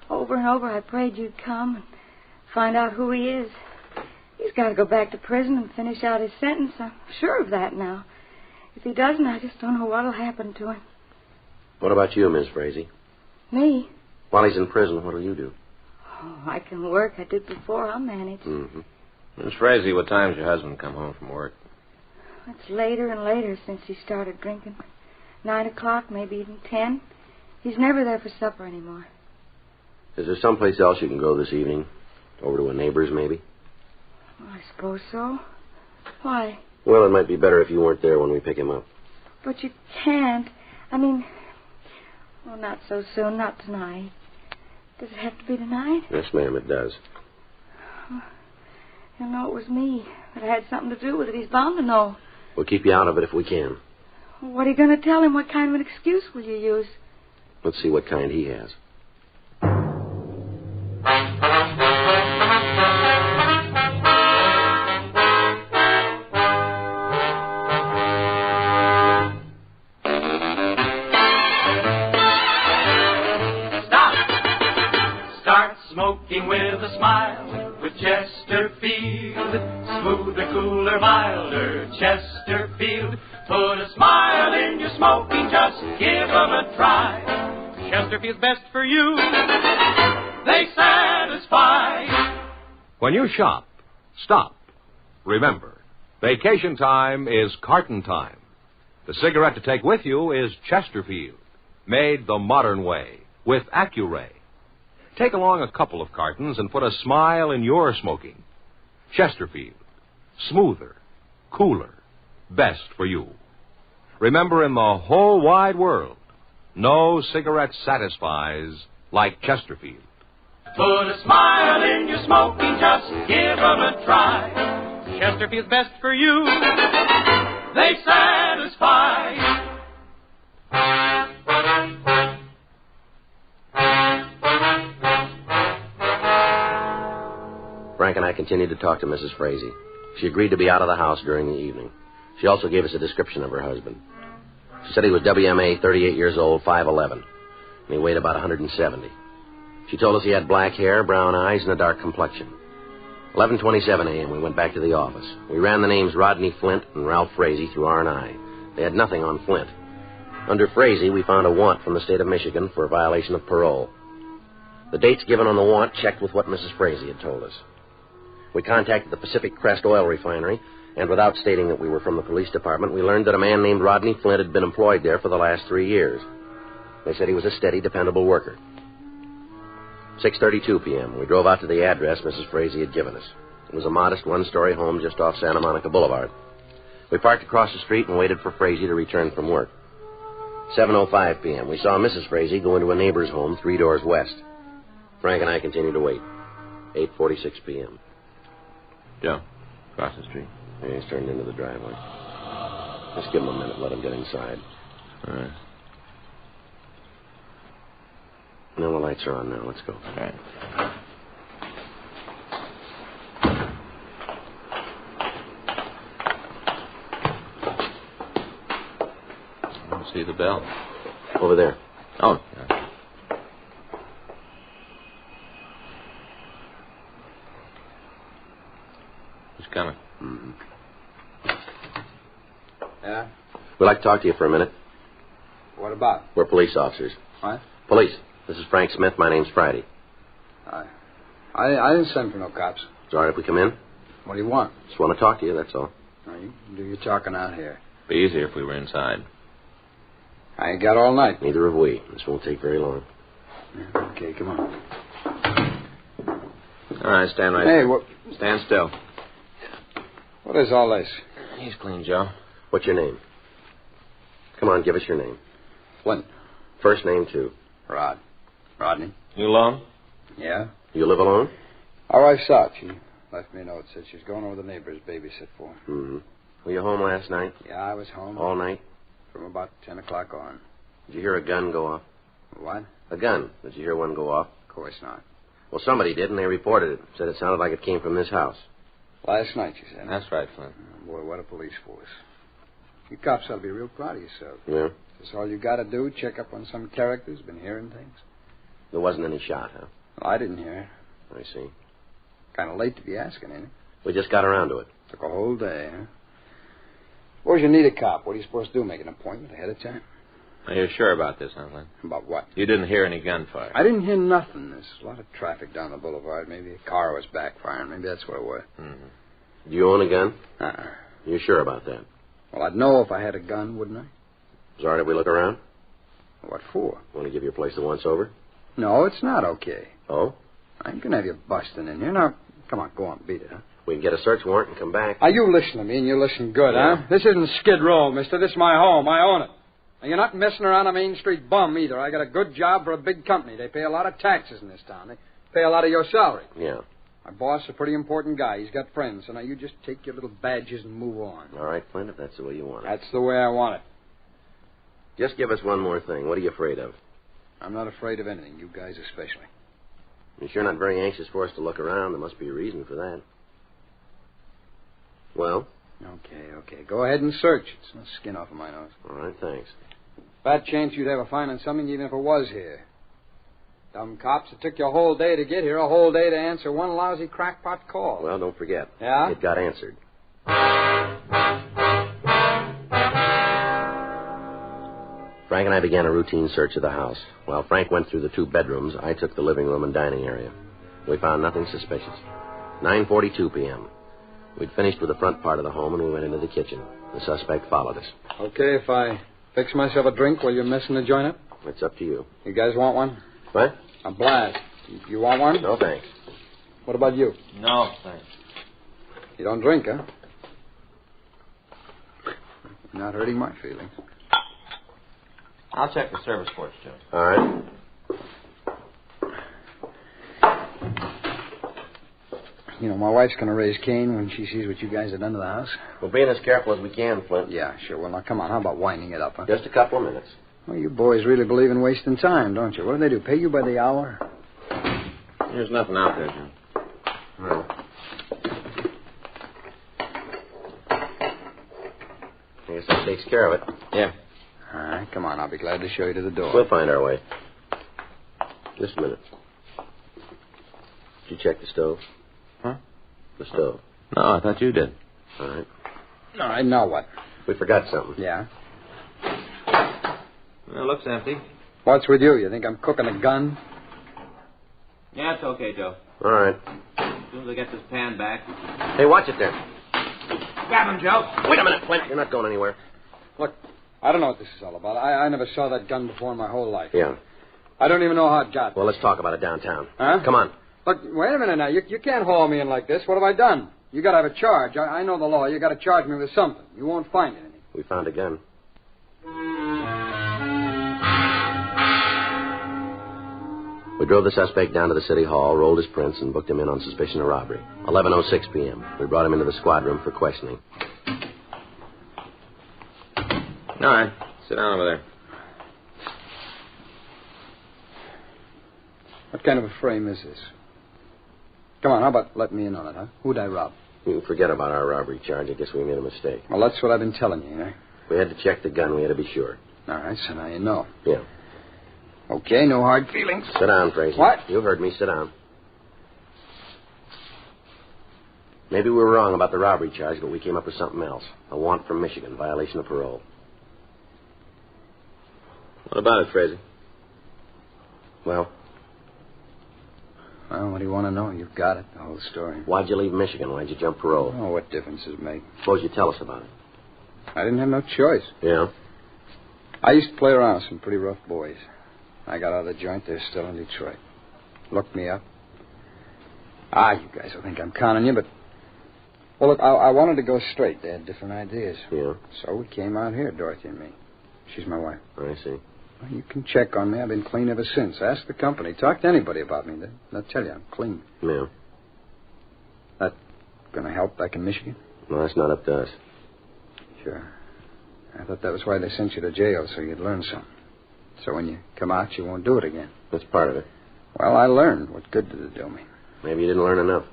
Over and over I prayed you'd come and find out who he is. He's got to go back to prison and finish out his sentence. I'm sure of that now. If he doesn't, I just don't know what'll happen to him. What about you, Miss Frazee? Me? While he's in prison, what'll you do? Oh, I can work. I did before. I'll manage. Mm-hmm. Miss Frazee, what time's your husband come home from work? It's later and later since he started drinking. 9 o'clock, maybe even 10. He's never there for supper anymore. Is there someplace else you can go this evening? Over to a neighbor's, maybe? I suppose so. Why? Well, it might be better if you weren't there when we pick him up. But you can't. I mean, well, not so soon, not tonight. Does it have to be tonight? Yes, ma'am, it does. He'll know it was me, that I had something to do with it. He's bound to know. We'll keep you out of it if we can. What are you going to tell him? What kind of an excuse will you use? Let's see what kind he has. Smoking with a smile with Chesterfield. Smoother, cooler, milder Chesterfield. Put a smile in your smoking, just give 'em a try. Chesterfield's best for you. They satisfy. When you shop, stop. Remember, vacation time is carton time. The cigarette to take with you is Chesterfield, made the modern way with Accuray. Take along a couple of cartons and put a smile in your smoking. Chesterfield. Smoother, cooler, best for you. Remember, in the whole wide world, no cigarette satisfies like Chesterfield. Put a smile in your smoking, just give 'em a try. Chesterfield's best for you. They satisfy. Frank and I continued to talk to Mrs. Frazee. She agreed to be out of the house during the evening. She also gave us a description of her husband. She said he was WMA, 38 years old, 5'11", and he weighed about 170. She told us he had black hair, brown eyes, and a dark complexion. 11:27 a.m., we went back to the office. We ran the names Rodney Flint and Ralph Frazee through R&I. They had nothing on Flint. Under Frazee, we found a warrant from the state of Michigan for a violation of parole. The dates given on the warrant checked with what Mrs. Frazee had told us. We contacted the Pacific Crest Oil Refinery, and without stating that we were from the police department, we learned that a man named Rodney Flint had been employed there for the last 3 years. They said he was a steady, dependable worker. 6:32 p.m. We drove out to the address Mrs. Frazee had given us. It was a modest one-story home just off Santa Monica Boulevard. We parked across the street and waited for Frazee to return from work. 7:05 p.m. We saw Mrs. Frazee go into a neighbor's home 3 doors west. Frank and I continued to wait. 8:46 p.m. Joe, across the street. Yeah, he's turned into the driveway. Just give him a minute. Let him get inside. All right. No, the lights are on now. Let's go. All right. I don't see the bell. Over there. Oh, yeah. Who's coming? Mm-hmm. Yeah? We'd like to talk to you for a minute. What about? We're police officers. What? Police. This is Frank Smith. My name's Friday. I didn't send for no cops. It's all right if we come in? What do you want? Just want to talk to you, that's all. No, you do your talking out here. Be easier if we were inside. I ain't got all night. Neither have we. This won't take very long. Yeah, okay, come on. All right, stand right Hey, there. what? Stand still. What is all this? He's clean, Joe. What's your name? Come on, give us your name. Flint. First name, too. Rodney. You alone? Yeah? You live alone? Our wife's out. She left me a note. Said she's going over the neighbors babysit for. Mm-hmm. Were you home last night? Yeah, I was home. All night? From about 10 o'clock on. Did you hear a gun go off? What? A gun. Did you hear one go off? Of course not. Well, somebody did, and they reported it. Said it sounded like it came from this house. Last night, she said. That's right, Flint. Oh, boy, what a police force. You cops ought to be real proud of yourself. Yeah? That's all you got to do, check up on some characters, been hearing things. There wasn't any shot, huh? Well, I didn't hear. I see. Kind of late to be asking, ain't it? We just got around to it. Took a whole day, huh? Suppose you need a cop. What are you supposed to do, make an appointment ahead of time? Are you sure about this, huh, Flint? About what? You didn't hear any gunfire. I didn't hear nothing. There's a lot of traffic down the boulevard. Maybe a car was backfiring. Maybe that's what it was. Mm-hmm. Do you own a gun? Uh-uh. You sure about that? Well, I'd know if I had a gun, wouldn't I? Is it all right if we look around? What for? Want to give your place a once-over? No, it's not okay. Oh? I ain't gonna have you busting in here. Now, come on, go on, beat it, huh? We can get a search warrant and come back. Now, you listen to me, and you listen good, huh? This isn't Skid Row, mister. This is my home. I own it. And you're not messing around a Main Street bum, either. I got a good job for a big company. They pay a lot of taxes in this town. They pay a lot of your salary. Yeah. My boss is a pretty important guy. He's got friends. So now you just take your little badges and move on. All right, Flint, if that's the way you want it. That's the way I want it. Just give us one more thing. What are you afraid of? I'm not afraid of anything, you guys especially. You're sure not very anxious for us to look around. There must be a reason for that. Well? Okay. Go ahead and search. It's no skin off of my nose. All right, thanks. Bad chance you'd ever find on something even if it was here. Dumb cops, it took you a whole day to get here, a whole day to answer one lousy crackpot call. Well, don't forget. Yeah? It got answered. Frank and I began a routine search of the house. While Frank went through the 2 bedrooms, I took the living room and dining area. We found nothing suspicious. 9:42 p.m. We'd finished with the front part of the home, and we went into the kitchen. The suspect followed us. Okay, if I fix myself a drink while you're messing the joint up? It's up to you. You guys want one? What? A blast. You want one? No, thanks. What about you? No, thanks. You don't drink, huh? You're not hurting my feelings. I'll check the service ports, Joe. All right. You know, my wife's going to raise Cain when she sees what you guys have done to the house. We're being as careful as we can, Flint. Yeah, sure. Well, now, come on. How about winding it up, huh? Just a couple of minutes. Well, you boys really believe in wasting time, don't you? What do they do, pay you by the hour? There's nothing out there, Joe. All right. I guess that takes care of it. Yeah. All right, come on. I'll be glad to show you to the door. We'll find our way. Just a minute. Did you check the stove? Huh? The stove. No, I thought you did. All right. All right, now what? We forgot something. Yeah? Well, it looks empty. What's with you? You think I'm cooking a gun? Yeah, it's okay, Joe. All right. As soon as I get this pan back. Hey, watch it there. Grab him, Joe. Wait a minute, Flint. You're not going anywhere. Look, I don't know what this is all about. I never saw that gun before in my whole life. Yeah. I don't even know how it got. Well, let's talk about it downtown. Huh? Come on. Look, wait a minute now. You can't haul me in like this. What have I done? You got to have a charge. I know the law. You got to charge me with something. You won't find anything. We found a gun. We drove the suspect down to the city hall, rolled his prints, and booked him in on suspicion of robbery. 11:06 p.m. We brought him into the squad room for questioning. All right. Sit down over there. What kind of a frame is this? Come on, how about letting me in on it, huh? Who'd I rob? You can forget about our robbery charge. I guess we made a mistake. Well, that's what I've been telling you, eh? We had to check the gun. We had to be sure. All right, so now you know. Yeah. Okay, no hard feelings. Sit down, Fraser. What? You heard me. Sit down. Maybe we were wrong about the robbery charge, but we came up with something else. A warrant from Michigan, violation of parole. What about it, Fraser? Well, what do you want to know? You've got it, the whole story. Why'd you leave Michigan? Why'd you jump parole? Oh, what difference does it make? Suppose you tell us about it. I didn't have no choice. Yeah? I used to play around with some pretty rough boys. I got out of the joint. They're still in Detroit. Looked me up. You guys will think I'm conning you, but... Well, look, I wanted to go straight. They had different ideas. Yeah? So we came out here, Dorothy and me. She's my wife. I see. Well, you can check on me. I've been clean ever since. Ask the company. Talk to anybody about me. They'll tell you I'm clean. Yeah. That going to help back in Michigan? No, that's not up to us. Sure. I thought that was why they sent you to jail, so you'd learn something. So when you come out, you won't do it again. That's part of it. Well, I learned. What good did it do me? Maybe you didn't learn enough.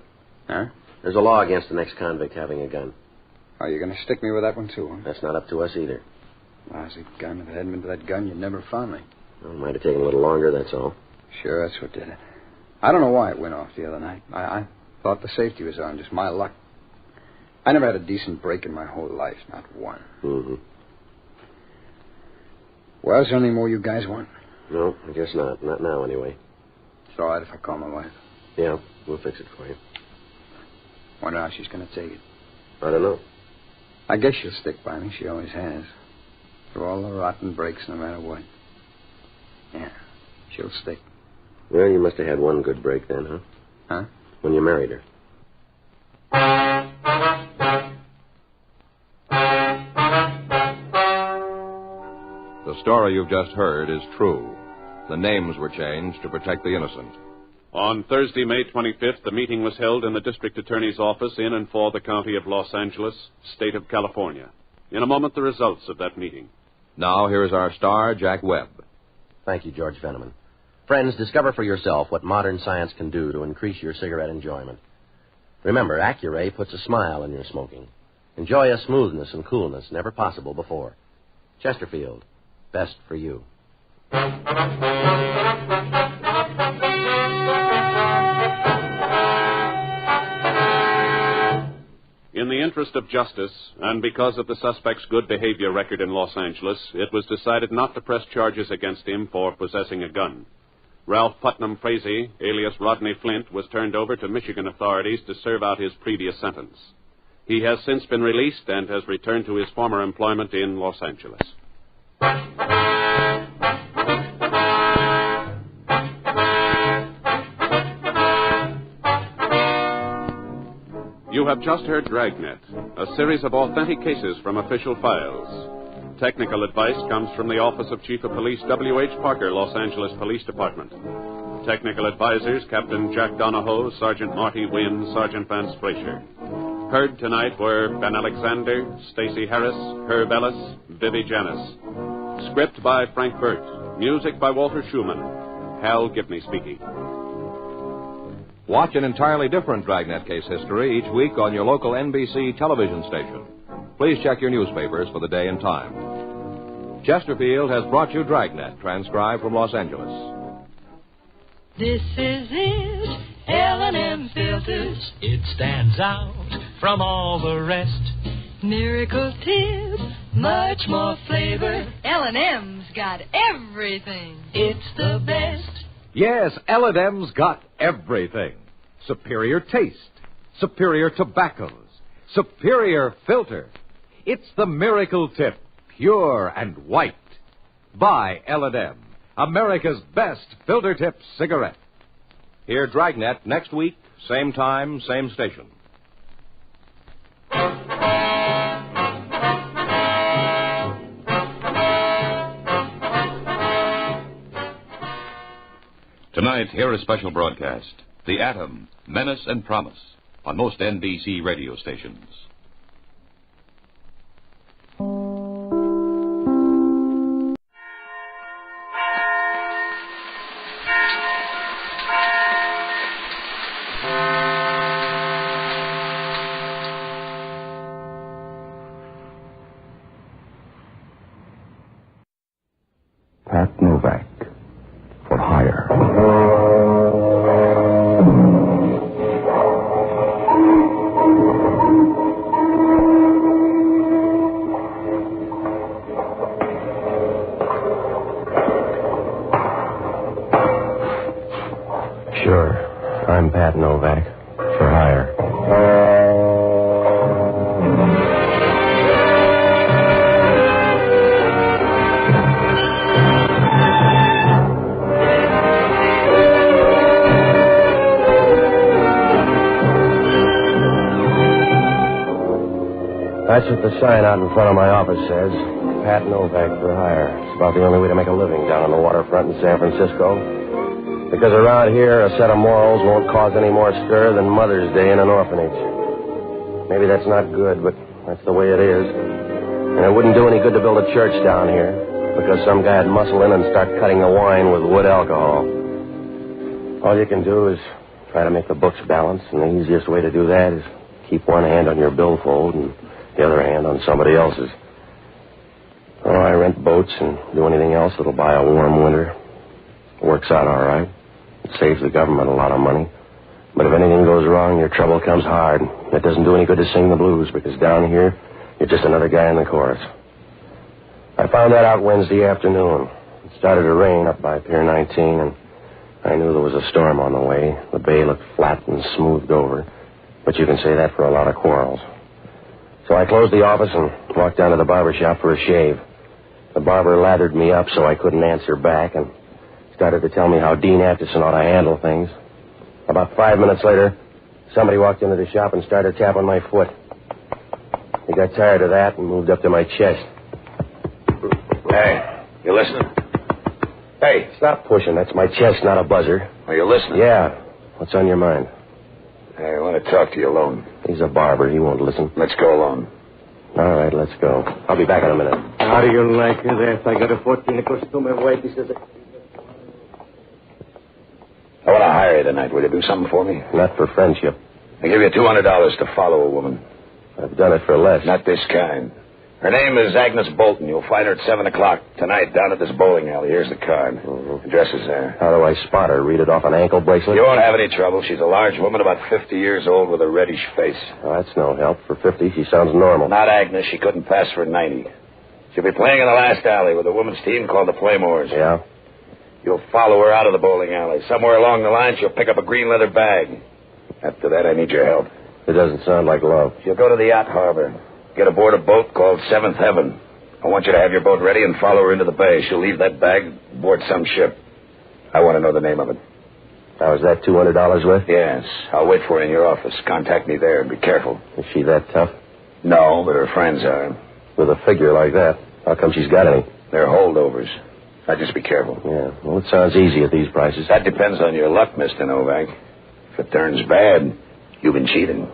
Huh? There's a law against an ex-convict having a gun. Oh, you're going to stick me with that one, too, huh? That's not up to us either. Lousy gun. If it hadn't been for that gun, you'd never found me. Well, it might have taken a little longer, that's all. Sure, that's what did it. I don't know why it went off the other night. I thought the safety was on, just my luck. I never had a decent break in my whole life, not one. Mm-hmm. Well, is there any more you guys want? No, I guess not. Not now, anyway. It's all right if I call my wife. Yeah, we'll fix it for you. Wonder how she's going to take it. I don't know. I guess she'll stick by me. She always has. Through all the rotten breaks, no matter what. Yeah, she'll stick. Well, you must have had one good break then, huh? Huh? When you married her. The story you've just heard is true. The names were changed to protect the innocent. On Thursday, May 25th, the meeting was held in the district attorney's office in and for the county of Los Angeles, state of California. In a moment, the results of that meeting. Now, here's our star, Jack Webb. Thank you, George Fenneman. Friends, discover for yourself what modern science can do to increase your cigarette enjoyment. Remember, Accuray puts a smile in your smoking. Enjoy a smoothness and coolness never possible before. Chesterfield, best for you. In the interest of justice, and because of the suspect's good behavior record in Los Angeles, it was decided not to press charges against him for possessing a gun. Ralph Putnam Frazee, alias Rodney Flint, was turned over to Michigan authorities to serve out his previous sentence. He has since been released and has returned to his former employment in Los Angeles. You have just heard Dragnet, a series of authentic cases from official files. Technical advice comes from the Office of Chief of Police W.H. Parker, Los Angeles Police Department. Technical advisors, Captain Jack Donahoe, Sergeant Marty Wynn, Sergeant Vance Frazier. Heard tonight were Ben Alexander, Stacey Harris, Herb Ellis, Vivi Janis. Script by Frank Burt. Music by Walter Schumann. Hal Gibney speaking. Watch an entirely different Dragnet case history each week on your local NBC television station. Please check your newspapers for the day and time. Chesterfield has brought you Dragnet, transcribed from Los Angeles. This is it, L&M Filters. It stands out from all the rest. Miracle tip, much more flavor. L&M's got everything. It's the best. Yes, L&M's got everything. Superior taste, superior tobaccos, superior filter. It's the miracle tip, pure and white. Buy L&M, America's best filter tip cigarette. Hear Dragnet next week, same time, same station. Tonight, hear a special broadcast, The Atom, Menace and Promise, on most NBC radio stations. Pat Novak, for hire. Sure, I'm Pat Novak, for hire. That's what the sign out in front of my office says. Pat Novak for hire. It's about the only way to make a living down on the waterfront in San Francisco. Because around here, a set of morals won't cause any more stir than Mother's Day in an orphanage. Maybe that's not good, but that's the way it is. And it wouldn't do any good to build a church down here, because some guy would muscle in and start cutting the wine with wood alcohol. All you can do is try to make the books balance, and the easiest way to do that is keep one hand on your billfold and the other hand on somebody else's. Oh, I rent boats and do anything else that'll buy a warm winter. It works out all right. It saves the government a lot of money. But if anything goes wrong, your trouble comes hard. It doesn't do any good to sing the blues, because down here, you're just another guy in the chorus. I found that out Wednesday afternoon. It started to rain up by Pier 19, and I knew there was a storm on the way. The bay looked flat and smoothed over, but you can say that for a lot of quarrels. So I closed the office and walked down to the barber shop for a shave. The barber lathered me up so I couldn't answer back and started to tell me how Dean Atchison ought to handle things. About 5 minutes later, somebody walked into the shop and started tapping my foot. He got tired of that and moved up to my chest. Hey, you listening? Hey. Stop pushing. That's my chest, not a buzzer. Are you listening? Yeah. What's on your mind? Hey, I want to talk to you alone. He's a barber. He won't listen. Let's go alone. All right, let's go. I'll be back in a minute. How do you like it? I got a 14 costume white. He says... I want to hire you tonight. Will you do something for me? Not for friendship. I give you $200 to follow a woman. I've done it for less. Not this kind. Her name is Agnes Bolton. You'll find her at 7 o'clock tonight down at this bowling alley. Here's the card. Address is there. How do I spot her? Read it off an ankle bracelet? You won't have any trouble. She's a large woman, about 50 years old, with a reddish face. Oh, that's no help. For 50, she sounds normal. Not Agnes. She couldn't pass for 90. She'll be playing in the last alley with a women's team called the Playmores. Yeah? You'll follow her out of the bowling alley. Somewhere along the line, she'll pick up a green leather bag. After that, I need your help. It doesn't sound like love. She'll go to the yacht harbor. Get aboard a boat called Seventh Heaven. I want you to have your boat ready and follow her into the bay. She'll leave that bag aboard some ship. I want to know the name of it. Now, is that $200 worth? Yes. I'll wait for her in your office. Contact me there and be careful. Is she that tough? No, but her friends are. With a figure like that, how come she's got any? They're holdovers. Now, just be careful. Yeah, well, it sounds easy at these prices. That depends on your luck, Mr. Novak. If it turns bad, you've been cheating.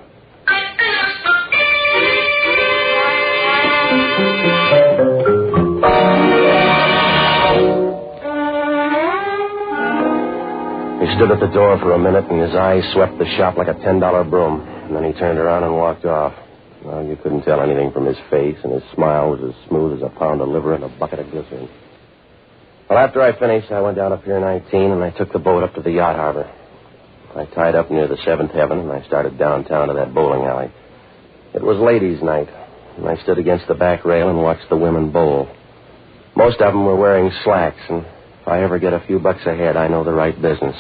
He stood at the door for a minute, and his eyes swept the shop like a $10 broom. And then he turned around and walked off. Well, you couldn't tell anything from his face, and his smile was as smooth as a pound of liver in a bucket of glycerin. Well, after I finished, I went down to Pier 19, and I took the boat up to the yacht harbor. I tied up near the Seventh Heaven, and I started downtown to that bowling alley. It was ladies' night, and I stood against the back rail and watched the women bowl. Most of them were wearing slacks, and if I ever get a few bucks ahead, I know the right business.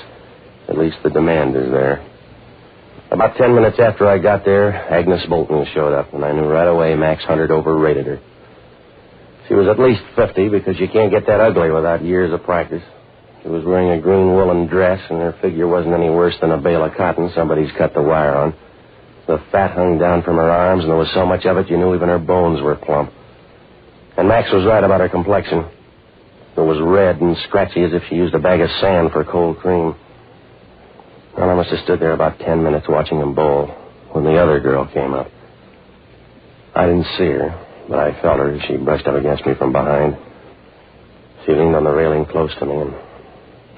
At least the demand is there. About 10 minutes after I got there, Agnes Bolton showed up, and I knew right away Max Hunterd overrated her. She was at least 50, because you can't get that ugly without years of practice. She was wearing a green woolen dress, and her figure wasn't any worse than a bale of cotton somebody's cut the wire on. The fat hung down from her arms, and there was so much of it you knew even her bones were plump. And Max was right about her complexion. It was red and scratchy as if she used a bag of sand for cold cream. Well, I must have stood there about 10 minutes watching him bowl when the other girl came up. I didn't see her, but I felt her as she brushed up against me from behind. She leaned on the railing close to me, and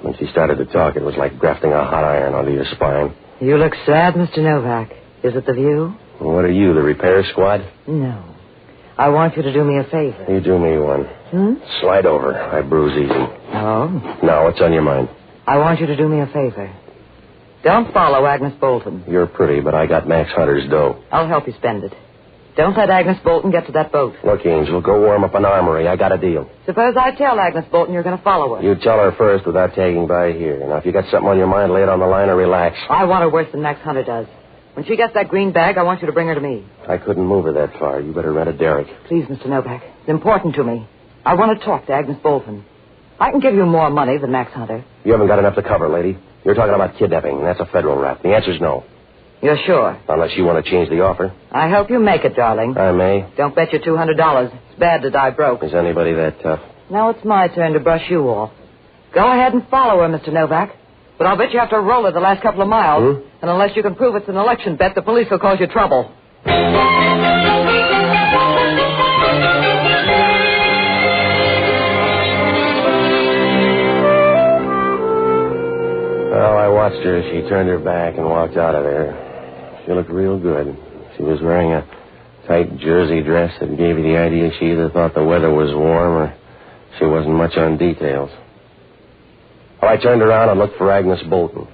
when she started to talk, it was like grafting a hot iron onto your spine. You look sad, Mr. Novak. Is it the view? Well, what are you, the repair squad? No. I want you to do me a favor. You do me one. Slide over. I bruise easy. Oh? Now, what's on your mind? I want you to do me a favor. Don't follow Agnes Bolton. You're pretty, but I got Max Hunter's dough. I'll help you spend it. Don't let Agnes Bolton get to that boat. Look, Angel, go warm up an armory. I got a deal. Suppose I tell Agnes Bolton you're going to follow her. You tell her first without tagging by here. Now, if you got something on your mind, lay it on the line or relax. I want her worse than Max Hunter does. When she gets that green bag, I want you to bring her to me. I couldn't move her that far. You better rent a derrick. Please, Mr. Novak. It's important to me. I want to talk to Agnes Bolton. I can give you more money than Max Hunter. You haven't got enough to cover, lady. You're talking about kidnapping, and that's a federal rap. The answer's no. You're sure? Unless you want to change the offer. I hope you make it, darling. I may. Don't bet your $200. It's bad to die broke. Is anybody that tough? Now it's my turn to brush you off. Go ahead and follow her, Mr. Novak. But I'll bet you have to roll her the last couple of miles. And unless you can prove it's an election bet, the police will cause you trouble. Well, I watched her as she turned her back and walked out of there. She looked real good. She was wearing a tight jersey dress that gave you the idea she either thought the weather was warm or she wasn't much on details. Well, I turned around and looked for Agnes Bolton.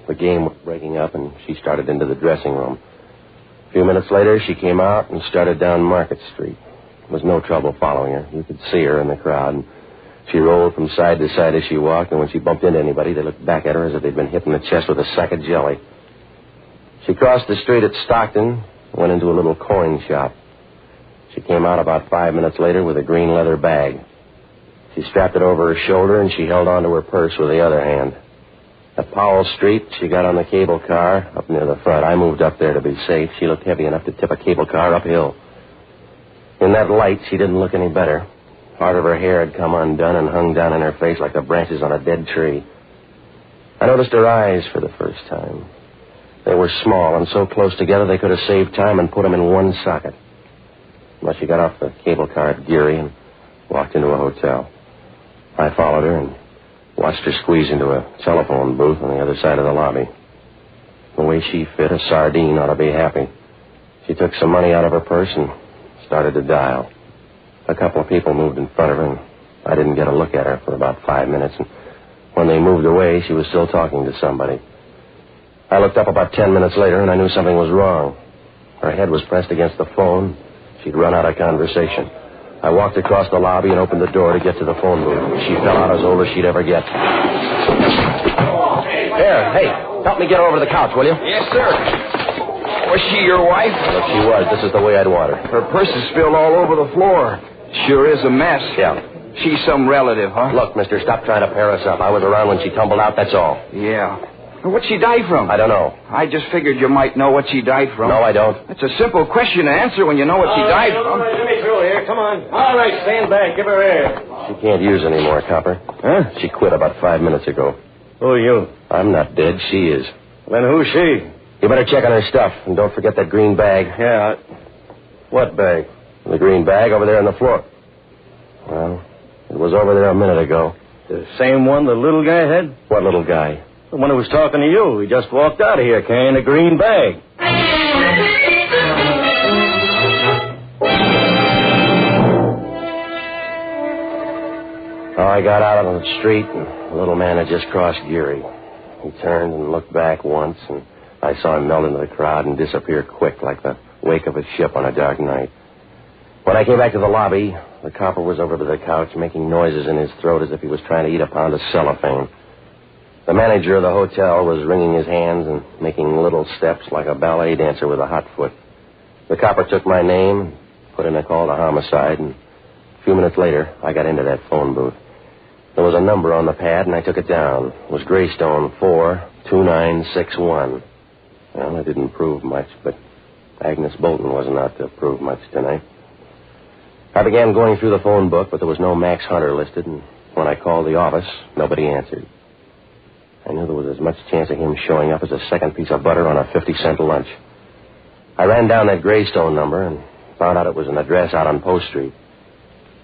The game was breaking up, and she started into the dressing room. A few minutes later, she came out and started down Market Street. There was no trouble following her. You could see her in the crowd. And she rolled from side to side as she walked, and when she bumped into anybody, they looked back at her as if they'd been hit in the chest with a sack of jelly. She crossed the street at Stockton, went into a little coin shop. She came out about 5 minutes later with a green leather bag. She strapped it over her shoulder, and she held onto her purse with the other hand. At Powell Street, she got on the cable car up near the front. I moved up there to be safe. She looked heavy enough to tip a cable car uphill. In that light, she didn't look any better. Part of her hair had come undone and hung down in her face like the branches on a dead tree. I noticed her eyes for the first time. They were small and so close together they could have saved time and put them in one socket. Well, she got off the cable car at Geary and walked into a hotel. I followed her and watched her squeeze into a telephone booth on the other side of the lobby. The way she fit, a sardine ought to be happy. She took some money out of her purse and started to dial. A couple of people moved in front of her, and I didn't get a look at her for about 5 minutes. And when they moved away, she was still talking to somebody. I looked up about 10 minutes later, and I knew something was wrong. Her head was pressed against the phone. She'd run out of conversation. I walked across the lobby and opened the door to get to the phone booth. She fell out as old as she'd ever get. There, hey, help me get her over to the couch, will you? Yes, sir. Was she your wife? Well, if she was, this is the way I'd want her. Her purse is spilled all over the floor. Sure is a mess. Yeah. She's some relative, huh? Look, mister, stop trying to pair us up. I was around when she tumbled out, that's all. Yeah. What'd she die from? I don't know. I just figured you might know what she died from. No, I don't. It's a simple question to answer when you know what she died from. All right, let me through here. Come on. All right, stand back. Give her air. She can't use anymore, Copper. Huh? She quit about 5 minutes ago. Who are you? I'm not dead. She is. Then who's she? You better check on her stuff, and don't forget that green bag. Yeah. What bag? The green bag over there on the floor. Well, it was over there a minute ago. The same one the little guy had? What little guy? The one who was talking to you. He just walked out of here carrying a green bag. Oh, I got out on the street, and the little man had just crossed Geary. He turned and looked back once, and I saw him melt into the crowd and disappear quick like the wake of a ship on a dark night. When I came back to the lobby, the copper was over to the couch making noises in his throat as if he was trying to eat a pound of cellophane. The manager of the hotel was wringing his hands and making little steps like a ballet dancer with a hot foot. The copper took my name and put in a call to homicide, and a few minutes later, I got into that phone booth. There was a number on the pad, and I took it down. It was Greystone 42961. Well, it didn't prove much, but Agnes Bolton wasn't out to prove much tonight. I began going through the phone book, but there was no Max Hunter listed, and when I called the office, nobody answered. I knew there was as much chance of him showing up as a second piece of butter on a 50-cent lunch. I ran down that Greystone number and found out it was an address out on Post Street.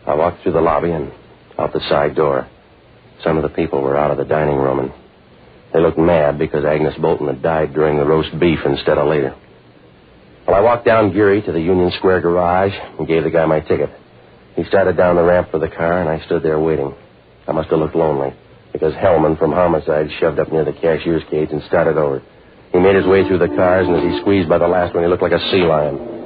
I walked through the lobby and out the side door. Some of the people were out of the dining room, and they looked mad because Agnes Bolton had died during the roast beef instead of later. Well, I walked down Geary to the Union Square garage and gave the guy my ticket. He started down the ramp for the car, and I stood there waiting. I must have looked lonely, because Hellman from Homicide shoved up near the cashier's cage and started over. He made his way through the cars, and as he squeezed by the last one, he looked like a sea lion.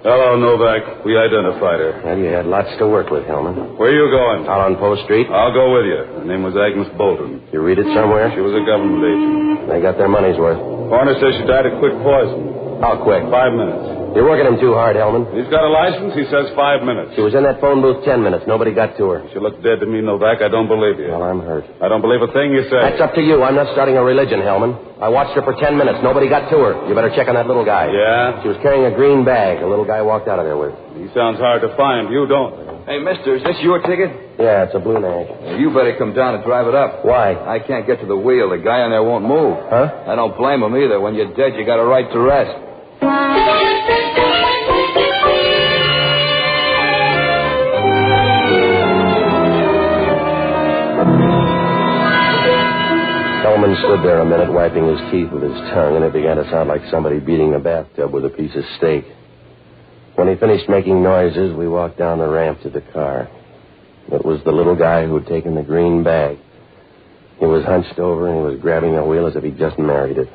Hello, Novak. We identified her. Well, you had lots to work with, Hellman. Where are you going? Out on Post Street. I'll go with you. Her name was Agnes Bolton. You read it somewhere? She was a government agent. They got their money's worth. Coroner says she died of quick poison. How quick? 5 minutes. You're working him too hard, Hellman. He's got a license. He says 5 minutes. She was in that phone booth 10 minutes. Nobody got to her. She looked dead to me, Novak. I don't believe you. Well, I'm hurt. I don't believe a thing you say. That's up to you. I'm not starting a religion, Hellman. I watched her for 10 minutes. Nobody got to her. You better check on that little guy. Yeah? She was carrying a green bag. A little guy walked out of there with it. He sounds hard to find. You don't. Hey, mister, is this your ticket? Yeah, it's a blue nag. Well, you better come down and drive it up. Why? I can't get to the wheel. The guy on there won't move. Huh? I don't blame him either. When you're dead, you got a right to rest. Hellman stood there a minute, wiping his teeth with his tongue, and it began to sound like somebody beating a bathtub with a piece of steak. When he finished making noises, we walked down the ramp to the car. It was the little guy who had taken the green bag. He was hunched over, and he was grabbing the wheel as if he'd just married it.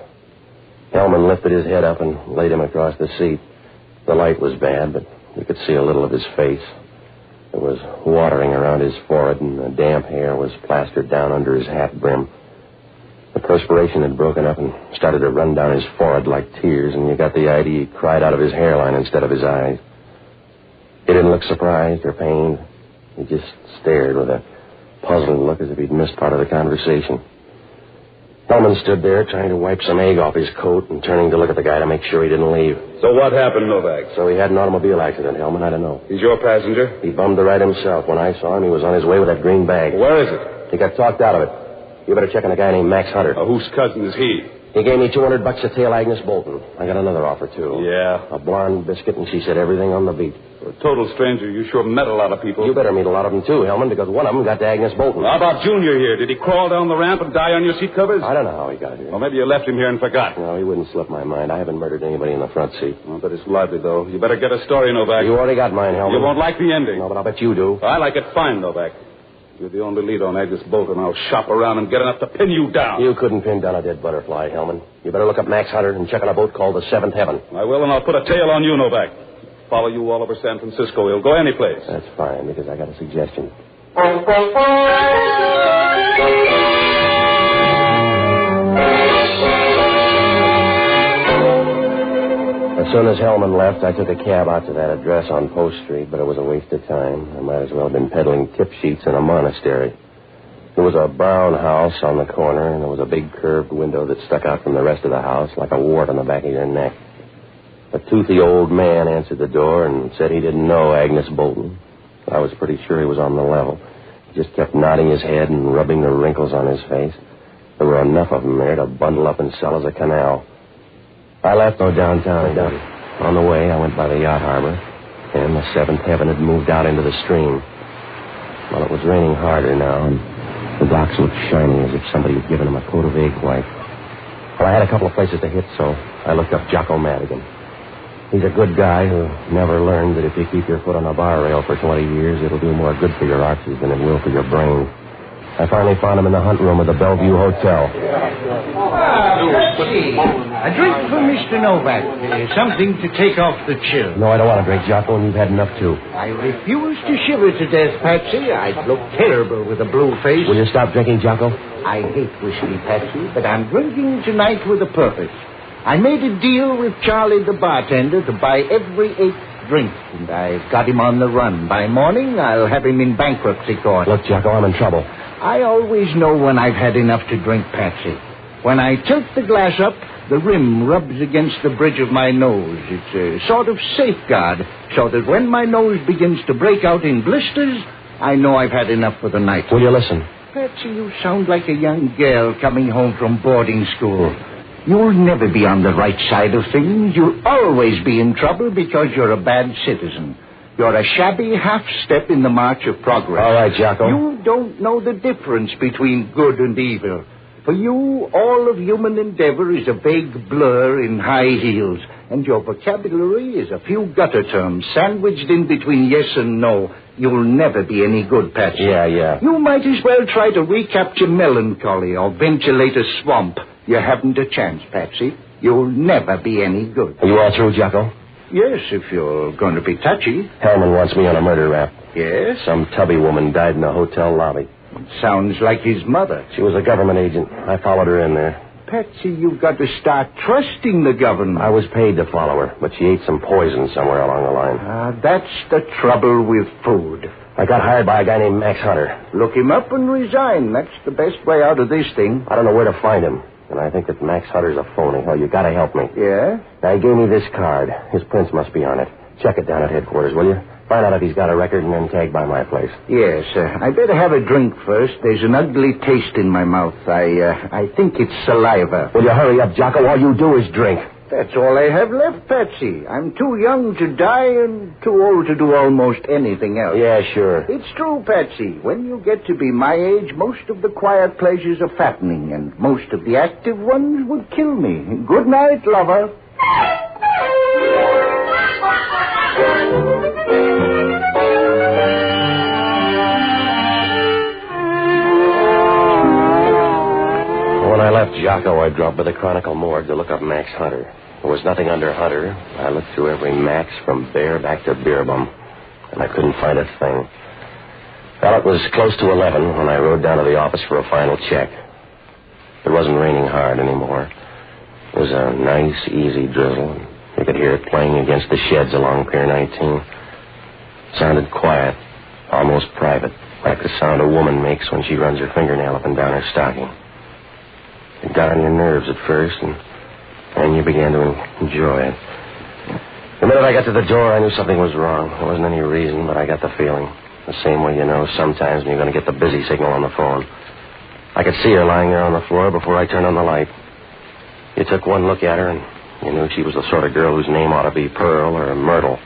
Hellman lifted his head up and laid him across the seat. The light was bad, but you could see a little of his face. There was watering around his forehead, and the damp hair was plastered down under his hat brim. The perspiration had broken up and started to run down his forehead like tears, and you got the idea he cried out of his hairline instead of his eyes. He didn't look surprised or pained. He just stared with a puzzled look as if he'd missed part of the conversation. Hellman stood there trying to wipe some egg off his coat and turning to look at the guy to make sure he didn't leave. So what happened, Novak? So he had an automobile accident, Hellman. I don't know. He's your passenger? He bummed the ride himself. When I saw him, he was on his way with that green bag. Where is it? He got talked out of it. You better check on a guy named Max Hunter. Whose cousin is he? He gave me $200 to tail Agnes Bolton. I got another offer, too. Yeah? A blonde biscuit, and she said everything on the beat. For a total stranger, you sure met a lot of people. You better meet a lot of them, too, Hellman, because one of them got to Agnes Bolton. How about Junior here? Did he crawl down the ramp and die on your seat covers? I don't know how he got here. Well, maybe you left him here and forgot. No, he wouldn't slip my mind. I haven't murdered anybody in the front seat. Oh, but it's lively, though. You better get a story, Novak. You already got mine, Hellman. You won't like the ending. No, but I'll bet you do. I like it fine, Novak. You're the only lead on Agnes Bolton. I'll shop around and get enough to pin you down. You couldn't pin down a dead butterfly, Hellman. You better look up Max Hunter and check on a boat called the Seventh Heaven. I will, and I'll put a tail on you, Novak. Follow you all over San Francisco. He'll go any place. That's fine, because I got a suggestion. As soon as Hellman left, I took a cab out to that address on Post Street, but it was a waste of time. I might as well have been peddling tip sheets in a monastery. There was a brown house on the corner, and there was a big curved window that stuck out from the rest of the house like a wart on the back of your neck. A toothy old man answered the door and said he didn't know Agnes Bolton. I was pretty sure he was on the level. He just kept nodding his head and rubbing the wrinkles on his face. There were enough of them there to bundle up and sell as a canal. I left downtown. On the way, I went by the yacht harbor, and the Seventh Heaven had moved out into the stream. Well, it was raining harder now, and the docks looked shiny as if somebody had given them a coat of egg white. Well, I had a couple of places to hit, so I looked up Jocko Madigan. He's a good guy who never learned that if you keep your foot on a bar rail for 20 years, it'll do more good for your arches than it will for your brain. I finally found him in the hunt room of the Bellevue Hotel. A drink for Mr. Novak. Something to take off the chill. No, I don't want a drink, Jocko, and you've had enough, too. I refuse to shiver to death, Patsy. I'd look terrible with a blue face. Will you stop drinking, Jocko? I hate whiskey, Patsy, but I'm drinking tonight with a purpose. I made a deal with Charlie the bartender to buy every 8th drink, and I've got him on the run. By morning, I'll have him in bankruptcy court. Look, Jacko, I'm in trouble. I always know when I've had enough to drink, Patsy. When I tilt the glass up, the rim rubs against the bridge of my nose. It's a sort of safeguard, so that when my nose begins to break out in blisters, I know I've had enough for the night. Will you listen? Patsy, you sound like a young girl coming home from boarding school. You'll never be on the right side of things. You'll always be in trouble because you're a bad citizen. You're a shabby half-step in the march of progress. All right, Jacko. You don't know the difference between good and evil. For you, all of human endeavor is a vague blur in high heels, and your vocabulary is a few gutter terms sandwiched in between yes and no. You'll never be any good, Patsy. Yeah. You might as well try to recapture melancholy or ventilate a swamp. You haven't a chance, Patsy. You'll never be any good. Are you all through, Jacko? Yes, if you're going to be touchy. Hellman wants me on a murder rap. Yes? Some tubby woman died in the hotel lobby. Sounds like his mother. She was a government agent. I followed her in there. Patsy, you've got to start trusting the government. I was paid to follow her, but she ate some poison somewhere along the line. That's the trouble with food. I got hired by a guy named Max Hunter. Look him up and resign. That's the best way out of this thing. I don't know where to find him, and I think that Max Hunter's a phony. Oh, you got to help me. Yeah? Now, he gave me this card. His prints must be on it. Check it down at headquarters, will you? Find out if he's got a record and then tag by my place. Yes, I better have a drink first. There's an ugly taste in my mouth. I think it's saliva. Will you hurry up, Jocko? All you do is drink. That's all I have left, Patsy. I'm too young to die and too old to do almost anything else. Yeah, sure. It's true, Patsy. When you get to be my age, most of the quiet pleasures are fattening, and most of the active ones would kill me. Good night, lover. When I left Jocko, I dropped by the Chronicle morgue to look up Max Hunter. There was nothing under Hunter. I looked through every Max from Bear back to Beer Bum, and I couldn't find a thing. Well, it was close to 11 when I rode down to the office for a final check. It wasn't raining hard anymore. It was a nice, easy drizzle. You could hear it playing against the sheds along Pier 19. It sounded quiet, almost private, like the sound a woman makes when she runs her fingernail up and down her stocking. It got on your nerves at first, and then you began to enjoy it. The minute I got to the door, I knew something was wrong. There wasn't any reason, but I got the feeling. The same way you know sometimes when you're going to get the busy signal on the phone. I could see her lying there on the floor before I turned on the light. You took one look at her, and you knew she was the sort of girl whose name ought to be Pearl or Myrtle.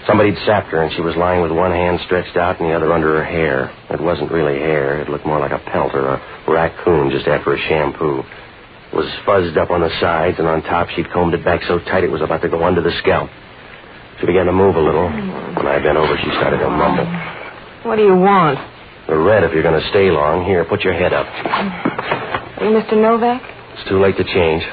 Somebody'd sapped her, and she was lying with one hand stretched out and the other under her hair. It wasn't really hair. It looked more like a pelt or a raccoon just after a shampoo. It was fuzzed up on the sides, and on top she'd combed it back so tight it was about to go under the scalp. She began to move a little. When I bent over, she started to mumble. What do you want? The red, if you're going to stay long. Here, put your head up. Are you Mr. Novak? It's too late to change.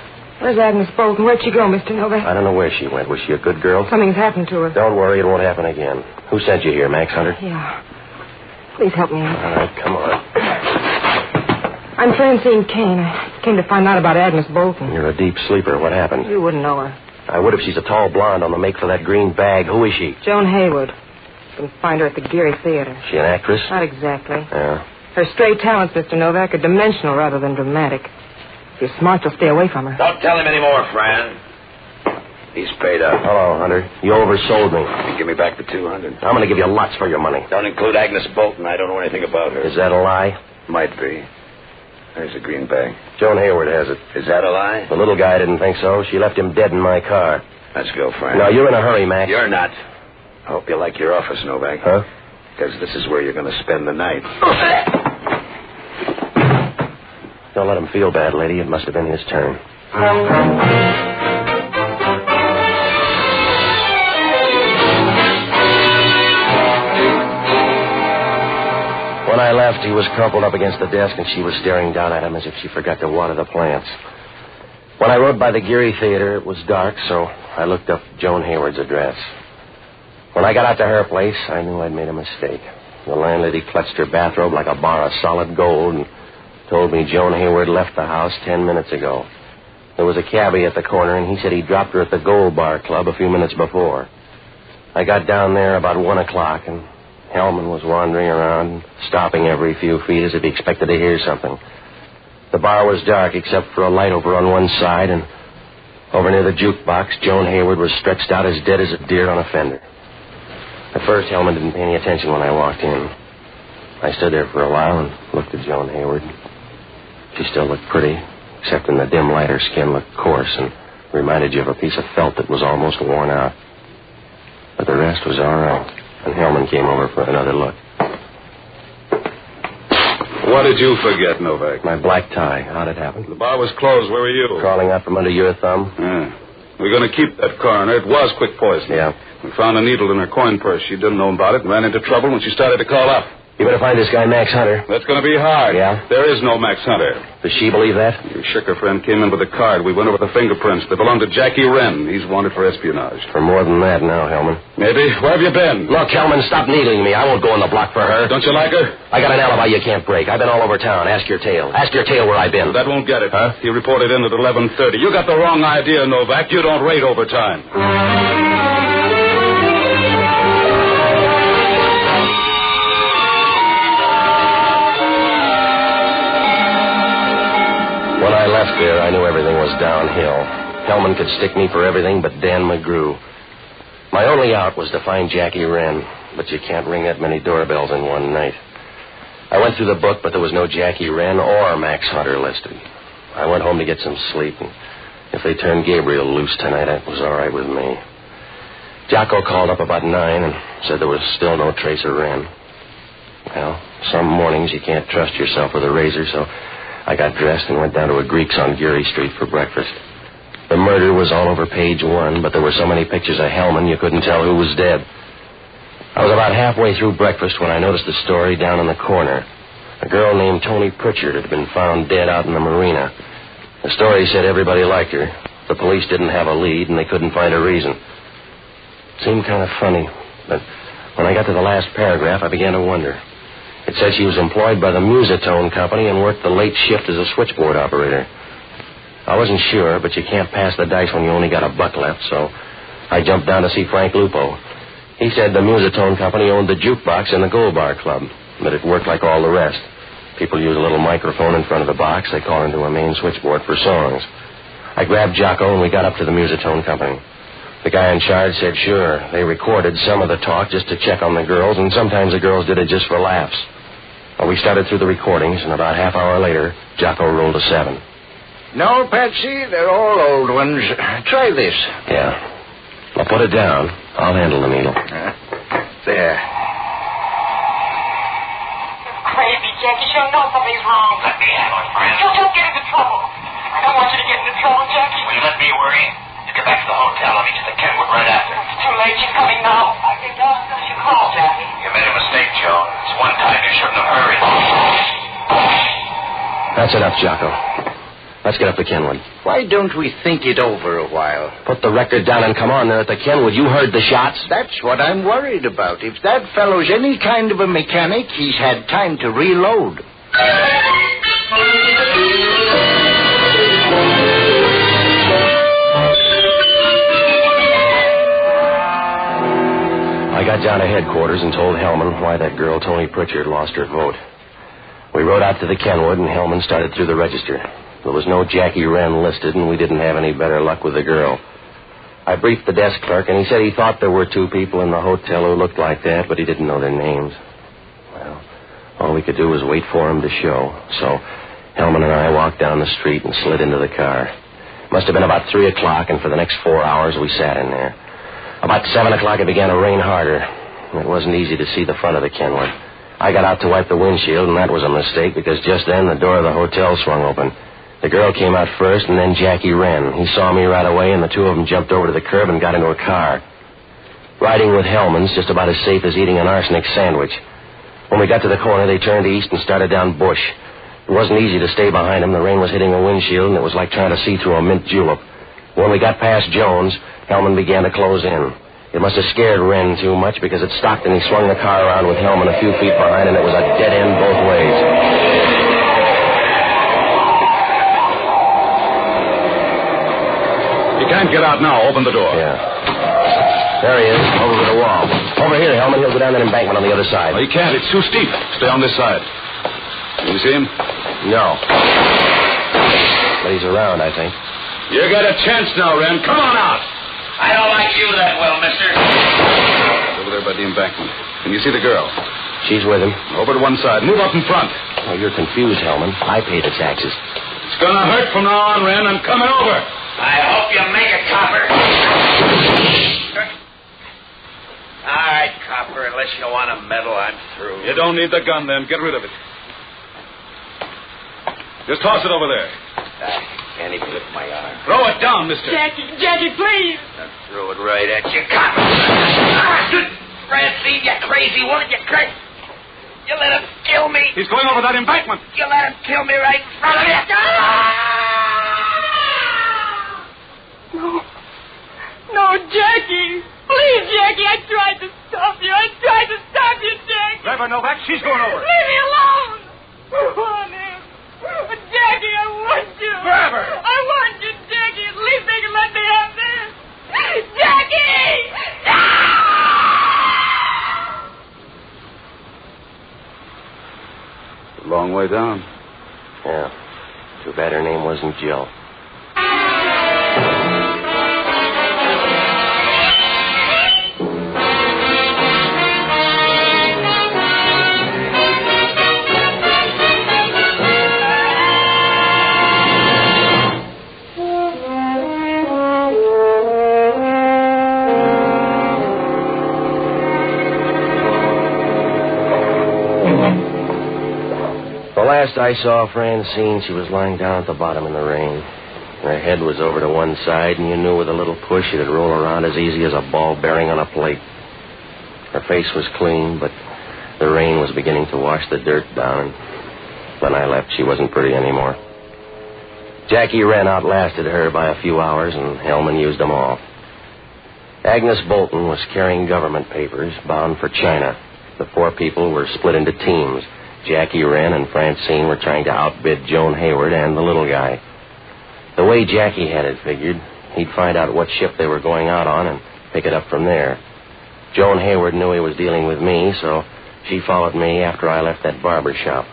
Where's Agnes Bolton? Where'd she go, Mr. Novak? I don't know where she went. Was she a good girl? Something's happened to her. Don't worry, it won't happen again. Who sent you here, Max Hunter? Yeah. Please help me out. All right, come on. I'm Francine Kane. I came to find out about Agnes Bolton. You're a deep sleeper. What happened? You wouldn't know her. I would if she's a tall blonde on the make for that green bag. Who is she? Joan Hayward. You can find her at the Geary Theater. She an actress? Not exactly. Yeah. Her stray talents, Mr. Novak, are dimensional rather than dramatic. If you're smart, you'll stay away from her. Don't tell him any more, Fran. He's paid up. Hello, Hunter. You oversold me. You give me back the $200. I'm going to give you lots for your money. Don't include Agnes Bolton. I don't know anything about her. Is that a lie? Might be. There's the green bag. Joan Hayward has it. Is that a lie? The little guy didn't think so. She left him dead in my car. Let's go, Fran. No, you're in a hurry, Max. You're not. I hope you like your office, Novak. Huh? Because this is where you're going to spend the night. Don't let him feel bad, lady. It must have been his turn. When I left, he was crumpled up against the desk, and she was staring down at him as if she forgot to water the plants. When I rode by the Geary Theater, it was dark, so I looked up Joan Hayward's address. When I got out to her place, I knew I'd made a mistake. The landlady clutched her bathrobe like a bar of solid gold and told me Joan Hayward left the house 10 minutes ago. There was a cabbie at the corner, and he said he dropped her at the Gold Bar Club a few minutes before. I got down there about 1 o'clock, and Hellman was wandering around, stopping every few feet as if he expected to hear something. The bar was dark except for a light over on one side, and over near the jukebox, Joan Hayward was stretched out as dead as a deer on a fender. At first, Hellman didn't pay any attention when I walked in. I stood there for a while and looked at Joan Hayward. She still looked pretty, except in the dim light her skin looked coarse and reminded you of a piece of felt that was almost worn out. But the rest was all right, and Hellman came over for another look. What did you forget, Novak? My black tie. How'd it happen? The bar was closed. Where were you? Crawling out from under your thumb. Yeah. We're going to keep that coroner. It was quick poison. Yeah. We found a needle in her coin purse. She didn't know about it and ran into trouble when she started to call up. You better find this guy, Max Hunter. That's going to be hard. Yeah? There is no Max Hunter. Does she believe that? Your Schicker friend came in with a card. We went over the fingerprints. They belong to Jackie Wren. He's wanted for espionage. For more than that now, Hellman. Maybe. Where have you been? Look, Hellman, stop needling me. I won't go on the block for her. Don't you like her? I got an alibi you can't break. I've been all over town. Ask your tail. Ask your tail where I've been. That won't get it. Huh? He reported in at 11:30. You got the wrong idea, Novak. You don't rate overtime. When I left there, I knew everything was downhill. Hellman could stick me for everything but Dan McGrew. My only out was to find Jackie Wren, but you can't ring that many doorbells in one night. I went through the book, but there was no Jackie Wren or Max Hunter listed. I went home to get some sleep, and if they turned Gabriel loose tonight, that was all right with me. Jocko called up about 9 and said there was still no trace of Wren. Well, some mornings you can't trust yourself with a razor, so I got dressed and went down to a Greek's on Geary Street for breakfast. The murder was all over page 1, but there were so many pictures of Hellman you couldn't tell who was dead. I was about halfway through breakfast when I noticed a story down in the corner. A girl named Toni Pritchard had been found dead out in the marina. The story said everybody liked her. The police didn't have a lead, and they couldn't find a reason. It seemed kind of funny, but when I got to the last paragraph, I began to wonder. It said she was employed by the Musitone Company and worked the late shift as a switchboard operator. I wasn't sure, but you can't pass the dice when you only got a buck left, so I jumped down to see Frank Lupo. He said the Musitone Company owned the jukebox and the Gold Bar Club, but it worked like all the rest. People use a little microphone in front of the box. They call into a main switchboard for songs. I grabbed Jocko, and we got up to the Musitone Company. The guy in charge said, sure, they recorded some of the talk just to check on the girls, and sometimes the girls did it just for laughs. Well, we started through the recordings, and about half hour later, Jocko rolled a 7. No, Patsy, they're all old ones. Try this. Yeah. Well, put it down. I'll handle the needle. There. Crazy, Jackie. You know something's wrong. Let me handle it, friend. You don't get into trouble. I don't want you to get into trouble, Jackie. Will you let me worry? You get back to the hotel. I'll meet you at the Kenwood right after. It's too late. She's coming now. I think you call, Jackie. You made a mistake, Joe. It's one time you shouldn't have hurried. That's enough, Jocko. Let's get up to Kenwood. Why don't we think it over a while? Put the record down and come on there at the Kenwood. You heard the shots? That's what I'm worried about. If that fellow's any kind of a mechanic, he's had time to reload. I got down to headquarters and told Hellman why that girl, Toni Pritchard, lost her vote. We rode out to the Kenwood, and Hellman started through the register. There was no Jackie Wren listed, and we didn't have any better luck with the girl. I briefed the desk clerk, and he said he thought there were 2 people in the hotel who looked like that, but he didn't know their names. Well, all we could do was wait for him to show. So Hellman and I walked down the street and slid into the car. It must have been about 3 o'clock, and for the next 4 hours we sat in there. About 7 o'clock it began to rain harder. It wasn't easy to see the front of the Kenwood. I got out to wipe the windshield, and that was a mistake, because just then the door of the hotel swung open. The girl came out first, and then Jackie Wren. He saw me right away, and the 2 of them jumped over to the curb and got into a car. Riding with Hellman's just about as safe as eating an arsenic sandwich. When we got to the corner, they turned east and started down Bush. It wasn't easy to stay behind them. The rain was hitting the windshield, and it was like trying to see through a mint julep. When we got past Jones, Hellman began to close in. It must have scared Wren too much, because it stopped and he swung the car around with Hellman a few feet behind, and it was a dead end both ways. You can't get out now. Open the door. Yeah. There he is, over to the wall. Over here, Hellman. He'll go down that embankment on the other side. Oh, he can't. It's too steep. Stay on this side. Can you see him? No. But he's around, I think. You got a chance now, Ren. Come on out. I don't like you that well, mister. Over there by the embankment. Can you see the girl? She's with him. Over to one side. Move up in front. Oh, you're confused, Hellman. I pay the taxes. It's gonna hurt from now on, Ren. I'm coming over. I hope you make it, Copper. All right, Copper, unless you want a medal, I'm through. You don't need the gun, then. Get rid of it. Just toss it over there. I can't even lift my arm. Throw it down, mister. Jackie, please. I threw it right at you, Copper. Francine, you crazy woman, you crazy. You let him kill me. He's going over that embankment. You let him kill me right in front of you. No, Jackie. Please, Jackie, I tried to stop you. Jackie. Grab her, Novak. She's going over. Leave me alone. Oh, Jackie, I want you. Grab her. I want you, Jackie. At least they can let me have this. Jackie! Long way down. Yeah. Too bad her name wasn't Jill. Last I saw Francine, she was lying down at the bottom in the rain. Her head was over to one side, and you knew with a little push it'd roll around as easy as a ball bearing on a plate. Her face was clean, but the rain was beginning to wash the dirt down, and when I left, she wasn't pretty anymore. Jackie Wren outlasted her by a few hours, and Hellman used them all. Agnes Bolton was carrying government papers bound for China. The four people were split into teams. Jackie Wren and Francine were trying to outbid Joan Hayward and the little guy. The way Jackie had it figured, he'd find out what ship they were going out on and pick it up from there. Joan Hayward knew he was dealing with me, so she followed me after I left that barber shop.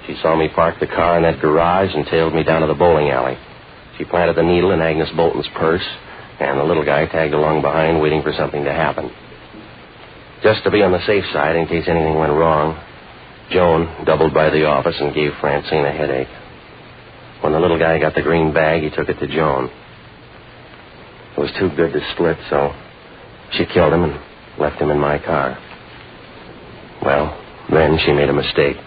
She saw me park the car in that garage and tailed me down to the bowling alley. She planted the needle in Agnes Bolton's purse, and the little guy tagged along behind waiting for something to happen. Just to be on the safe side in case anything went wrong, Joan doubled by the office and gave Francine a headache. When the little guy got the green bag, he took it to Joan. It was too good to split, so she killed him and left him in my car. Well, then she made a mistake.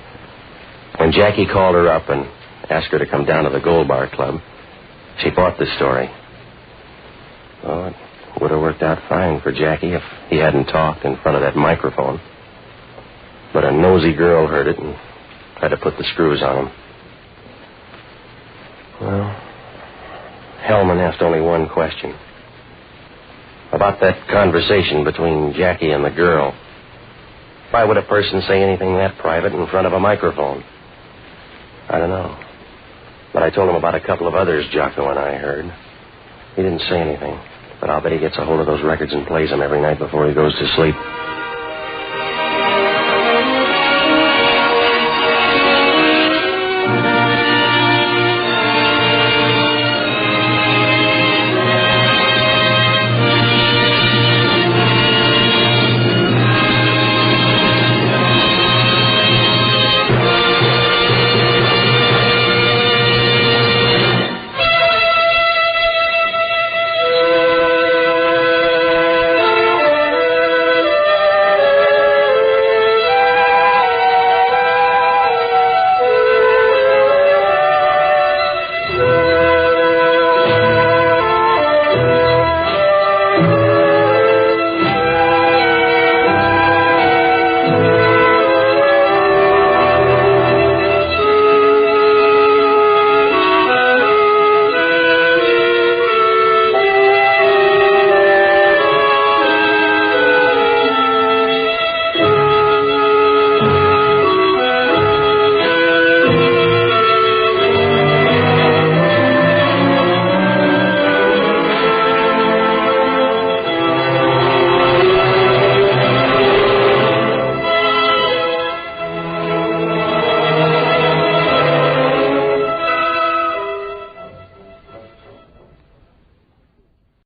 When Jackie called her up and asked her to come down to the Gold Bar Club, she bought the story. Oh, it would have worked out fine for Jackie if he hadn't talked in front of that microphone. But a nosy girl heard it and had to put the screws on him. Well, Hellman asked only one question. About that conversation between Jackie and the girl. Why would a person say anything that private in front of a microphone? I don't know. But I told him about a couple of others Jocko and I heard. He didn't say anything, but I'll bet he gets a hold of those records and plays them every night before he goes to sleep.